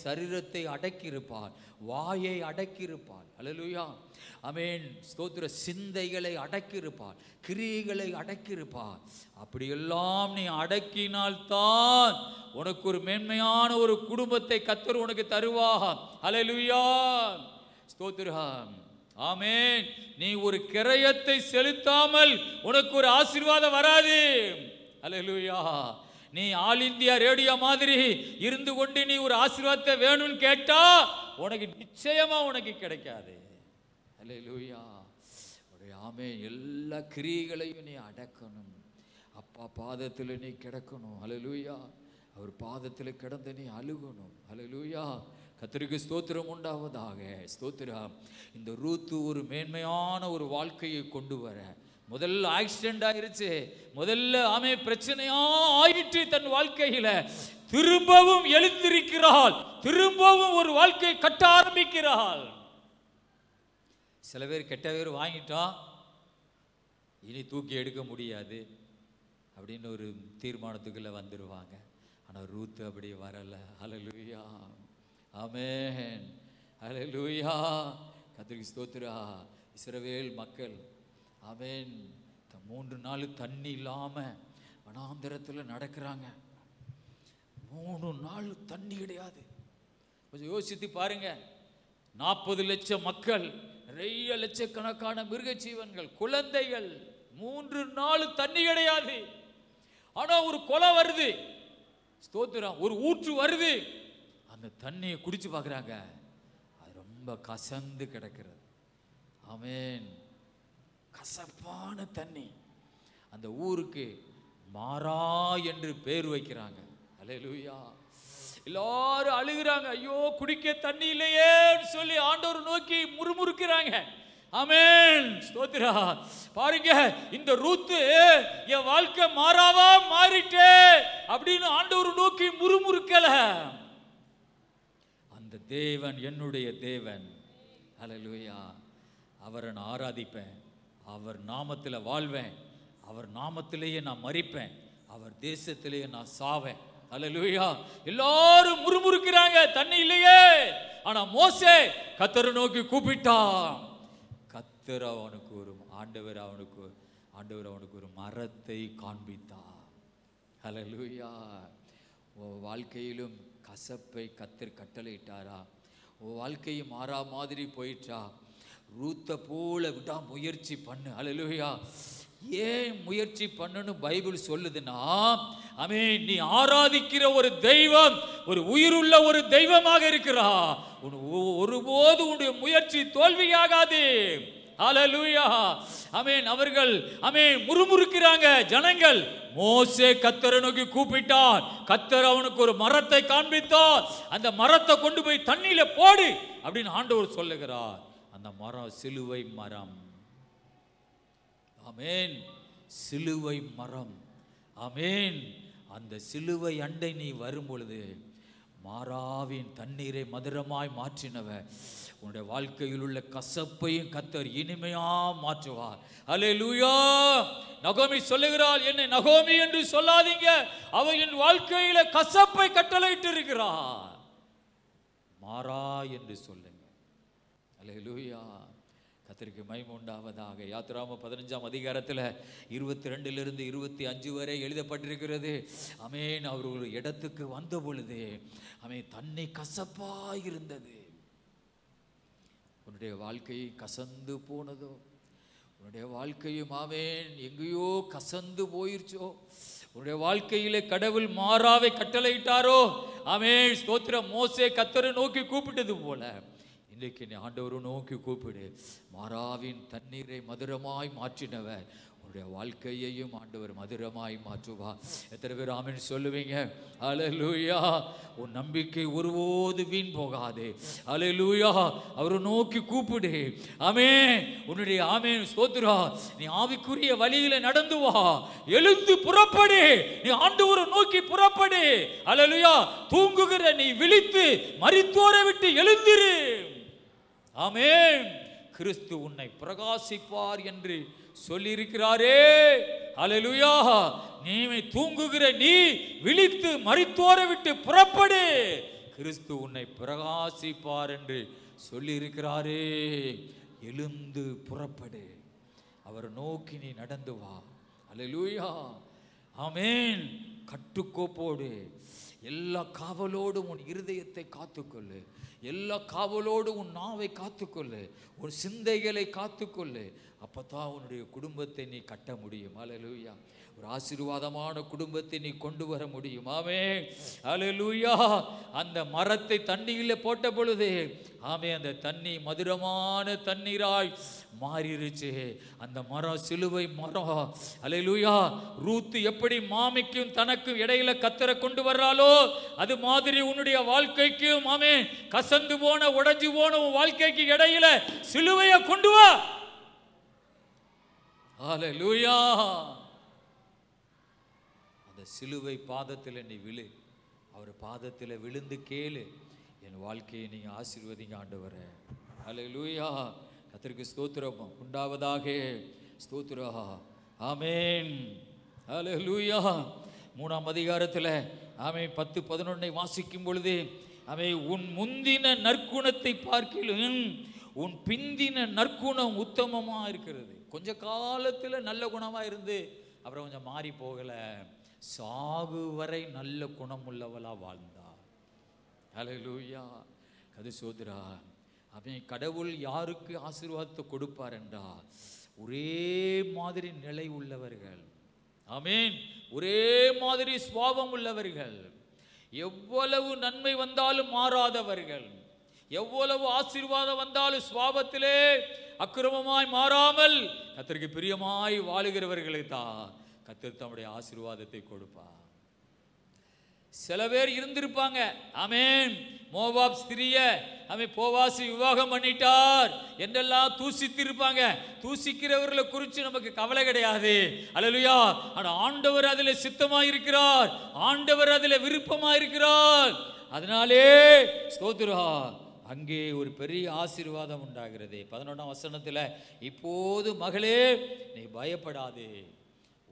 Speaker 1: சரீரத்தை அடக்கியிருப்பாள், வாயை அடக்கியிருப்பாள், அல்லேலூயா, ஆமென், ஸ்தோத்திர, சிந்தைகளை அடக்கியிருப்பாள், கிரியைகளை அடக்கியிருப்பாள். அப்படியெல்லாம் நீ அடக்கினால்தான் உனக்கு ஒரு மேன்மையான ஒரு குடும்பத்தை கர்த்தர் உனக்கு தருவார். அல்லேலூயா, ஸ்தோத்திரம், ஆமென். நீ ஒரு கிரயத்தை செலுத்தாமல் உனக்கு ஒரு ஆசீர்வாதம் வராது. அல்லேலூயா. நீ ஆல் இந்தியா ரேடியோ மாதிரி இருந்து கொண்டு நீ ஒரு ஆசீர்வாதத்தை வேணும்னு கேட்டா உனக்கு நிச்சயமா உனக்கு கிடைக்காது. அல்லேலூயா. ஆமென். எல்லா கிரியைகளையும் நீ அடக்கணும். அப்பா பாதத்தில் நீ கிடக்கணும். அல்லேலூயா. அவர் பாதத்தில் கிடந்து நீ அழுகணும். அல்லேலூயா. கர்த்தருக்கு ஸ்தோத்திரம் உண்டாவதாக. ஸ்தோத்திரம். இந்த ரூத்து ஒரு மேன்மையான ஒரு வாழ்க்கையை கொண்டு வர, முதல்ல ஆக்சிடென்ட் ஆயிருச்சு, முதல்ல பிரச்சனையா ஆயிட்டு தன் வாழ்க்கையில திரும்பவும் எழுந்திருக்கிறாள், திரும்பவும் ஒரு வாழ்க்கை கட்ட ஆரம்பிக்கிறாள். சில பேர் கெட்ட பேர் வாங்கிட்டோம், இனி தூக்கி எடுக்க முடியாது அப்படின்னு ஒரு தீர்மானத்துக்குள்ள வந்துடுவாங்க. ஆனால் ரூத்து அப்படி வரல. அல்லேலூயா, ஆமென், அல்லேலூயா. கர்த்தருக்கு ஸ்தோத்திரம். இஸ்ரவேல் மக்கள், ஆமென், 3 நாள் தண்ணி இல்லாம வனாந்தரத்தில் நடக்கிறாங்க. 3 நாள் தண்ணி கிடையாது. கொஞ்சம் யோசித்து பாருங்க. 40 லட்சம் மக்கள், நிறைய லட்சக்கணக்கான மிருக ஜீவன்கள், குழந்தைகள், 3 நாள் தண்ணி கிடையாது. ஆனா ஒரு கொலை வருது, ஸ்தோத்திரம், ஒரு ஊற்று வருது. அந்த தண்ணியை குடிச்சு பார்க்குறாங்க, அது ரொம்ப கசந்து கிடக்கிறது. ஆமென். கசப்பான தண்ணி. அந்த ஊருக்கு மாறா என்று பேர் வைக்கிறாங்க. அல்லேலூயா. எல்லாரும் அழுகிறாங்க, ஐயோ குடிக்க தண்ணி இல்லையே சொல்லி ஆண்டவர் நோக்கி முறுமுறுக்கிறாங்க. ஆமென், ஸ்தோத்திரா. பாருங்க, இந்த ரூத்து என் வாழ்க்கை மாறாவா மாறிட்டே அப்படின்னு ஆண்டவர் நோக்கி முறுமுறுக்கல. அந்த தேவன் என்னுடைய தேவன். அல்லேலூயா. அவரை நான் ஆராதிப்பேன், அவர் நாமத்தில் வாழ்வேன், அவர் நாமத்திலேயே நான் மரிப்பேன், அவர் தேசத்திலேயே நான் சாவேன். அல்லேலூயா. எல்லாரும் முறுமுறுக்கிறாங்க, தண்ணி இல்லையே. ஆனா மோசே கர்த்தரை நோக்கி கூப்பிட்டான். கர்த்தர் அவனுக்கு ஒரு ஆண்டவர் அவனுக்கு ஒரு மரத்தை காண்பித்தார். அல்லேலூயா. வாழ்க்கையிலும் கசப்பை கர்த்தர் கட்டளையிட்டாரா? வாழ்க்கையும் மாறா மாதிரி போயிட்டா? ரூத்தை போல விடா முயற்சி பண்ணு. அல்லேலூயா. ஏன் முயற்சி பண்ணு பைபிள் சொல்லுதுன்னா, ஆமென், நீ ஆராதிக்கிற ஒரு தெய்வம் ஒரு உயிருள்ள ஒரு தெய்வமாக இருக்கிறா. ஒருபோது உன்னுடைய முயற்சி தோல்வியாகாது. அல்லேலூயா. ஆமென். அவர்கள் முறுமுறுக்கிறாங்க ஜனங்கள். மோசே கர்த்தரை நோக்கி கூப்பிட்டான். கர்த்தர் அவனுக்கு ஒரு மரத்தை காண்பித்தார். அந்த மரத்தை கொண்டு போய் தண்ணியில போடு அப்படின்னு ஆண்டவர் சொல்லுகிறார். அந்த மரம் சிலுவை மரம். ஆமென். சிலுவை மரம். ஆமென். அந்த சிலுவை அண்டை நீ வரும் பொழுது மாறாவின் தண்ணீரை மதுரமாய் மாற்றினவர் உன்னுடைய வாழ்க்கையில் உள்ள கசப்பையும் கர்த்தர் இனிமையா மாற்றுவார். அல்லேலூயா. நகோமி சொல்லுகிறாள், என்னை நகோமி என்று சொல்லாதீங்க, அவள் என் வாழ்க்கையில கசப்பை கட்டளையிட்டு இருக்கிறார், மாறா என்று சொல்லுங்க. அல்லேலூயா. கர்த்தருக்கு மகிமை உண்டாவதாக. யாத்திராகமம் 15ஆம் அதிகாரத்தில் 22 - 25 வரை எழுதப்பட்டிருக்கிறது. ஆமென். அவர் ஒரு இடத்துக்கு வந்த பொழுது ஆமென், தண்ணி கசப்பாய் இருந்தது. உன்னுடைய வாழ்க்கை கசந்து போனதோ, உன்னுடைய வாழ்க்கையும் ஆமென் எங்கேயோ கசந்து போயிருச்சோ, உன்னுடைய வாழ்க்கையிலே கடவுள் மாறாவை கட்டளையிட்டாரோ, ஆமென், ஸ்தோத்திரம். மோசே கர்த்தரை நோக்கி கூப்பிட்டது போல இன்றைக்கு நீ ஆண்டவரை நோக்கி கூப்பிடு. மாறாவின் தண்ணீரை மதுரமாய் மாற்றினவர் உன்னுடைய வாழ்க்கையையும் ஆண்டவர் மதுரமாய் மாற்றுவார். எத்தனை பேர் ஆமென் சொல்லுவீங்க? அல்லேலூயா. உன் நம்பிக்கை ஒருபோது வீண் போகாது. அல்லேலூயா. அவரை நோக்கி கூப்பிடு. ஆமென். உன்னுடைய ஆமென் ஸ்தோத்திரம், நீ ஆவிக்குரிய வழியில நடந்து வா. எழுந்து புறப்படு. நீ ஆண்டவரை நோக்கி புறப்படு. அல்லேலூயா. தூங்குகிற நீ விழித்து மரித்தோரை விட்டு எழுந்திரு. ஆமென். கிறிஸ்து உன்னை பிரகாசிப்பார் என்று சொல்லியிருக்கிறாரே. அல்லேலூயா. நீ தூங்குகிற நீ விழித்து மரித்தோரை விட்டு புறப்படு, கிறிஸ்து உன்னை பிரகாசிப்பார் என்று சொல்லியிருக்கிறாரே. எழுந்து புறப்படு, அவர் நோக்கி நீ நடந்து வா. அல்லேலூயா. ஆமென். கட்டுக்கோப்போடு எல்லா காவலோடும் உன் இருதயத்தை காத்துக்கொள்ளு, எல்லா காவலோடும் உன் நாவை காத்துக்கொள்ளு, உன் சிந்தைகளை காத்துக்கொள்ளு. அப்பதான் உன்னுடைய குடும்பத்தை நீ கட்ட முடியும். அல்லேலூயா. ஒரு ஆசீர்வாதமான குடும்பத்தை நீ கொண்டு வர முடியும். ஆமென். அல்லேலூயா. அந்த மரத்தை தண்ணீரில் போட்ட பொழுது அந்த தண்ணி மதுரமான தண்ணீராய் மாறிடுச்சு. அந்த மரம் சிலுவை மரம். அல்லேலூயா. ரூத்து எப்படி மாமிக்கும் தனக்கும் இடையில கத்தரை கொண்டு வர்றாளோ அது மாதிரி உன்னுடைய வாழ்க்கைக்கும் கசந்து போன உடைஞ்சு போன உன் வாழ்க்கைக்கு இடையில சிலுவையை கொண்டு வா. அல்லேலூயா. அந்த சிலுவை பாதத்தில் நீ விழு, அவர் பாதத்தில் விழுந்து கேளு, என் வாழ்க்கையை நீங்க ஆசீர்வதிங்க ஆண்டவரே. அல்லேலூயா. கர்த்தருக்கு ஸ்தோத்திரம் உண்டாவதாக. ஸ்தோத்திரம். ஆமென். அல்லேலூயா. 3ஆம் அதிகாரத்தில் 10-11 வாசிக்கும் பொழுது உன் முந்தின நற்குணத்தை பார்க்கிலும் உன் பிந்தின நற்குணம் உத்தமமா இருக்கிறது. கொஞ்ச காலத்துல நல்ல குணமா இருந்து அப்புறம் கொஞ்சம் மாறி போகல, சாகு வரை நல்ல குணம் உள்ளவளா வாழ்ந்தா. அல்லேலூயா. கது சோதரா. கடவுள் யாருக்கு ஆசீர்வாதத்தை கொடுப்பார் என்றால் ஒரே மாதிரி நிலை உள்ளவர்கள். ஆமென். ஒரே மாதிரி சுபாவம் உள்ளவர்கள், எவ்வளவு நன்மை வந்தாலும் மாறாதவர்கள், எவ்வளவு ஆசீர்வாதம் வந்தாலும் சுபாவத்திலே அக்கிரமமாய் மாறாமல் கர்த்தருக்கு பிரியமாய் வாழுகிறவர்களை தான் கர்த்தர் தம்முடைய ஆசீர்வாதத்தை கொடுப்பார். சில பேர் இருந்திருப்பாங்க. ஆமென். மோவாப் ஸ்திரிய போவாசி விவாகம் பண்ணிட்டார் என்றெல்லாம் தூசித்து இருப்பாங்க. தூசிக்கிறவர்களை குறித்து நமக்கு கவலை கிடையாது. அல்லேலூயா. ஆனா ஆண்டவர் அதில் சித்தமாயிருக்கிறார், ஆண்டவர் அதில் விருப்பமாயிருக்கிறார். அதனாலே ஸ்தோத்திரா. அங்கே ஒரு பெரிய ஆசீர்வாதம் உண்டாகிறது. 11ஆம் வசனத்தில் இப்போது மகளே நீ பயப்படாதே,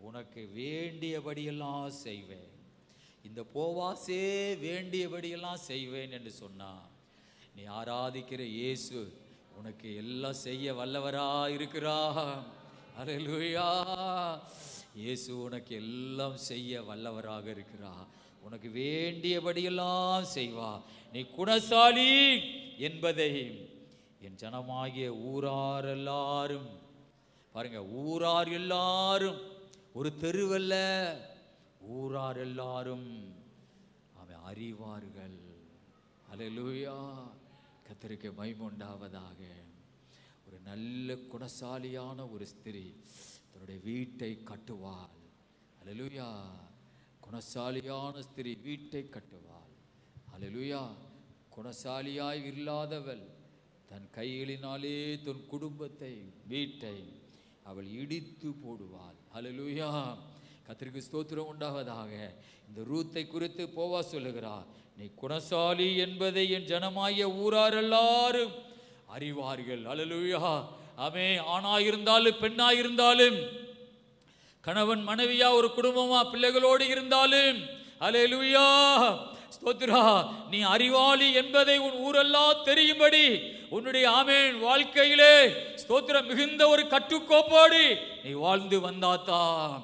Speaker 1: உனக்கு வேண்டியபடியெல்லாம் செய்வேன். இந்த போவாசே வேண்டியபடியெல்லாம் செய்வேன் என்று சொன்னான். நீ ஆராதிக்கிற இயேசு உனக்கு எல்லாம் செய்ய வல்லவரா இருக்கிறார். அல்லேலூயா. இயேசு உனக்கு எல்லாம் செய்ய வல்லவராக இருக்கிறார். உனக்கு வேண்டியபடியெல்லாம் செய்வா. நீ குணசாலி என்பதை என் ஜனமாகிய ஊரார் எல்லாரும், பாருங்க, ஊரார் எல்லாரும், ஒரு தெருவல்ல, ஊரார் எல்லாரும் அறிவார்கள். அல்லேலூயா. கர்த்தருக்கு மகிமை உண்டாவதாக. ஒரு நல்ல குணசாலியான ஒரு ஸ்திரீ தன்னுடைய வீட்டை கட்டுவாள். அல்லேலூயா. குணசாலியான ஸ்திரீ வீட்டை கட்டுவாள். அல்லேலூயா. குணசாலியாய் இல்லாதவள் தன் கைகளினாலே தன் குடும்பத்தை, வீட்டை அவள் இடித்து போடுவாள். அல்லேலூயா. கர்த்தருக்கு ஸ்தோத்திரம் உண்டாவதாக. இந்த ரூத்தை குறித்து போவா சொல்லுகிறார், நீ குணசாலி என்பதை என் ஜனமாகிய ஊரார் எல்லாரும் அறிவார்கள். அல்லேலூயா. ஆணாயிருந்தாலும் பெண்ணாயிருந்தாலும், கணவன் மனைவியா ஒரு குடும்பமா பிள்ளைகளோடு இருந்தாலும், அல்லேலூயா ஸ்தோத்திரா, நீ அறிவாளி என்பதை உன் ஊரெல்லாம் தெரியும்படி உன்னுடைய வாழ்க்கையிலே ஸ்தோத்திரம் மிகுந்த ஒரு கட்டுக்கோப்போடு நீ வாழ்ந்து வந்தாத்தான்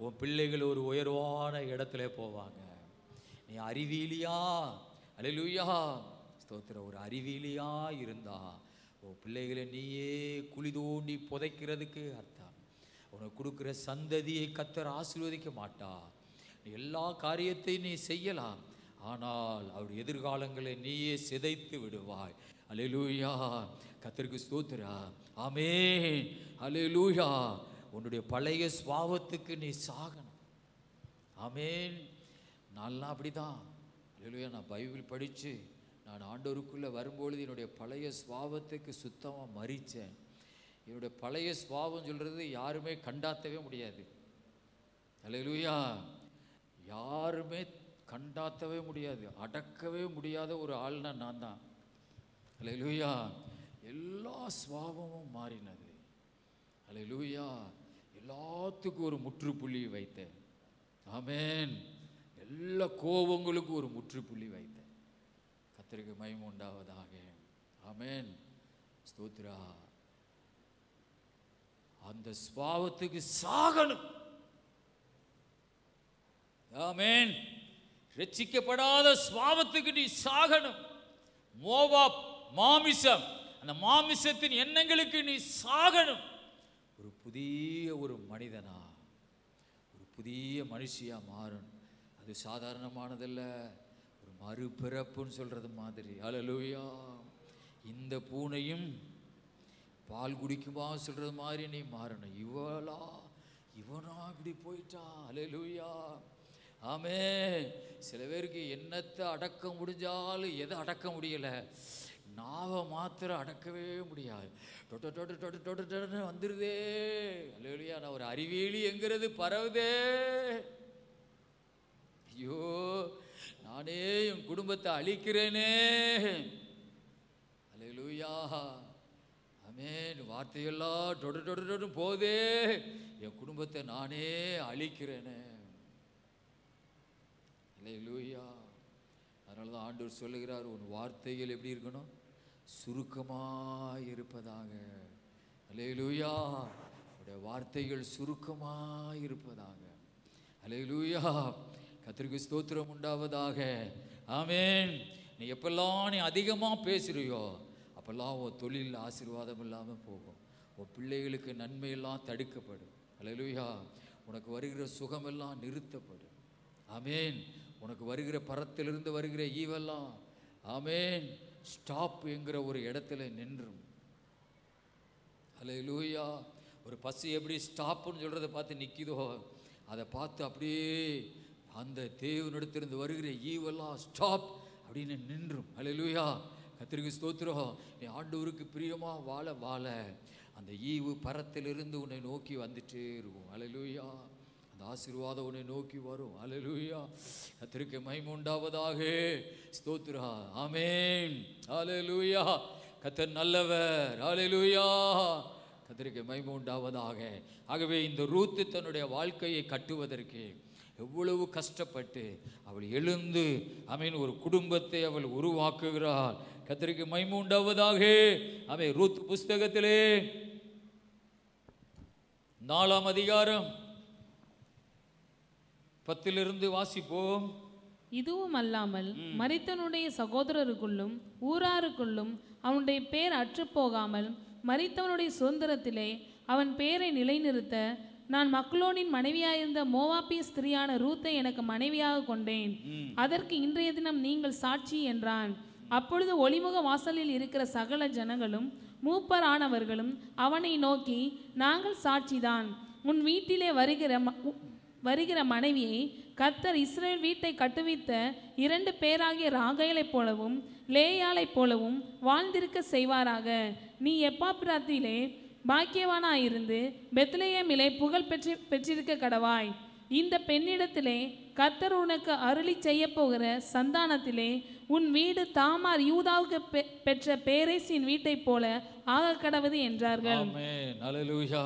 Speaker 1: உன் பிள்ளைகள் ஒரு உயர்வான இடத்துல போவாங்க. நீ அறிவியலியா, அல்லேலூயா ஸ்தோத்திரம், ஒரு அறிவியலியா இருந்தா உன் பிள்ளைகளை நீயே குழி தோண்டி புதைக்கிறதுக்கு அர்த்தம். உனக்கு கொடுக்குற சந்ததியை கர்த்தர் ஆசீர்வதிக்க மாட்டா. நீ எல்லா காரியத்தையும் நீ செய்யலாம், ஆனால் அவருடைய எதிர்காலங்களை நீயே சிதைத்து விடுவாய். அல்லேலூயா. கர்த்தருக்கு ஸ்தோத்திரம். ஆமென். அல்லேலூயா. உன்னுடைய பழைய சுபாவத்துக்கு நீ சாகணும். ஆமென். நான்லாம் அப்படிதான். அல்லேலூயா. நான் பைபிள் படித்து நான் ஆண்டவருக்குள்ளே வரும்பொழுது என்னுடைய பழைய சுபாவத்துக்கு சுத்தமாக மறித்தேன். என்னுடைய பழைய சுபாவம் சொல்கிறது யாருமே கண்டாத்தவே முடியாது. அல்லேலூயா. யாருமே கண்டாத்தவே முடியாது, அடக்கவே முடியாத ஒரு ஆள்னா நான் தான். அல்லேலூயா. எல்லா சுபாவமும் மாறினது. அல்லேலூயா. எல்லாத்துக்கும் ஒரு முற்றுப்புள்ளி வைத்தேன். ஆமென். எல்லா கோபங்களுக்கும் ஒரு முற்றுப்புள்ளி வைத்தேன். கர்த்தருக்கு மகிமை உண்டாவதாக. ஆமென். ஸ்தோத்திரா. அந்த சுபாவத்துக்கு சாகணும். ஆமென். ரட்சிக்கப்படாத சுபாவத்துக்கு நீ சாகணும். மோவாப் மாமிசம், அந்த மாமிசத்தின் எண்ணங்களுக்கு நீ சாகணும். ஒரு புதிய ஒரு மனிதனா, ஒரு புதிய மனுஷியா மாறணும். அது சாதாரணமானதல்ல, ஒரு மறுபிறப்புன்னு சொல்றது மாதிரி. அல்லேலூயா. இந்த பூனையும் பால் குடிக்குமா சொல்றது மாதிரி நீ மாறணும். இவனா இப்படி போயிட்டான். அல்லேலூயா. ஆமென். சில பேருக்கு என்னத்தை அடக்க முடிஞ்சாலும் எதை அடக்க முடியல, நாவை மாத்திரம் அடக்கவே முடியாது. டொட்டு வந்துருதே. அல்லேலூயா. நான் ஒரு அறிவியலி என்கிறது பரவுதே. ஐயோ, நானே என் குடும்பத்தை அழிக்கிறேனே. அல்லேலூயா. ஆமென். வார்த்தையெல்லாம் டொட்டு போதே, என் குடும்பத்தை நானே அழிக்கிறேனே. அல்லேலூயா. அதனால தான் ஆண்டவர் சொல்லுகிறார், உன் வார்த்தைகள் எப்படி இருக்கணும்? சுருக்கமாய் இருப்பதாக. அல்லேலூயா. உடைய வார்த்தைகள் சுருக்கமாய் இருப்பதாக. அல்லேலூயா. கர்த்தருக்கு ஸ்தோத்திரம் உண்டாவதாக. ஆமென். நீ எப்பெல்லாம் நீ அதிகமாக பேசுறியோ அப்பெல்லாம் உன் தொழில் ஆசீர்வாதம் இல்லாமல் போகும். உன் பிள்ளைகளுக்கு நன்மையெல்லாம் தடுக்கப்படும். அல்லேலூயா. உனக்கு வருகிற சுகமெல்லாம் நிறுத்தப்படும். ஆமென். உனக்கு வருகிற பரத்திலிருந்து வருகிற ஈவெல்லாம் ஆமென் ஸ்டாப் என்கிற ஒரு இடத்துல நின்றும். அல்லேலூயா. ஒரு பஸ் எப்படி ஸ்டாப்னு சொல்கிறத பார்த்து நிற்கிதோ, அதை பார்த்து அப்படியே அந்த தேவனிடத்திலிருந்து வருகிற ஈவெல்லாம் ஸ்டாப் அப்படின்னு நின்றும். அல்லேலூயா. கர்த்தருக்கு ஸ்தோத்திரம். நீ ஆண்டவருக்கு பிரியமா வாழ அந்த ஈவு பரத்திலிருந்து உன்னை நோக்கி வந்துட்டே இருக்கும். அல்லேலூயா. அந்த ஆசீர்வாதம் உன்னை நோக்கி வரும். அல்லேலூயா. கர்த்தருக்கு மகிமை உண்டாவதாக. ஸ்தோத்திரம். ஆமென். அல்லேலூயா. கர்த்தர் நல்லவர். அல்லேலூயா. கர்த்தருக்கு மகிமை உண்டாவதாக. ஆகவே இந்த ரூத் தன்னுடைய வாழ்க்கையை கட்டுவதற்கு எவ்வளவு கஷ்டப்பட்டு அவள் எழுந்து ஆமென் ஒரு குடும்பத்தை அவள் உருவாக்குகிறாள். கர்த்தருக்கு மகிமை உண்டாவதாக. ஆமென். ரூத் புஸ்தகத்திலே 4ஆம் அதிகாரம் 10 வாசிப்போம்.
Speaker 3: இதுவும் அல்லாமல் மரித்தவனுடைய சகோதரருக்குள்ளும் ஊராருக்குள்ளும் அவனுடைய பேர் அற்றுப்போகாமல் மரித்தவனுடைய சுதந்திரத்திலே அவன் பேரை நிலைநிறுத்த நான் மக்லோனின் மனைவியாயிருந்த மோவாபிய ஸ்திரியான ரூத்தை எனக்கு மனைவியாக கொண்டேன். அதற்கு இன்றைய தினம் நீங்கள் சாட்சி என்றான். அப்பொழுது ஒளிமுக வாசலில் இருக்கிற சகல ஜனங்களும் மூப்பரானவர்களும் அவனை நோக்கி, நாங்கள் சாட்சிதான். உன் வீட்டிலே வருகிற மனைவியை கர்த்தர் இஸ்ரவேல் வீட்டை கட்டுவித்த 2 பேராகிய ராகேலைப் போலவும் லேயாளைப் போலவும் வாழ்ந்திருக்க செய்வாராக. நீ எப்பாப்பிராத்திலே பாக்கியவானாயிருந்து பெத்லெகேமிலே புகழ் பெற்றிருக்க கடவாய். இந்த பெண்ணிடத்திலே கர்த்தர் உனக்கு அருளி செய்ய போகிற சந்தானத்திலே உன் வீடு தாமார் யூதாவுக்கு பெற்ற பேரேசின் வீட்டைப் போல ஆக கடவது என்றார்கள்.
Speaker 1: ஆமென். அல்லேலூயா.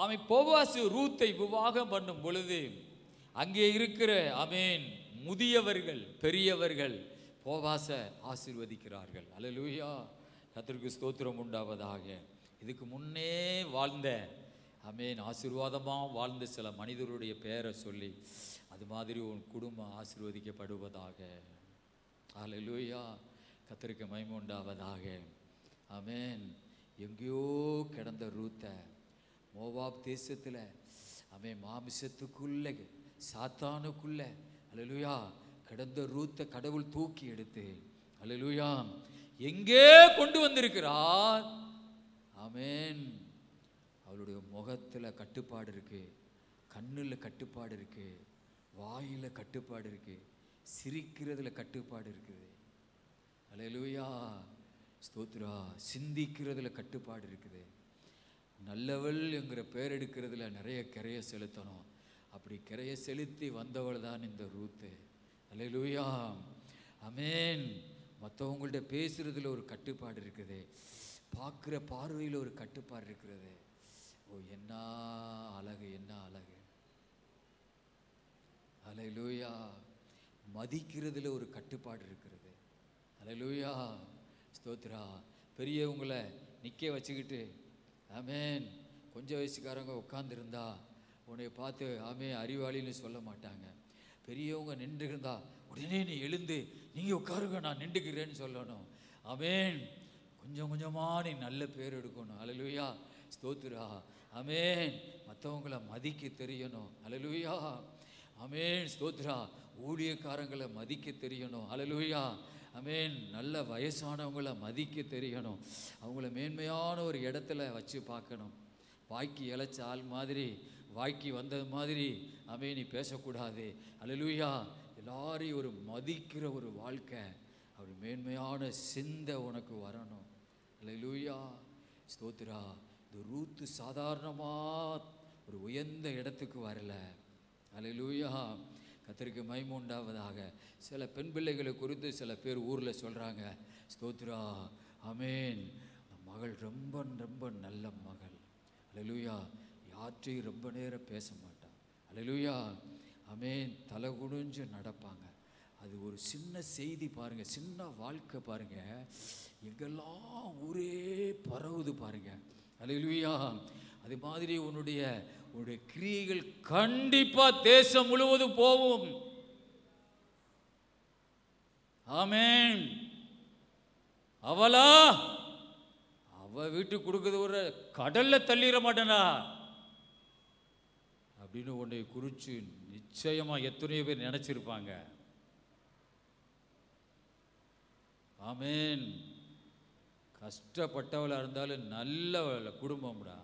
Speaker 1: அவன் போவாசு ரூத்தை விவாகம் பண்ணும் பொழுது அங்கே இருக்கிற ஆமென் முதியவர்கள் பெரியவர்கள் போவாச ஆசீர்வதிக்கிறார்கள். அல்லேலூயா. கர்த்தருக்கு ஸ்தோத்திரம் உண்டாவதாக. இதுக்கு முன்னே வாழ்ந்த ஆமென் ஆசீர்வாதமாக வாழ்ந்த சில மனிதருடைய பெயரை சொல்லி அது மாதிரி உன் குடும்பம் ஆசீர்வதிக்கப்படுவதாக. அல்லேலூயா. கர்த்தருக்கு மகிமை உண்டாவதாக. ஆமென். எங்கேயோ கிடந்த ரூத்தை மோவாப் தேசத்தில் ஆமென் மாமிசத்துக்குள்ளே சாத்தானுக்குள்ள அல்லேலூயா கிடந்த ரூத்தை கடவுள் தூக்கி எடுத்து அல்லேலூயா எங்கே கொண்டு வந்திருக்கிறார். ஆமென். அவளுடைய முகத்தில் கட்டுப்பாடு இருக்கு, கண்ணில் கட்டுப்பாடு இருக்கு, வாயில் கட்டுப்பாடு இருக்கு, சிரிக்கிறதுல கட்டுப்பாடு இருக்குது. அல்லேலூயா. ஸ்தோத்ரா. சிந்திக்கிறதுல கட்டுப்பாடு இருக்குது. நல்லவள் என்கிற பெயர் எடுக்கிறதுல நிறைய கிரைய செலுத்தணும். அப்படி கிரைய செலுத்தி வந்தவள் தான் இந்த ரூத்து. அல்லேலூயா. ஆமென். மற்றவங்கள்ட்ட பேசுறதுல ஒரு கட்டுப்பாடு இருக்குது, பார்க்குற பார்வையில் ஒரு கட்டுப்பாடு இருக்கிறது. ஓ என்ன அழகு, என்ன அழகு! ஹல்லேலூயா! மதிக்கிறதுல ஒரு கட்டுப்பாடு இருக்கிறது. ஹல்லேலூயா! ஸ்தோத்திரா! பெரியவங்களை நிற்க வச்சுக்கிட்டு ஆமேன், கொஞ்சம் வயசுக்காரங்க உட்காந்துருந்தா உன்னை பார்த்து ஆமே அறிவாளின்னு சொல்ல மாட்டாங்க. பெரியவங்க நின்று இருந்தா உடனே நீ எழுந்து நீங்கள் உட்காருங்க நான் நின்றுக்கிறேன்னு சொல்லணும். ஆமேன். கொஞ்சம் கொஞ்சமாக நீ நல்ல பேர் எடுக்கணும். ஹல்லேலூயா! ஸ்தோத்திரா! ஆமேன். மற்றவங்களை மதிக்க தெரியணும். ஹல்லேலூயா! ஆமேன். ஸ்தோத்திரா! ஊழியக்காரங்களை மதிக்க தெரியணும். ஹல்லேலூயா! ஆமேன். நல்ல வயசானவங்களை மதிக்க தெரியணும். அவங்கள மேன்மையான ஒரு இடத்துல வச்சு பார்க்கணும். வாய்க்கு இழைச்ச ஆள் மாதிரி, வாய்க்கு வந்தது மாதிரி ஆமேன் நீ பேசக்கூடாது. ஹல்லேலூயா! எல்லாரையும் ஒரு மதிக்கிற ஒரு வாழ்க்கை, ஒரு மேன்மையான சிந்தை உனக்கு வரணும். ஹல்லேலூயா! ஸ்தோத்திரா! இந்த ரூத்து சாதாரணமாக ஒரு உயர்ந்த இடத்துக்கு வரல. ஹல்லேலூயா! கர்த்தருக்கு மகிமை உண்டாவதாக. சில பெண் பிள்ளைகளை குறித்து சில பேர் ஊரில் சொல்கிறாங்க, ஸ்தோத்திரா ஆமேன், மகள் ரொம்ப ரொம்ப நல்ல மகள். ஹல்லேலூயா! யார்ட்டையும் ரொம்ப நேரம் பேச மாட்டான். ஹல்லேலூயா! ஆமேன். தலை குனிஞ்சு நடப்பாங்க. அது ஒரு சின்ன செய்தி பாருங்க, சின்ன வாழ்க்கை பாருங்க, எங்கெல்லாம் ஊரே பரவுது பாருங்க. ஹல்லேலூயா! அது மாதிரி உன்னுடைய கிரியைகள் கண்டிப்பா தேசம் முழுவதும் போகும். ஆமேன். அவளா அவ வீட்டுக்கு கொடுக்குறது ஒரு கடல்ல தள்ளிட மாட்டேனா அப்படின்னு உன்னை குறித்து நிச்சயமா எத்தனையோ பேர் நினைச்சிருப்பாங்க. ஆமேன். கஷ்டப்பட்டவளாக இருந்தாலும் நல்ல குடும்பம்டா.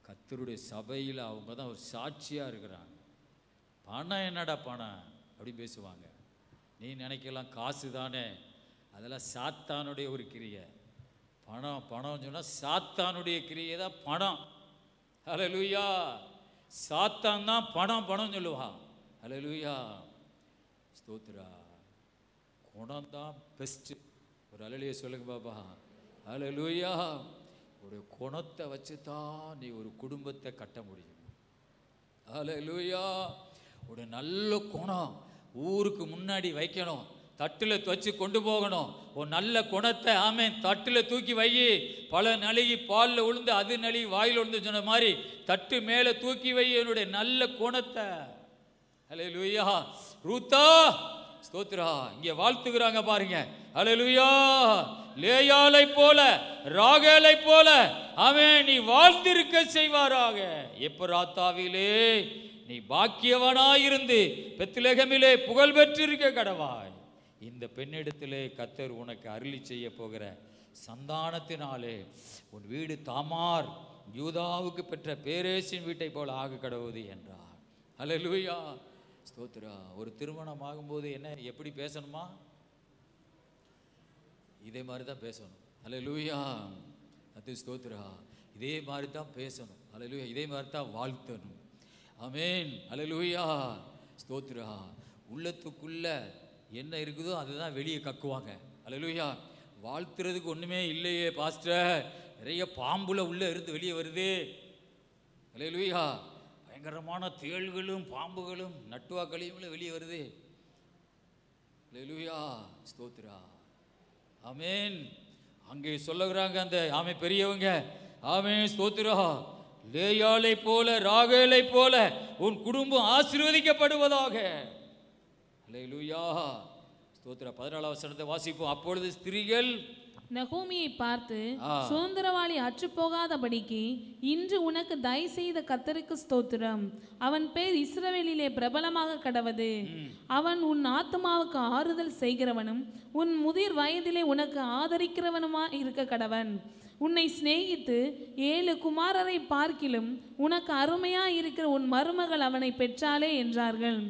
Speaker 1: கர்த்தருடைய சபையில் அவங்க தான் ஒரு சாட்சியாக இருக்கிறாங்க. பணம் என்னடா பணம் அப்படி பேசுவாங்க. நீ நினைக்கலாம் காசு தானே, அதெல்லாம் சாத்தானுடைய ஒரு கிரியை. பணம் பணம் சொன்னால் சாத்தானுடைய கிரியை தான் பணம். ஹல்லேலூயா! சாத்தான் தான் பணம் பணம் சொல்லுவான். ஹல்லேலூயா! ஸ்தோத்திரா! குணம் தான் பெஸ்ட்டு. ஒரு ஹல்லேலூயா சொல்லுங்க பாபா. ஹல்லேலூயா! ஒரு குணத்தை வச்சு தான் நீ ஒரு குடும்பத்தை கட்ட முடியும். ஹல்லேலூயா! ஒரு நல்ல குணம் ஊருக்கு முன்னாடி வைக்கணும், தட்டில் வச்சு கொண்டு போகணும். ஒரு நல்ல குணத்தை ஆமேன் தட்டில் தூக்கி வை. பல நழுகி பாலில் விழுந்து அது நழுகி வாயில் விழுந்து சொன்ன மாதிரி தட்டு மேலே தூக்கி வை என்னுடைய நல்ல குணத்தை. ஹல்லேலூயா! ரூத்தா ஸ்தோத்திரா! இங்கே வாழ்த்துக்கிறாங்க பாருங்க. ஹல்லேலூயா! லேயாளை போல ராகேலை போல ஆமென் நீ வாழ்ந்திருக்க செய்வாராக. எப்ராத்தாவிலே நீ பாக்கியவனாயிருந்து பெத்லெகேமிலே புகழ் பெற்றிருக்க கடவாய். இந்த பெண்ணிடத்திலே கர்த்தர் உனக்கு அருளி செய்ய போகிற சந்தானத்தினாலே உன் வீடு தாமார் யூதாவுக்கு பெற்ற பேரேசின் வீட்டை போல ஆக கடவுது என்றார். ஹல்லேலூயா! ஸ்தோத்திரா! ஒரு திருமணம் ஆகும்போது என்ன எப்படி பேசணுமா? இதே மாதிரி தான் பேசணும். ஹல்லேலூயா! அது ஸ்தோத்திரா! இதே மாதிரி தான் பேசணும். ஹல்லேலூயா! இதே மாதிரி தான் வாழ்த்தணும். ஆமேன். ஹல்லேலூயா! ஸ்தோத்திரா! உள்ளத்துக்குள்ள என்ன இருக்குதோ அதுதான் வெளியே கக்குவாங்க. ஹல்லேலூயா! வாழ்த்துறதுக்கு ஒன்றுமே இல்லையே பாஸ்டர், நிறைய பாம்புல உள்ளே இருந்து வெளியே வருது. ஹல்லேலூயா! பயங்கரமான தேள்களும் பாம்புகளும் நட்டுவாக்களையும் வெளியே வருது. ஹல்லேலூயா! ஸ்தோத்திரா! ஆமேன். அங்கே சொல்லுகிறாங்க அந்த ஆமே பெரியவங்க, ஆமேன் ஸ்தோத்திரா! லேயாளை போல ராகேலை போல உன் குடும்பம் ஆசீர்வதிக்கப்படுவதாக. ஹல்லேலூயா! ஸ்தோத்திரா! 14வது வசனத்தை வாசிப்போம். அப்பொழுது ஸ்திரீகள்
Speaker 3: நகோமியை பார்த்து, சுதந்திரவாளி அற்றுப்போகாதபடிக்கு இன்று உனக்கு தயை செய்த கர்த்தருக்கு ஸ்தோத்திரம். அவன் பேர் இஸ்ரவேலிலே பிரபலமாக கடவது. அவன் உன் ஆத்துமாவுக்கு ஆறுதல் செய்கிறவனும் உன் முதிர் வயதிலே உனக்கு ஆதரிக்கிறவனுமா இருக்க கடவன். உன்னை சிநேகித்து 7 குமாரரை பார்க்கிலும் உனக்கு அருமையா இருக்கிற உன் மருமகள் அவனை பெற்றாளே என்றார்கள்.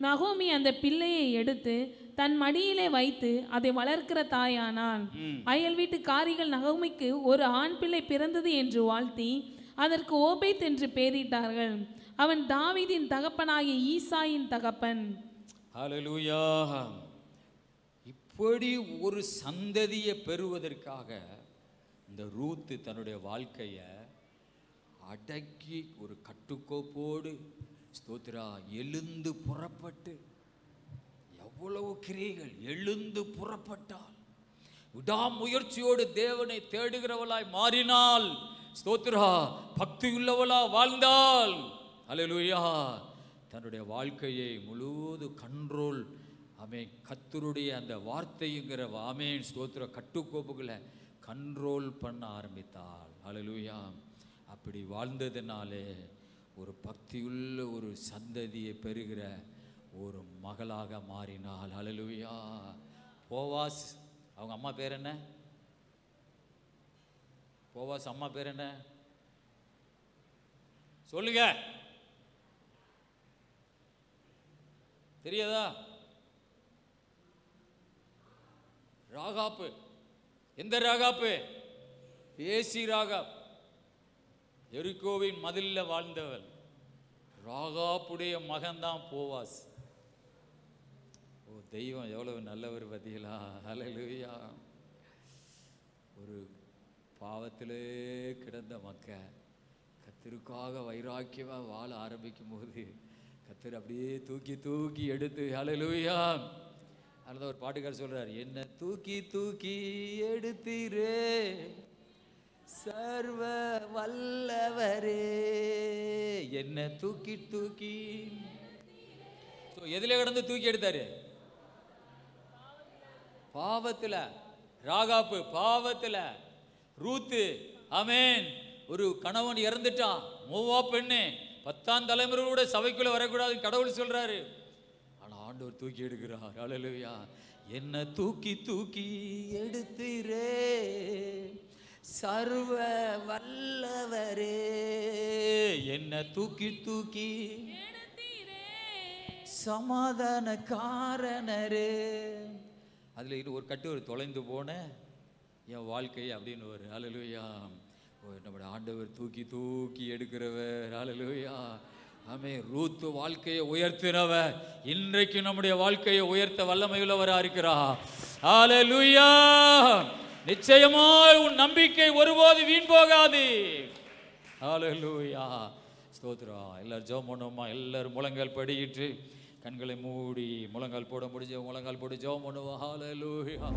Speaker 3: நகோமி அந்த பிள்ளையை எடுத்து தன் மடியிலே வைத்து அதை வளர்க்கிற தாயானாள். அயல் வீட்டு காரிகள் நகோமிக்கு ஒரு ஆண் பிள்ளை பிறந்தது என்று வாழ்த்தி அதற்கு ஓபேத் என்று பெயரிட்டார்கள். அவன் தாவீதின் தகப்பனாகிய ஈசாயின் தகப்பன்.
Speaker 1: ஹல்லேலூயா! அப்படி ஒரு சந்ததியை பெறுவதற்காக இந்த ரூத்து தன்னுடைய வாழ்க்கையை அடக்கி ஒரு கட்டுக்கோப்போடு ஸ்தோத்திரா எழுந்து புறப்பட்டு, எவ்வளவு கிரியைகள், எழுந்து புறப்பட்டால், விடாமுயற்சியோடு தேவனை தேடுகிறவளாய் மாறினாள். ஸ்தோத்திரா பக்தியுள்ளவளா வாழ்ந்தாள். அல்லேலூயா. தன்னுடைய வாழ்க்கையை முழுவதும் கண்ட்ரோல், ஆமென், கர்த்தருடைய அந்த வார்த்தைங்கிற ஆமென் ஸ்தோத்திர கட்டுக்கோப்புகளை கண்ட்ரோல் பண்ண ஆரம்பித்தாள். அல்லேலூயா. அப்படி வாழ்ந்ததுனாலே ஒரு பக்தியுள்ள ஒரு சந்ததியை பெறுகிற ஒரு மகளாக மாறினாள். அல்லேலூயா. போவாஸ், அவங்க அம்மா பேர் என்ன? போவாஸ் அம்மா பேர் என்ன சொல்லுங்க, தெரியாதா? ராகாப்பு. எந்த ராகாப்பு? பேசி ராகாப், எரிகோவின் மதில்ல வாழ்ந்தவள். ராகாப்புடைய மகன்தான் போவாஸ். ஓ, தெய்வம் எவ்வளவு நல்லவர் பார்த்தீங்களா? அல்லேலூயா. ஒரு பாவத்திலே கிடந்த மக்கள் கர்த்தருக்காக வைராக்கியமாக வாழ ஆரம்பிக்கும் போது கர்த்தர் அப்படியே தூக்கி தூக்கி எடுத்து, அல்லேலூயா. அதனால ஒரு பாட்டுக்காரர் சொல்றார், என்ன தூக்கி தூக்கி எடுத்தீரே சர்வ வல்லவரே, என்ன தூக்கி தூக்கி. எதுல கடந்து தூக்கி எடுத்தாரு? பாவத்துல. ராகாப்பு பாவத்துல. ரூத்து ஆமென் ஒரு கணவன் இறந்துட்டான், மோவாப் பெண்ணு, 10ஆம் தலைமுறையோட சபைக்குள்ள வரக்கூடாது கடவுள் சொல்றாரு. ஆனா ஆண்டவர் தூக்கி எடுக்கிறார். அல்லேலூயா. என்ன தூக்கி தூக்கி எடுத்தீரே சர்வ வல்லவரே, என்ன தூக்கி தூக்கி சமாதான காரணரே. அதுல ஒரு கட்டு ஒரு தொலைந்து போன என் வாழ்க்கை அப்படின்னு ஒரு. அல்லேலூயா. நம்முடைய ஆண்டவர் தூக்கி தூக்கி எடுக்கிறவர். அல்லேலூயா. ஆமென். ரூத்து வாழ்க்கையை உயர்த்தினவர் இன்றைக்கு நம்முடைய வாழ்க்கையை உயர்த்த வல்லமையுள்ளவரா இருக்கிறார். அல்லேலூயா. நிச்சயமாய் உன் நம்பிக்கை ஒருபோது வீண் போகாது. அல்லேலூயா. ஸ்தோத்திரம். எல்லாரும் ஜெபம் பண்ணுவோமா? எல்லாரும் முழங்கால் படியிட்டு கண்களை மூடி முழங்கால் போட முடிஞ்ச முழங்கால் போட்டு ஜெபம் பண்ணுவோம். அல்லேலூயா.